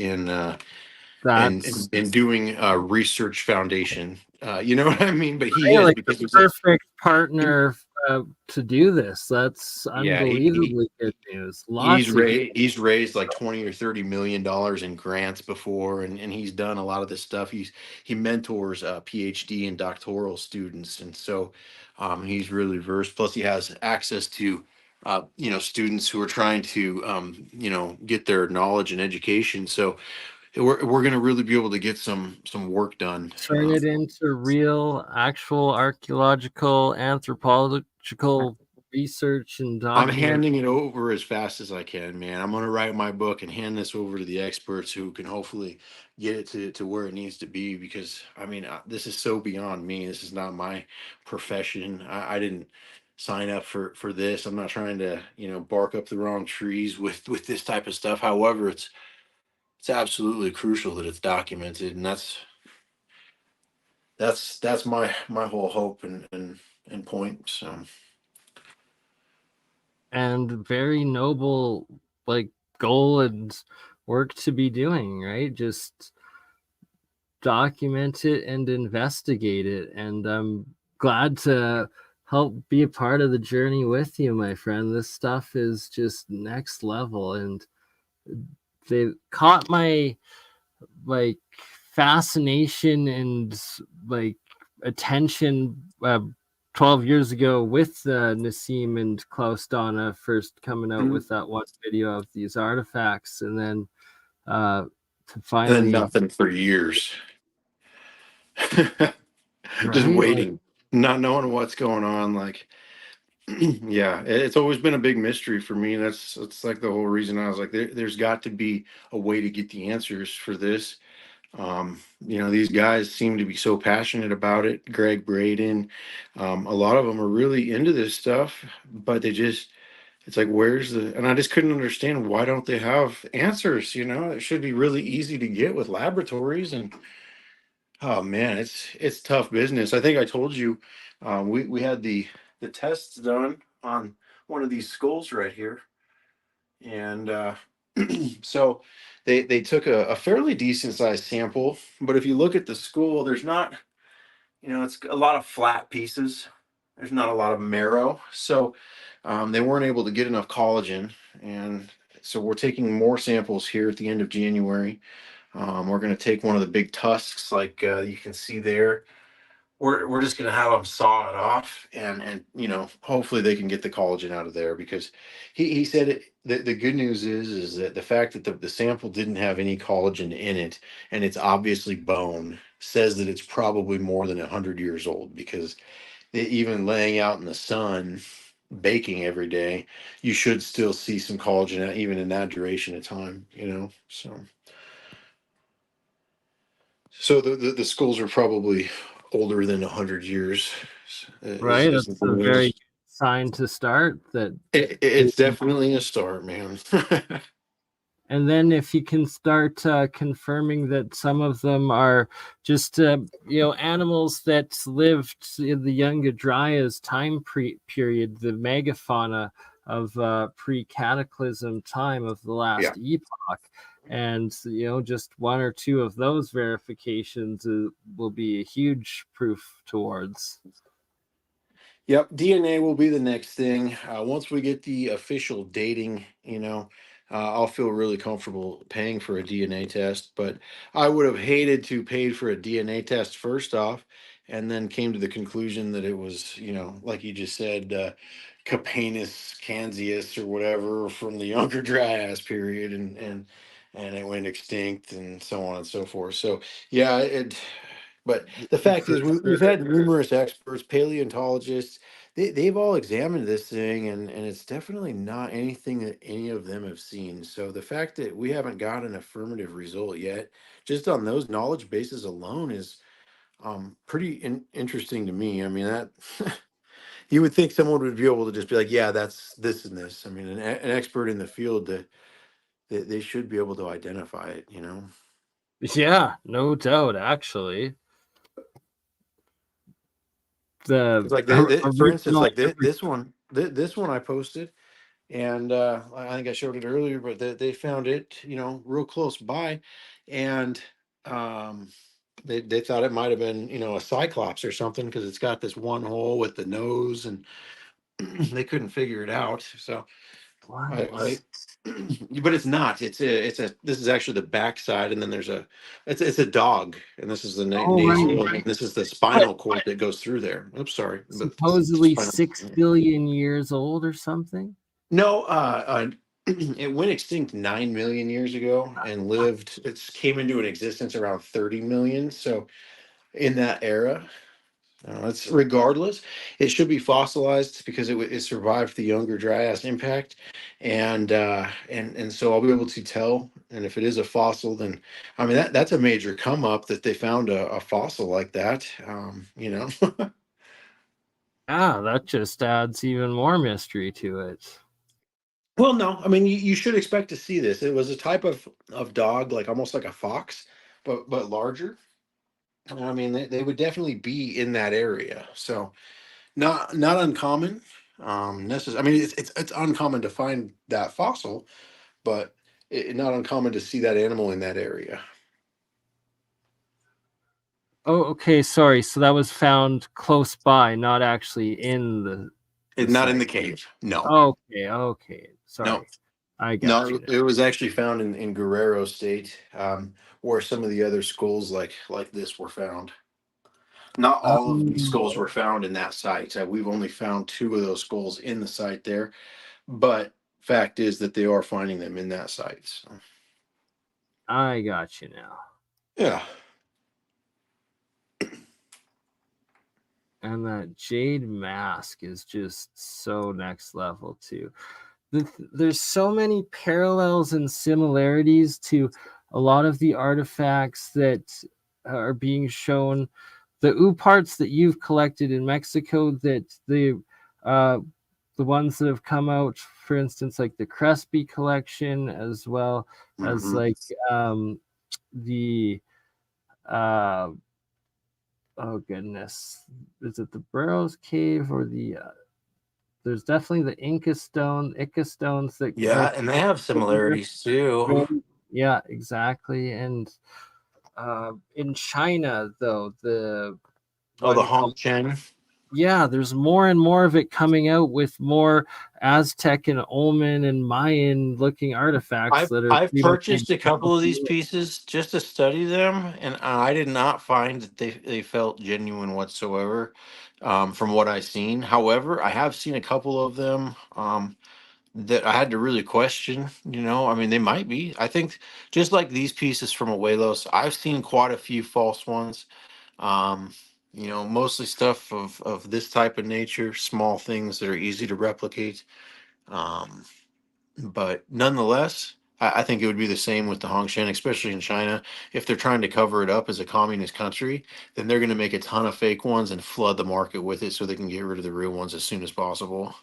that's in doing research foundation. You know what I mean? But he right, is like because the perfect partner to do this. That's yeah, he unbelievably good news. Lots of good. He's raised like 20 or 30 million dollars in grants before, and he's done a lot of this stuff. He mentors PhD and doctoral students, and so he's really versed. Plus, he has access to students who are trying to get their knowledge and education. So we're going to really be able to get some work done. Turn it into real, actual archaeological, anthropological research and I'm document. handing it over as fast as I can, man. I'm going to write my book and hand this over to the experts who can hopefully get it to where it needs to be. Because I mean, this is so beyond me. This is not my profession. I didn't sign up for this. I'm not trying to bark up the wrong trees with this type of stuff. However, it's absolutely crucial that it's documented, and that's my whole hope and point. So. And very noble like goal and work to be doing, right? Just document it and investigate it. And I'm glad to help be a part of the journey with you, my friend. This stuff is just next level, and they caught my like fascination and like attention 12 years ago with Nassim and Klaus Donna first coming out with that one video of these artifacts, and then to And then finally nothing for years. Just right, like, waiting, not knowing what's going on. Like, yeah, it's always been a big mystery for me. That's like the whole reason I was like, there's got to be a way to get the answers for this. These guys seem to be so passionate about it. Greg Braden, a lot of them are really into this stuff, but it's like, where's the, and I just couldn't understand, why don't they have answers? You know, it should be really easy to get with laboratories. And oh man, it's tough business. I think I told you, we had the tests done on one of these skulls right here, and so they took a fairly decent sized sample. But if you look at the skull, there's not, you know, it's a lot of flat pieces. There's not a lot of marrow, so they weren't able to get enough collagen, and so we're taking more samples here at the end of January. We're going to take one of the big tusks, like you can see there. We're just going to have them saw it off, and you know, hopefully they can get the collagen out of there, because he said the good news is that the fact that the sample didn't have any collagen in it, and it's obviously bone, says that it's probably more than 100 years old, because even laying out in the sun baking every day, you should still see some collagen even in that duration of time, you know. So the skulls are probably older than 100 years. Right, Is that's a very good sign to start. That it's definitely a start, man. And then if you can start confirming that some of them are just animals that lived in the Younger Dryas time period, the megafauna of pre-cataclysm time of the last epoch, and just one or two of those verifications will be a huge proof towards. Yep, DNA will be the next thing. Once we get the official dating, I'll feel really comfortable paying for a DNA test. But I would have hated to pay for a DNA test first off, and then came to the conclusion that it was, like you just said, Capanus canzius or whatever from the Younger Dryas period, and it went extinct, and so on and so forth. So yeah, but the fact is, we've had numerous experts, paleontologists. They've all examined this thing, and it's definitely not anything that any of them have seen. So the fact that we haven't got an affirmative result yet, just on those knowledge bases alone, is pretty interesting to me. I mean, that you would think someone would be able to just be like, yeah, that's this and this. I mean, an expert in the field, that they should be able to identify it. Yeah, no doubt. Actually, the It's like for instance, original like this one I posted, and I think I showed it earlier, but they found it, real close by, and um, they thought it might have been, a cyclops or something, because it's got this one hole with the nose, and they couldn't figure it out. So but it's not. It's a. This is actually the backside, and then there's it's a dog, and this is the nasal, and this is the spinal cord that goes through there. Oops, sorry. Supposedly 6 billion years old or something. No, it went extinct 9 million years ago and lived. It came into an existence around 30 million. So in that era. It's regardless. It should be fossilized because it survived the Younger Dryas impact, and so I'll be able to tell. And if it is a fossil, then I mean that's a major come up that they found a fossil like that. That just adds even more mystery to it. Well, no, I mean you should expect to see this. It was a type of dog, like almost like a fox, but larger. I mean they would definitely be in that area. So. Not uncommon. Necessary. I mean, it's uncommon to find that fossil, but not uncommon to see that animal in that area. Oh, okay. Sorry. So that was found close by, not actually in the It's not site. in the cave. No. Okay. Sorry. No. I got you. It was actually found in Guerrero State, where some of the other skulls like this were found. Not all of these skulls were found in that site. We've only found 2 of those skulls in the site there, but fact is that they are finding them in that site. So. I got you now. Yeah. And that jade mask is just so next level too. There's so many parallels and similarities to a lot of the artifacts that are being shown. The parts that you've collected in Mexico, that the the ones that have come out, for instance, like the Crespi collection, as well as like the oh goodness, is it the Burroughs Cave or the there's definitely the Ica stones that Yeah, and they have similarities too. Yeah, exactly. And in China, though, the what do you call Hongchen. Yeah, there's more and more of it coming out with more Aztec and Olmec and Mayan looking artifacts that are. I've purchased a couple of these pieces just to study them, and I did not find that they felt genuine whatsoever, from what I've seen. However, I have seen a couple of them that I had to really question. I mean, they might be. I think just like these pieces from Abuelos, I've seen quite a few false ones. Um, mostly stuff of this type of nature, small things that are easy to replicate. Um, but nonetheless, I think it would be the same with the Hongshan, especially in China. If they're trying to cover it up as a communist country, then they're going to make a ton of fake ones and flood the market with it so they can get rid of the real ones as soon as possible.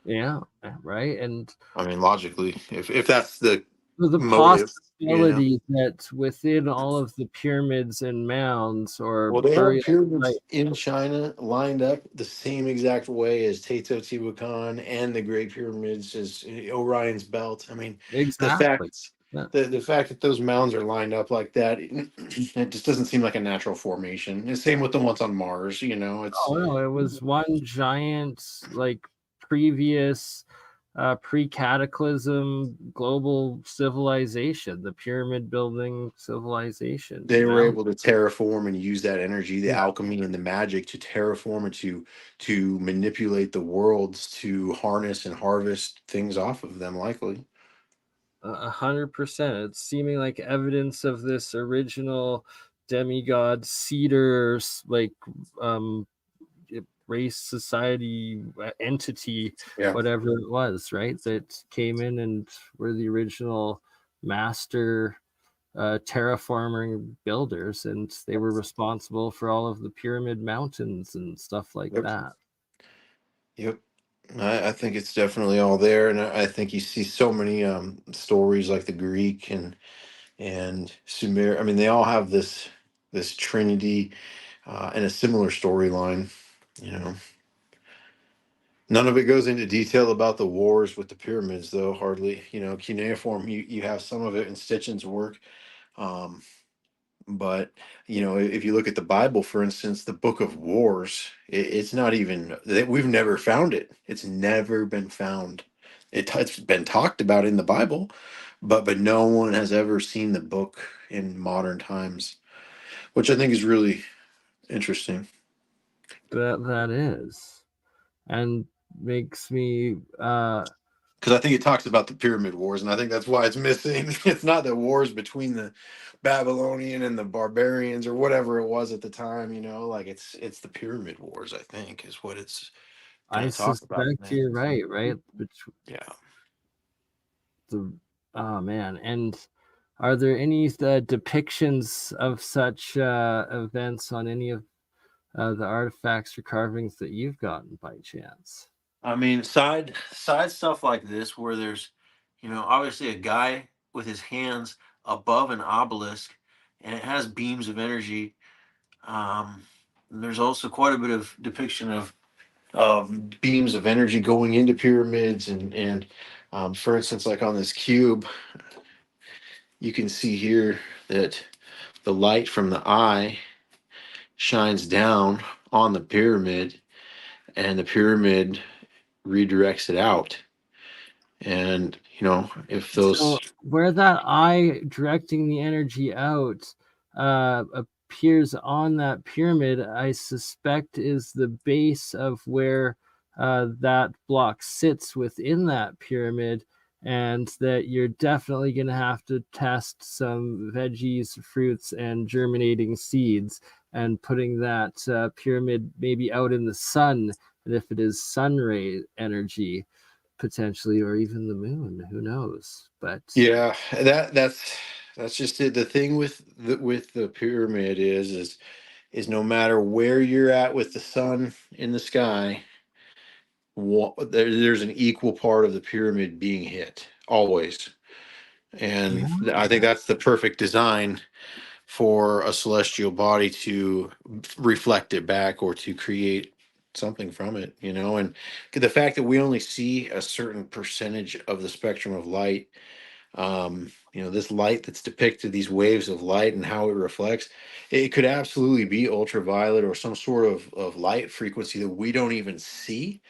Yeah, right. And I mean, logically, if that's the the motive, possibility that within all of the pyramids and mounds or Well, they have burial pyramids sites, in China lined up the same exact way as Teotihuacan and the Great Pyramids, as Orion's Belt. I mean, the exactly. fact Yeah. the fact that those mounds are lined up like that, it just doesn't seem like a natural formation. The same with the ones on Mars. It's Oh no, it was one giant like previous pre-cataclysm global civilization, the pyramid building civilization. they were able to terraform and use that energy, the Yeah, alchemy and the magic to terraform and to manipulate the worlds to harness and harvest things off of them, likely. 100%. It's seeming like evidence of this original demigod cedar like um race society entity, Yeah. whatever it was, right, that came in and were the original master terraforming builders, and they were responsible for all of the pyramid mountains and stuff like Yep. that. Yep. I think it's definitely all there, and I think you see so many stories like the Greek and Sumer. I mean, they all have this trinity and a similar storyline. You know, none of it goes into detail about the wars with the pyramids, though. Hardly. Cuneiform. You have some of it in Stitchen's work. Um, But if you look at the Bible, for instance, the Book of Wars, it's not even we've never found it. It's never been found. It's been talked about in the Bible, but no one has ever seen the book in modern times, which I think is really interesting. That is, and makes me Because I think it talks about the Pyramid Wars, and I think that's why it's missing. It's not the wars between the Babylonian and the barbarians or whatever it was at the time. Like it's the Pyramid Wars. I think is what it's going I to talk about. suspect you're right. But Yeah. oh man, and are there any depictions of such events on any of the artifacts or carvings that you've gotten by chance? I mean, side stuff like this, where there's, obviously a guy with his hands above an obelisk, and it has beams of energy. There's also quite a bit of depiction of beams of energy going into pyramids, and for instance, like on this cube, you can see here that the light from the eye shines down on the pyramid, and the pyramid redirects it out. And if those, So where that eye directing the energy out appears on that pyramid, I suspect is the base of where that block sits within that pyramid, and that you're definitely going to have to test some veggies, fruits, and germinating seeds, and putting that pyramid maybe out in the sun. And if it is sun ray energy, potentially, or even the moon, who knows? But yeah, that's just it. The thing with the pyramid is no matter where you're at with the sun in the sky, there's an equal part of the pyramid being hit always. And I think that's the perfect design for a celestial body to reflect it back or to create something from it, you know. And the fact that we only see a certain percentage of the spectrum of light, you know, this light that's depicted, these waves of light and how it reflects, it could absolutely be ultraviolet or some sort of light frequency that we don't even see,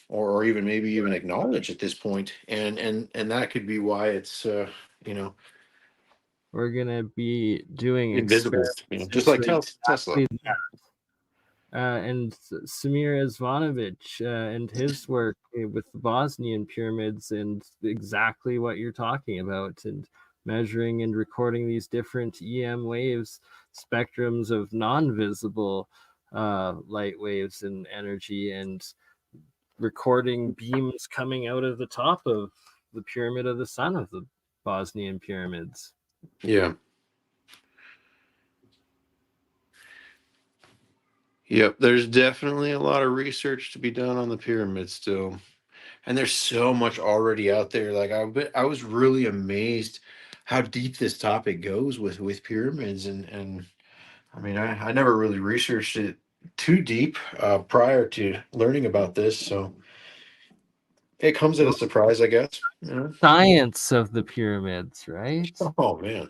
or even maybe even acknowledge at this point. And that could be why it's you know, We're gonna be doing invisible, experiments you know, just like into Tesla. exactly that. And Samir Zvanovic and his work with the Bosnian pyramids and exactly what you're talking about, and measuring and recording these different EM waves, spectrums of non-visible light waves and energy, and recording beams coming out of the top of the Pyramid of the Sun of the Bosnian pyramids. Yeah. Yep, there's definitely a lot of research to be done on the pyramids still. And there's so much already out there. Like I was really amazed how deep this topic goes with pyramids. And I mean, I never really researched it too deep prior to learning about this. So it comes at a surprise, I guess. You know? Science of the pyramids, right? Oh man.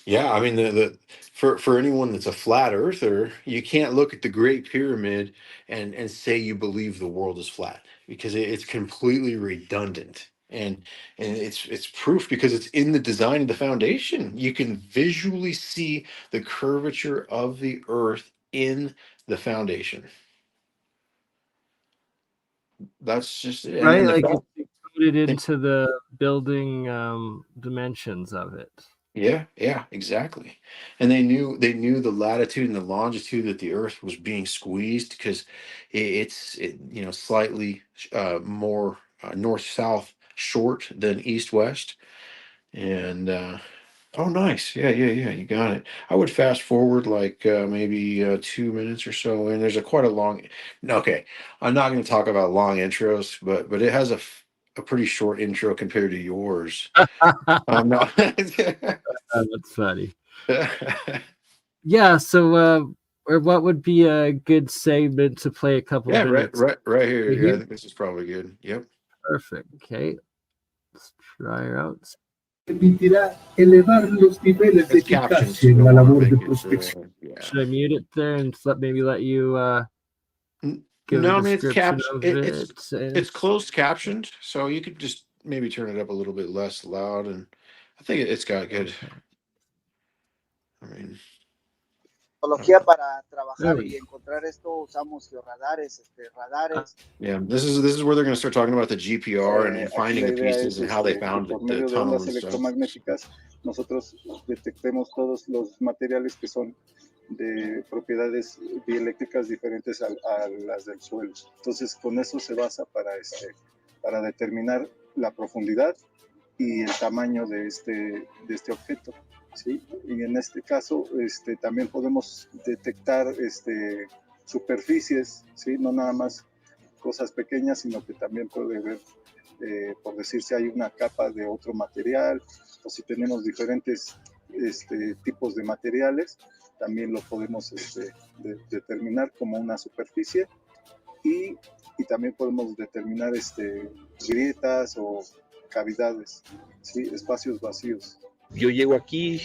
Yeah, I mean the for anyone that's a flat earther, you can't look at the Great Pyramid and say you believe the world is flat, because it's completely redundant. And it's proof because it's in the design of the foundation. You can visually see the curvature of the earth in the foundation. That's just it. Right, And the like fact, it's included into the building dimensions of it. yeah, exactly. And they knew the latitude and the longitude that the Earth was being squeezed, because you know, slightly more north south short than east west. And oh, nice, yeah, you got it. I would fast forward like maybe 2 minutes or so, and there's a quite a long. Okay, I'm not going to talk about long intros, but it has a pretty short intro compared to yours. I'm not. That's funny. Yeah, so or what would be a good segment to play a couple Yeah, minutes? right here. Right Yeah, I here? think this is probably good. Yep. Perfect. Okay, let's try her out. Permitirá elevar los niveles de It's captioned, eficacia so en you'll la want to labor de make it. prospección. Yeah. Should I mute it there and maybe let you give No, a I mean it's description of it? it's closed captioned, so you could just maybe turn it up a little bit less loud, and I think it's got good. Okay. I mean, Para trabajar y encontrar esto usamos georradares, radares. yeah, this is where they're going to start talking about the GPR and finding the pieces and how they found por the medio de tunnel ondas and stuff. electromagnéticas nosotros detectemos todos los materiales que son de propiedades dieléctricas diferentes a las del suelo. Entonces con eso se basa para determinar la profundidad y el tamaño de este objeto, ¿sí? Y en este caso también podemos detectar superficies, ¿sí? No nada más cosas pequeñas, sino que también puede ver, por decir, si hay una capa de otro material, o si tenemos diferentes tipos de materiales, también lo podemos determinar como una superficie, y también podemos determinar grietas o cavidades, ¿sí? Espacios vacíos. Yo llego aquí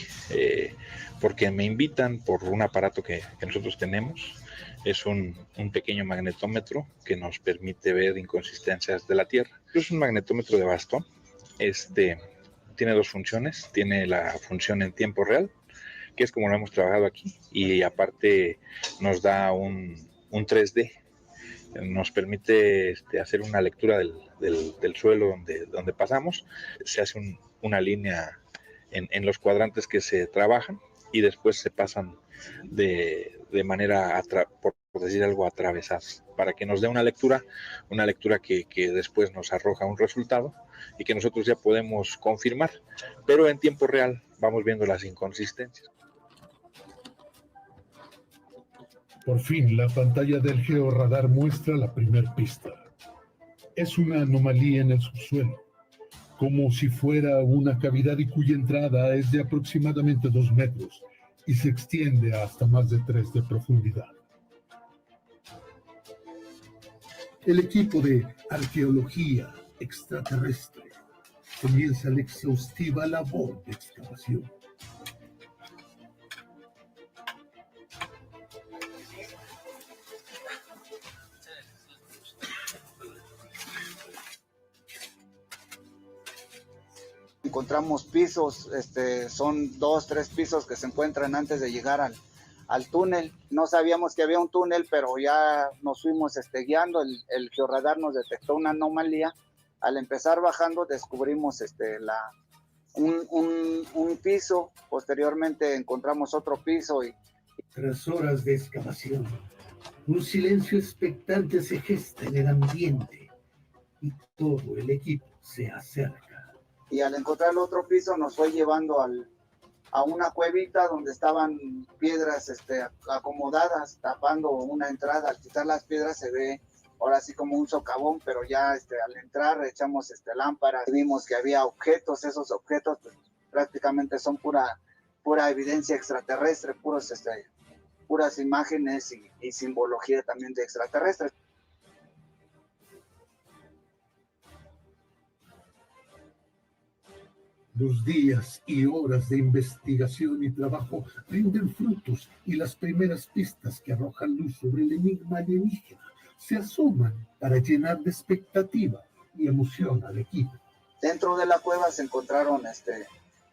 porque me invitan por un aparato que nosotros tenemos. Es un pequeño magnetómetro que nos permite ver inconsistencias de la Tierra. Es un magnetómetro de bastón. Tiene dos funciones. Tiene la función en tiempo real, que es como lo hemos trabajado aquí, y aparte nos da un 3D. Nos permite hacer una lectura del suelo donde pasamos. Se hace una línea en los cuadrantes que se trabajan, y después se pasan de manera, por decir algo, atravesada, para que nos dé una lectura que después nos arroja un resultado y que nosotros ya podemos confirmar, pero en tiempo real vamos viendo las inconsistencias. Por fin, la pantalla del georradar muestra la primer pista. Es una anomalía en el subsuelo, como si fuera una cavidad y cuya entrada es de aproximadamente 2 metros y se extiende hasta más de 3 de profundidad. El equipo de arqueología extraterrestre comienza la exhaustiva labor de excavación. Encontramos pisos, son 2, 3 pisos que se encuentran antes de llegar al túnel. No sabíamos que había un túnel, pero ya nos fuimos guiando. El georradar nos detectó una anomalía. Al empezar bajando descubrimos un piso. Posteriormente encontramos otro piso. Tras horas de excavación, un silencio expectante se gesta en el ambiente y todo el equipo se acerca. Y al encontrar el otro piso nos fue llevando a una cuevita donde estaban piedras acomodadas, tapando una entrada. Al quitar las piedras se ve ahora sí como un socavón, pero ya al entrar echamos lámparas, vimos que había objetos. Esos objetos pues, prácticamente son pura evidencia extraterrestre, puras imágenes y simbología también de extraterrestres. Los días y horas de investigación y trabajo rinden frutos y las primeras pistas que arrojan luz sobre el enigma alienígena se asoman para llenar de expectativa y emoción al equipo. Dentro de la cueva se encontraron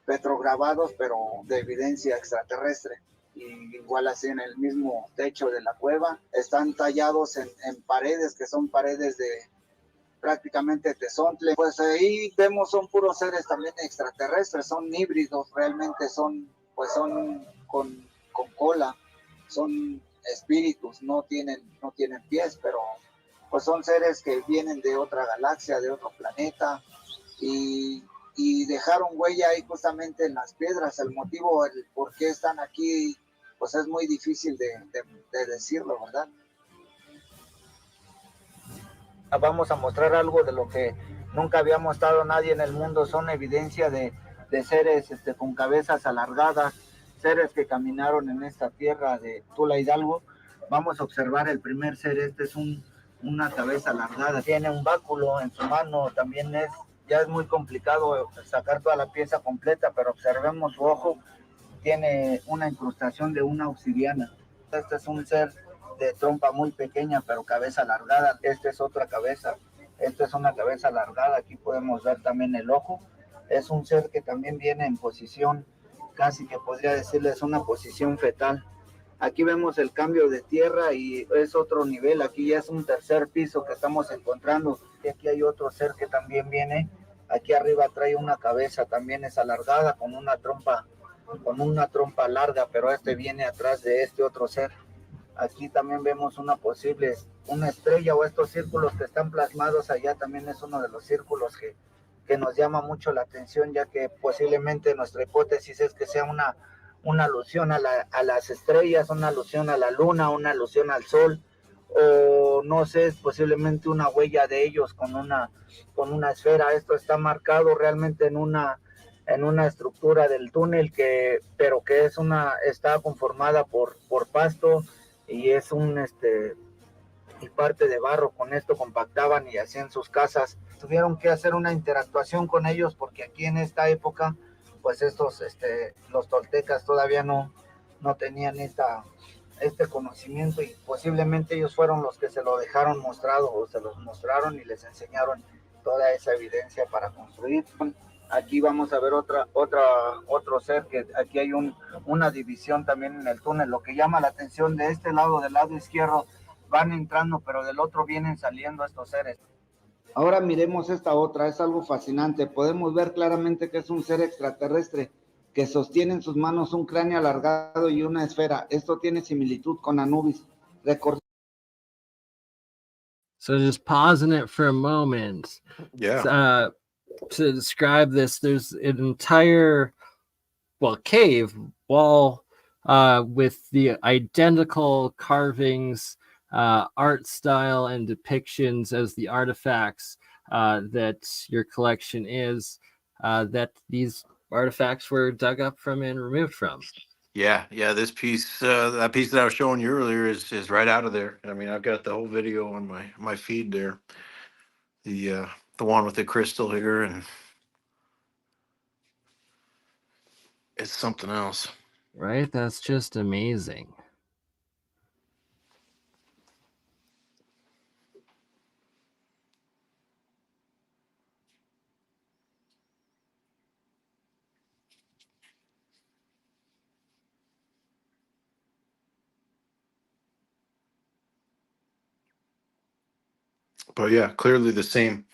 petrograbados, pero de evidencia extraterrestre. Y igual así en el mismo techo de la cueva están tallados en paredes que son paredes de prácticamente tesontle. Pues ahí vemos son puros seres también extraterrestres, son híbridos, realmente son con cola, son espíritus, no tienen pies, pero pues son seres que vienen de otra galaxia, de otro planeta y dejaron huella ahí justamente en las piedras. El motivo, el por qué están aquí, pues es muy difícil de decirlo, ¿verdad? Vamos a mostrar algo de lo que nunca había mostrado nadie en el mundo. Son evidencia de seres con cabezas alargadas, seres que caminaron en esta tierra de Tula Hidalgo. Vamos a observar el primer ser. Este es una cabeza alargada, tiene un báculo en su mano. También ya es muy complicado sacar toda la pieza completa, pero observemos su ojo, tiene una incrustación de una obsidiana. Este es un ser de trompa muy pequeña, pero cabeza alargada. Esta es otra cabeza. Esta es una cabeza alargada. Aquí podemos ver también el ojo. Es un ser que también viene en posición, casi que podría decirles una posición fetal. Aquí vemos el cambio de tierra y es otro nivel. Aquí ya es un tercer piso que estamos encontrando. Y aquí hay otro ser que también viene. Aquí arriba trae una cabeza, también es alargada, con una trompa larga, pero este viene atrás de este otro ser. Aquí también vemos una estrella, o estos círculos que están plasmados allá también es uno de los círculos que nos llama mucho la atención, ya que posiblemente nuestra hipótesis es que sea una alusión a las estrellas, una alusión a la luna, una alusión al sol, o no sé, posiblemente una huella de ellos con una esfera. Esto está marcado realmente en una estructura del túnel pero que está conformada por pasto y es y parte de barro. Con esto compactaban y hacían sus casas. Tuvieron que hacer una interactuación con ellos porque aquí en esta época pues los toltecas todavía no tenían este conocimiento y posiblemente ellos fueron los que se lo dejaron mostrado o se los mostraron y les enseñaron toda esa evidencia para construir. Aquí vamos a ver otro ser, que aquí hay una división también en el túnel. Lo que llama la atención de este lado, del lado izquierdo, van entrando, pero del otro vienen saliendo estos seres. Ahora miremos esta otra, es algo fascinante. Podemos ver claramente que es un ser extraterrestre que sostiene en sus manos un cráneo alargado y una esfera. Esto tiene similitud con Anubis. So just pausing it for a moment. Yeah. To describe this, there's an entire cave wall with the identical carvings, art style, and depictions as the artifacts that your collection is, that these artifacts were dug up from and removed from. Yeah, yeah. This piece, that piece that I was showing you earlier, is right out of there. I mean, I've got the whole video on my feed there. The one with the crystal here, and it's something else. Right? That's just amazing. But yeah, clearly the same.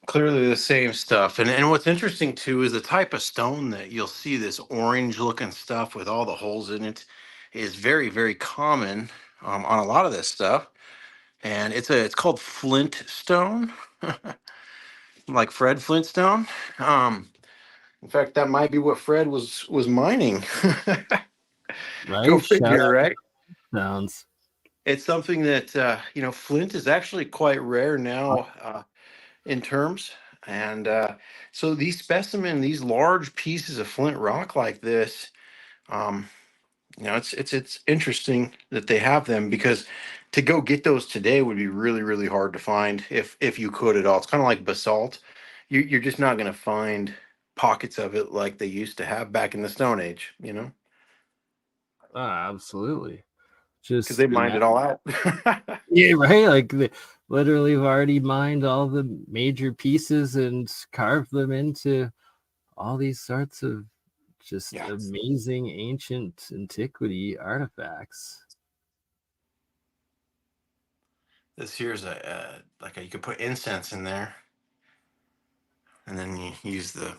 Clearly the same stuff. And what's interesting too is the type of stone that you'll see, this orange looking stuff with all the holes in it, is very, very common on a lot of this stuff. And it's called flint stone, like Fred Flintstone. In fact, that might be what Fred was mining. Go Right? Shout figure, out right? sounds. It's something that flint is actually quite rare now in terms. And so these large pieces of flint rock like this, um, it's interesting that they have them, because to go get those today would be really, really hard to find if you could at all. It's kind of like basalt. You're just not going to find pockets of it like they used to have back in the Stone Age, Absolutely. because they Just mined it all out. yeah, right. Like they literally have already mined all the major pieces and carved them into all these sorts of just Yeah. amazing ancient antiquity artifacts. This here's you could put incense in there, and then you use the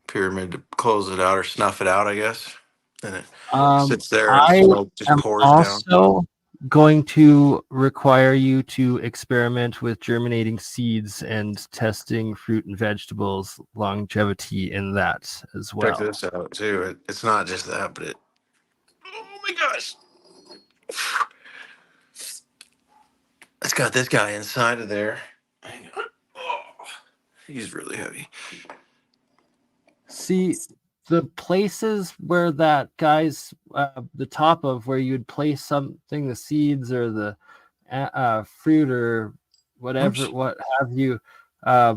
pyramid to close it out or snuff it out, I guess. And it sits there and I smoke just am pours down. also going to require you to experiment with germinating seeds and testing fruit and vegetables longevity in that as well. Check this out too. It's not just that, but oh my gosh, it's got this guy inside of there. Hang on. Oh, he's really heavy. See, the places where that guy's the top of where you'd place something, the seeds or the fruit or whatever, Oops. what have you, uh,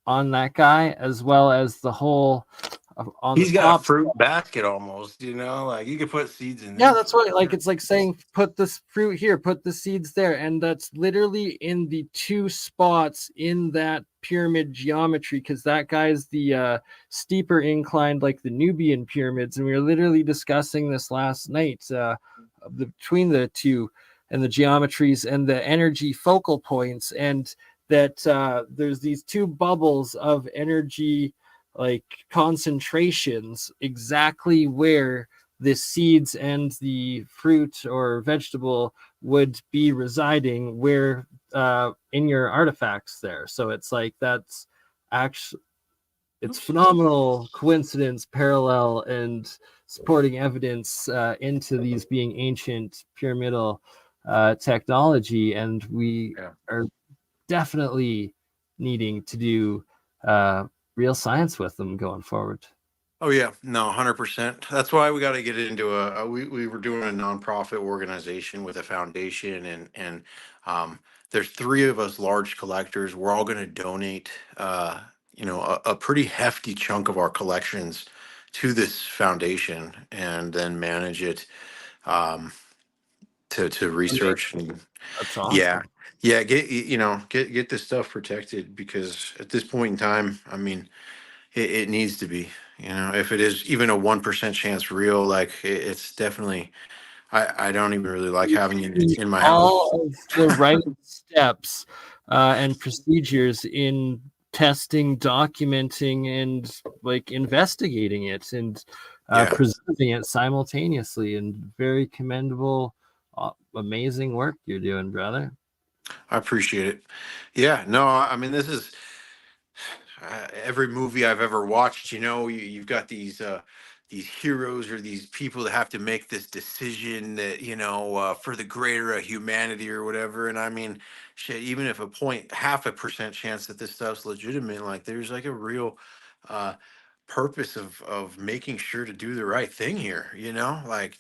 on that guy, as well as the whole on He's the got a top. fruit basket almost, like you could put seeds in Yeah, there. that's right. Like it's like saying put this fruit here, put the seeds there, and that's literally in the two spots in that pyramid geometry, because that guy's the steeper inclined, like the Nubian pyramids, and we were literally discussing this last night, between the two and the geometries and the energy focal points, and that there's these two bubbles of energy like concentrations exactly where the seeds and the fruit or vegetable would be residing where in your artifacts there. So it's like that's actually, it's phenomenal coincidence, parallel, and supporting evidence into these being ancient pyramidal technology, and we are definitely needing to do real science with them going forward. Oh yeah, no, 100%. That's why we got to get into we were doing a nonprofit organization with a foundation, and there's three of us large collectors. We're all going to donate, a pretty hefty chunk of our collections to this foundation, and then manage it to research. And That's awesome. yeah, get this stuff protected, because at this point in time, I mean, it needs to be. If it is even a 1% chance real, like it's definitely. I don't even really like having it in my house. All of the right steps and procedures in testing, documenting, and like investigating it and preserving it simultaneously. And very commendable, amazing work you're doing, brother. I appreciate it. Yeah, no, I mean, this is every movie I've ever watched. You've got these heroes or these people that have to make this decision that for the greater humanity or whatever. And I mean, shit, even if 0.5% chance that this stuff's legitimate, like there's like a real uh purpose of making sure to do the right thing here, like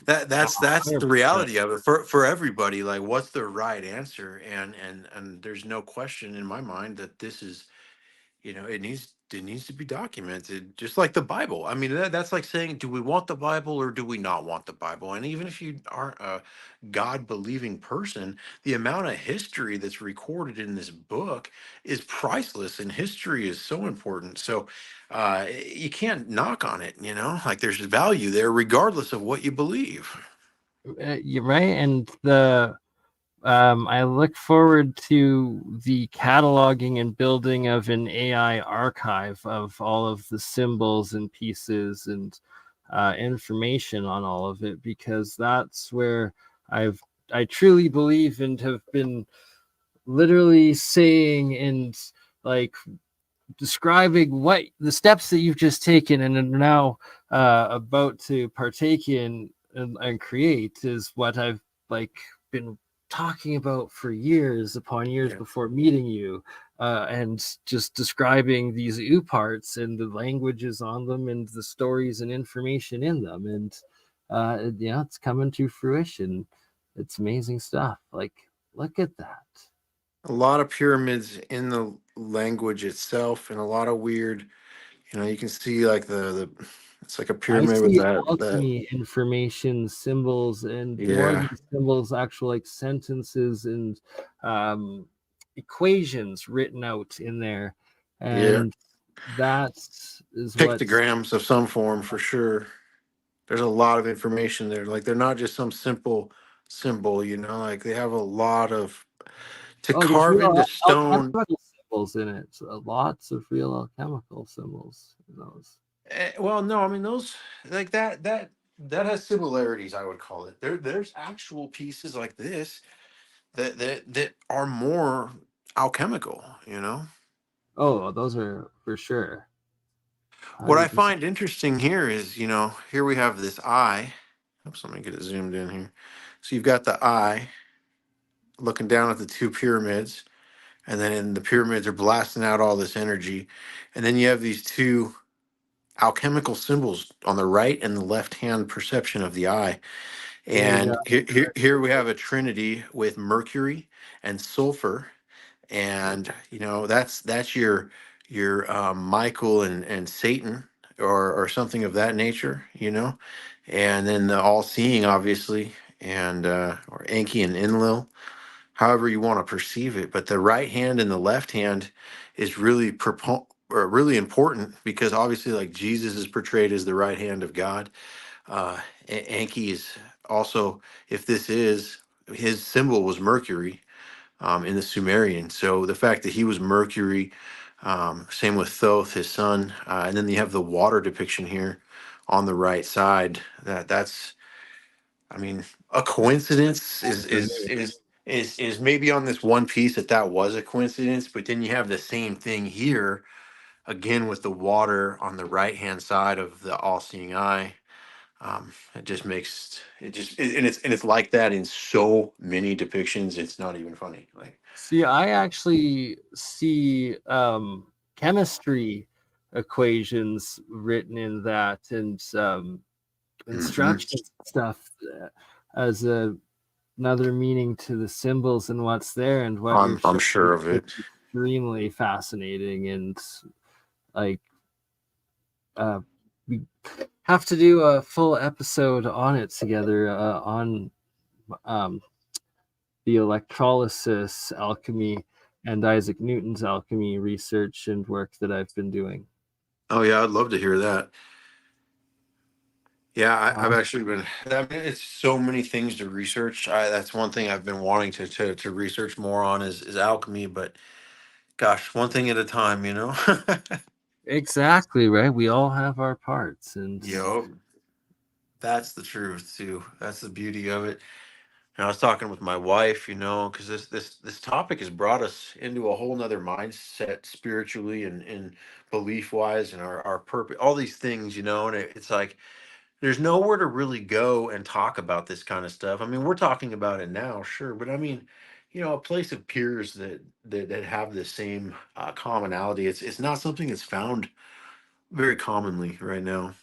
that's the 100%. reality of it for everybody. Like, what's the right answer? And there's no question in my mind that this is, it needs to be documented, just like the Bible. I mean, that's like saying, do we want the Bible or do we not want the Bible? And even if you aren't a God believing person, the amount of history that's recorded in this book is priceless, and history is so important. So you can't knock on it. Like there's value there, regardless of what you believe. You're right, and I look forward to the cataloging and building of an AI archive of all of the symbols and pieces and information on all of it, because that's where I truly believe and have been literally saying and like describing what the steps that you've just taken and are now about to partake in and create is what I've like been talking about for years upon years before meeting you, and just describing these parts and the languages on them and the stories and information in them, and it's coming to fruition. It's amazing stuff. Like, look at that. A lot of pyramids in the language itself, and a lot of weird. You can see like the it's like a I pyramid with see that. alchemy information, symbols, and more Yeah, than symbols, actual like sentences and equations written out in there. yeah. And that is what's Pictograms of some form for sure. There's a lot of information there. Like they're not just some simple symbol, like they have a lot of to there's carve real into stone. alchemical symbols in it. Lots of real alchemical symbols in those. Well, no, I mean those like that has similarities, I would call it. There's actual pieces like this that are more alchemical. Oh, those are for sure. What I 100%. find interesting here is, here we have this eye. Oops, let me get it zoomed in here. So you've got the eye looking down at the two pyramids, and then the pyramids are blasting out all this energy. And then you have these two alchemical symbols on the right and the left hand perception of the eye. There you And here we have a trinity with Mercury and sulfur, and that's your Michael and Satan, or something of that nature. And then the all-seeing, obviously, and or Enki and Enlil, however you want to perceive it. But the right hand and the left hand is really really important, because obviously, like, Jesus is portrayed as the right hand of God. Enki is also, if this is his symbol, was Mercury, in the Sumerian. So the fact that he was Mercury, same with Thoth, his son, and then you have the water depiction here on the right side. That's, I mean, a coincidence is maybe on this one piece that was a coincidence, but then you have the same thing here again with the water on the right hand side of the all-seeing eye. It just makes it just and it's like that in so many depictions. It's not even funny. Like, see, I actually see chemistry equations written in that, and instructions and stuff as another meaning to the symbols and what's there, and what you're I'm showing sure of is it. extremely fascinating. And like we have to do a full episode on it together, on um, the electrolysis alchemy and Isaac Newton's alchemy research and work that I've been doing. Oh yeah, I'd love to hear that. Yeah, I've Awesome. actually been. I mean, it's so many things to research. That's one thing I've been wanting to research more on is alchemy. But gosh, one thing at a time. Exactly, right. We all have our parts, and Yo, that's the truth too. That's the beauty of it. I was talking with my wife, because this topic has brought us into a whole nother mindset spiritually and belief wise, and our purpose, all these things, and it's like there's nowhere to really go and talk about this kind of stuff. I mean, we're talking about it now, sure, but I mean, a place of peers that have the same commonality. It's not something that's found very commonly right now.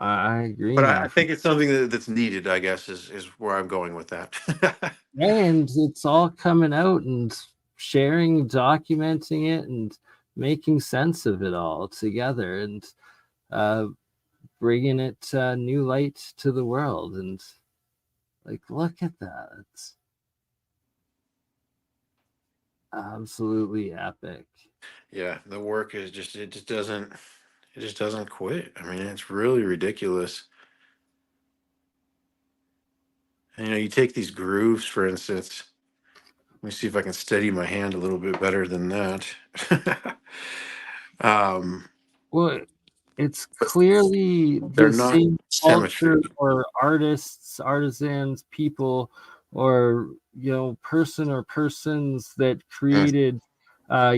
I agree, But I man. think it's something that's needed, I guess, is where I'm going with that. And it's all coming out and sharing, documenting it, and making sense of it all together, and bringing it new light to the world. And like, look at that. It's absolutely epic. Yeah, the work is it just doesn't quit. I mean, it's really ridiculous. And, you take these grooves, for instance. Let me see if I can steady my hand a little bit better than that. Well, it's clearly They're the not same symmetry. culture or artists, artisans, people, or person or persons that Mm. created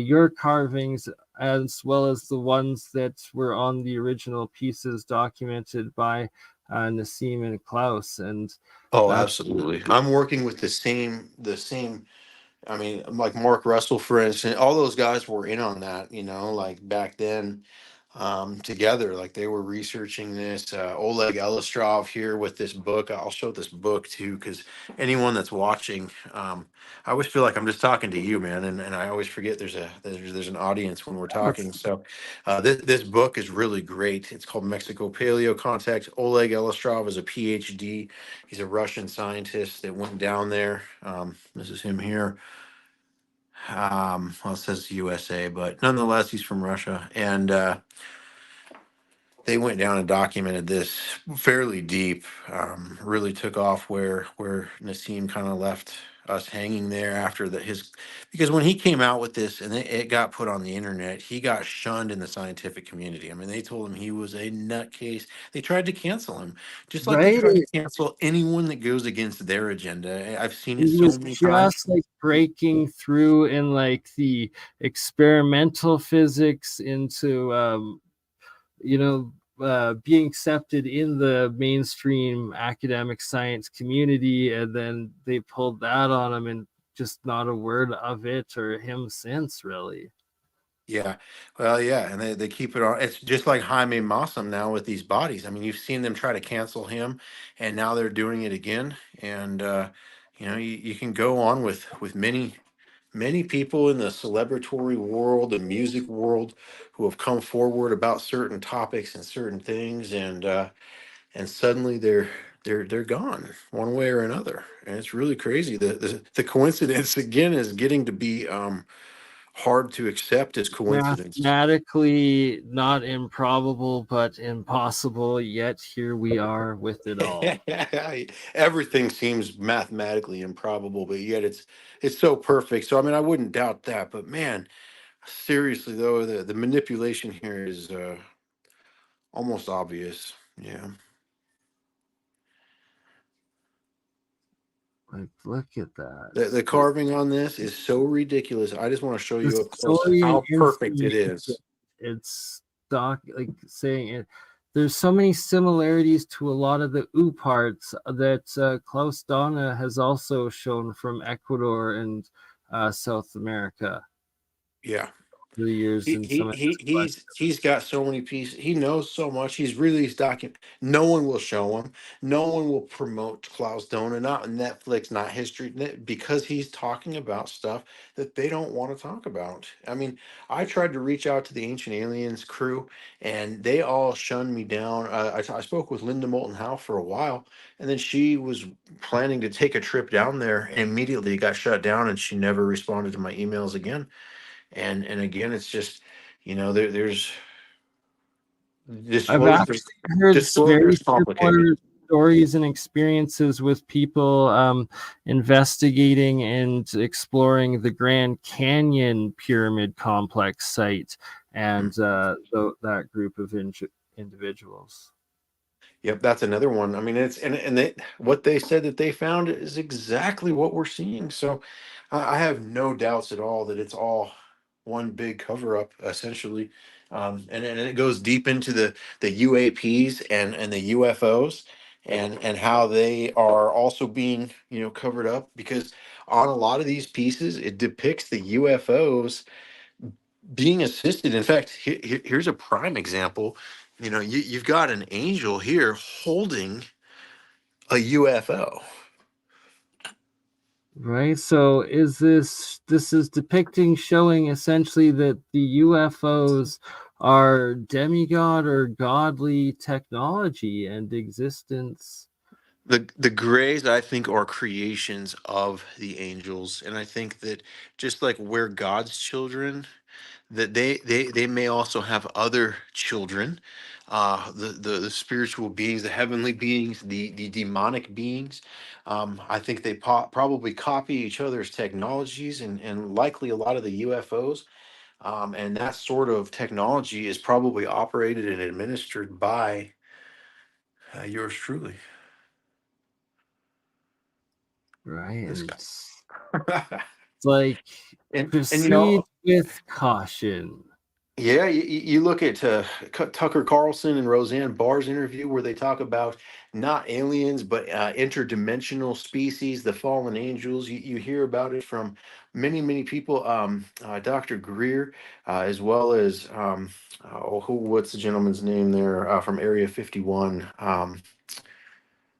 your carvings, as well as the ones that were on the original pieces documented by Nassim and Klaus. And Oh, that's absolutely. I'm working with the same. I mean, like Mark Russell, for instance, all those guys were in on that, like back then, together. Like they were researching this. Oleg Elistrov here with this book. I'll show this book too, because anyone that's watching, I always feel like I'm just talking to you, man, and I always forget there's an audience when we're talking. So, this book is really great. It's called Mexico Paleo Context. Oleg Elistrov is a PhD. He's a Russian scientist that went down there. This is him here. Well, it says USA, but nonetheless, he's from Russia, and they went down and documented this fairly deep. Really took off where Nassim kind of left us hanging there after his, because when he came out with this and it got put on the internet, he got shunned in the scientific community. I mean, they told him he was a nutcase. They tried to cancel him, just like they right. tried to cancel anyone that goes against their agenda. I've seen it He so was many times. just like breaking through in like the experimental physics into being accepted in the mainstream academic science community, and then they pulled that on him, and just not a word of it or him since, really. Yeah, well, yeah, and they keep it on. It's just like Jaime Mausam now with these bodies. I mean, you've seen them try to cancel him, and now they're doing it again. And you can go on with many people in the celebratory world, the music world, who have come forward about certain topics and certain things, and suddenly they're gone one way or another, and it's really crazy. The coincidence again is getting to be hard to accept as coincidence. Mathematically not improbable, but impossible, yet here we are with it all. Everything seems mathematically improbable, but yet it's so perfect. So I mean, I wouldn't doubt that. But man, seriously though, the manipulation here is almost obvious. Yeah. Like, look at that. The carving on this is so ridiculous. I just want to show The you up close story and how perfect it information, is. it's like saying it. There's so many similarities to a lot of the U parts that Klaus Donna has also shown from Ecuador and South America Yeah. through the years, He, and some he of he his he's he's got so many pieces. He knows so much. He's released document. No one will show him. No one will promote Klaus Dona, not Netflix, not History, because he's talking about stuff that they don't want to talk about. I mean, I tried to reach out to the Ancient Aliens crew, and they all shunned me down. I spoke with Linda Moulton Howe for a while, and then she was planning to take a trip down there, and immediately it got shut down, and she never responded to my emails again. And again, it's just, there's I've disclosure. actually heard Disclosure very is complicated. similar stories and experiences with people investigating and exploring the Grand Canyon Pyramid Complex site, and that group of individuals. Yep, that's another one. I mean, it's and they what they said that they found is exactly what we're seeing. So I have no doubts at all that it's all one big cover up, essentially. And it goes deep into the UAPs and the UFOs and how they are also being, covered up, because on a lot of these pieces it depicts the UFOs being assisted. In fact, here's a prime example. You've got an angel here holding a UFO. Right. So this is depicting, showing essentially that the UFOs are demigod or godly technology and existence. The grays, I think, are creations of the angels, and I think that just like we're God's children, that they may also have other children, the spiritual beings, the heavenly beings, the demonic beings. I think they probably copy each other's technologies, and likely a lot of the UFOs, and that sort of technology is probably operated and administered by yours truly, Right. this And guy. it's like And proceed with caution. yeah, you look at Tucker Carlson and Roseanne Barr's interview where they talk about not aliens but interdimensional species, the fallen angels. You hear about it from many people. Dr. Greer, as well as what's the gentleman's name there from Area 51? That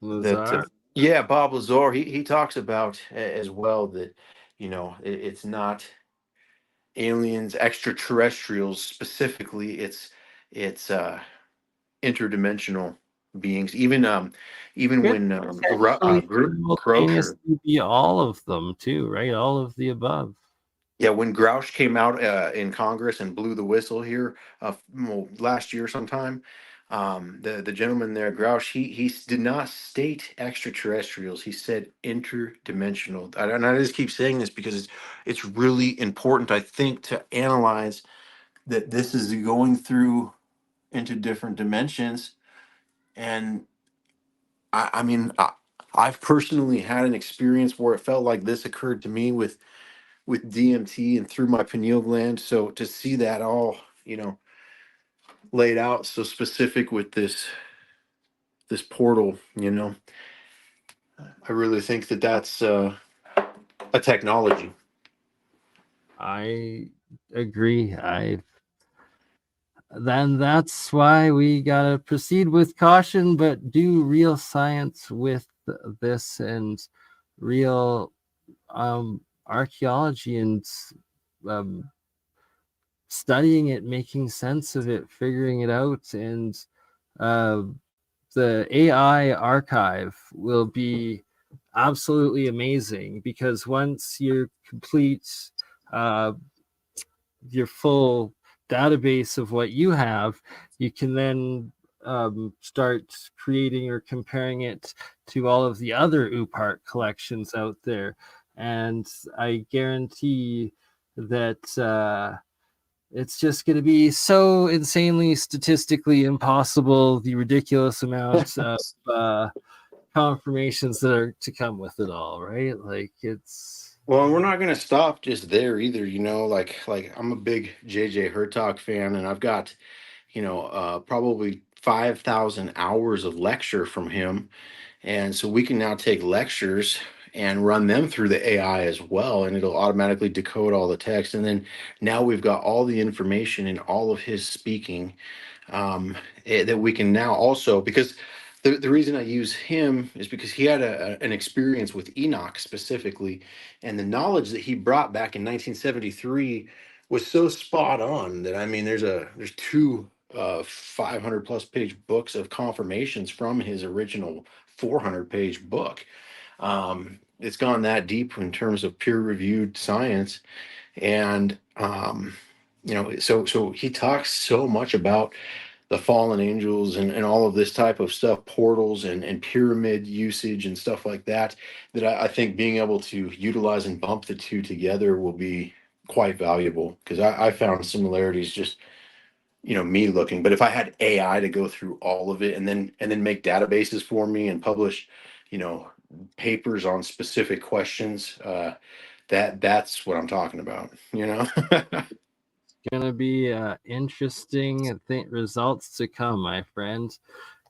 Lazar. Yeah, Bob Lazar. He talks about as well that it's not aliens, extraterrestrials specifically. It's interdimensional beings. Even Could when potentially Grocer, simultaneously be all of them too, right? All of the above. yeah, when Grouch came out in Congress and blew the whistle here, last year sometime, the gentleman there, Grouch, he did not state extraterrestrials. He said interdimensional. And I just keep saying this because it's really important, I think, to analyze that this is going through into different dimensions. And I mean, I've personally had an experience where it felt like this occurred to me with DMT and through my pineal gland. So to see that all, laid out so specific with this portal, I really think that that's a technology. I agree. Then that's why we gotta proceed with caution, but do real science with this and real archaeology and um, studying it, making sense of it, figuring it out, and uh, the AI archive will be absolutely amazing because once you complete uh, your full database of what you have, you can then start creating or comparing it to all of the other UPART collections out there. And I guarantee that it's just going to be so insanely statistically impossible, the ridiculous amount of confirmations that are to come with it all, right? Like it's Well, we're not going to stop just there either. Like I'm a big JJ Hertog fan, and I've got probably 5,000 hours of lecture from him. And so we can now take lectures and run them through the AI as well, and it'll automatically decode all the text. And then now we've got all the information in all of his speaking, that we can now also, because the reason I use him is because he had an experience with Enoch specifically, and the knowledge that he brought back in 1973 was so spot on that, I mean, there's two 500 plus page books of confirmations from his original 400-page book. It's gone that deep in terms of peer reviewed science, and so he talks so much about the fallen angels and all of this type of stuff, portals and pyramid usage and stuff like that, that I think being able to utilize and bump the two together will be quite valuable, because I found similarities just me looking. But if I had AI to go through all of it and then make databases for me and publish, papers on specific questions, that's what I'm talking about. Gonna be interesting results to come, my friend.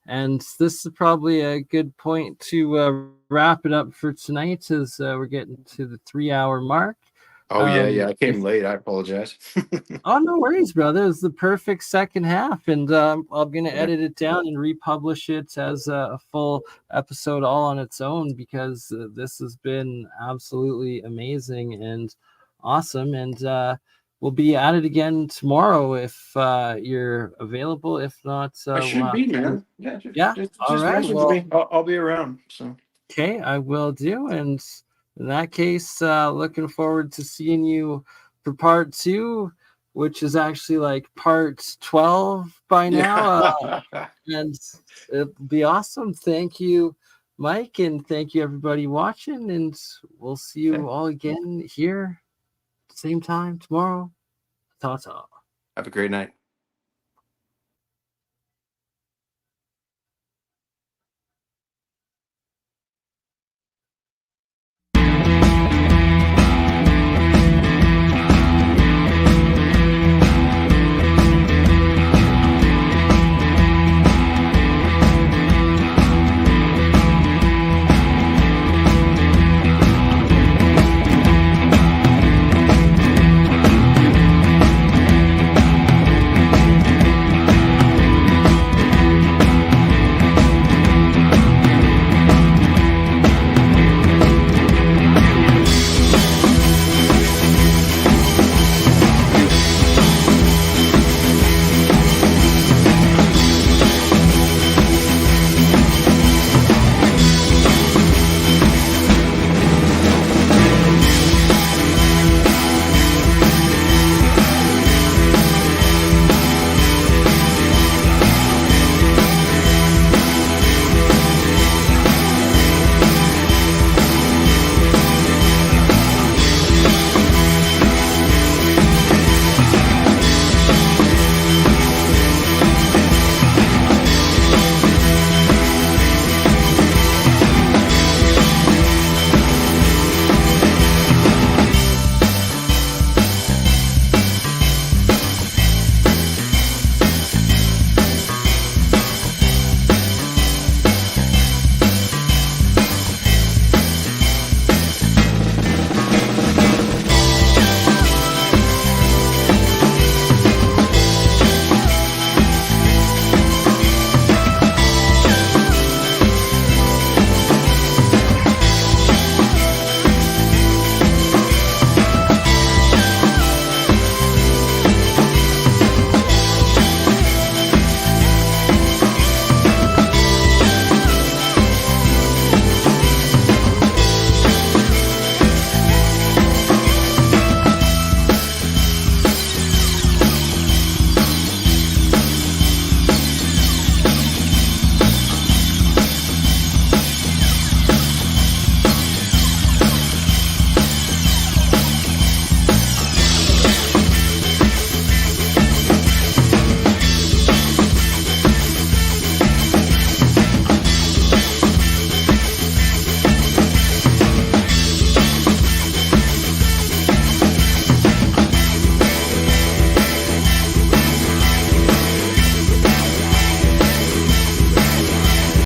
And this is probably a good point to wrap it up for tonight, as we're getting to the 3-hour mark. Oh yeah, I came late. I apologize. Oh, no worries, brother. It's the perfect second half, and I'm gonna edit it down and republish it as a full episode all on its own, because this has been absolutely amazing and awesome. And we'll be at it again tomorrow if you're available. If not, I should be, man. Yeah. All Just right. message me. I'll be around. So. Okay, I will do. And in that case, looking forward to seeing you for part 2, which is actually like part 12 by now. And it'll be awesome. Thank you, Mike, and thank you everybody watching. And we'll see you all again here, same time tomorrow. Ta-ta. Have a great night.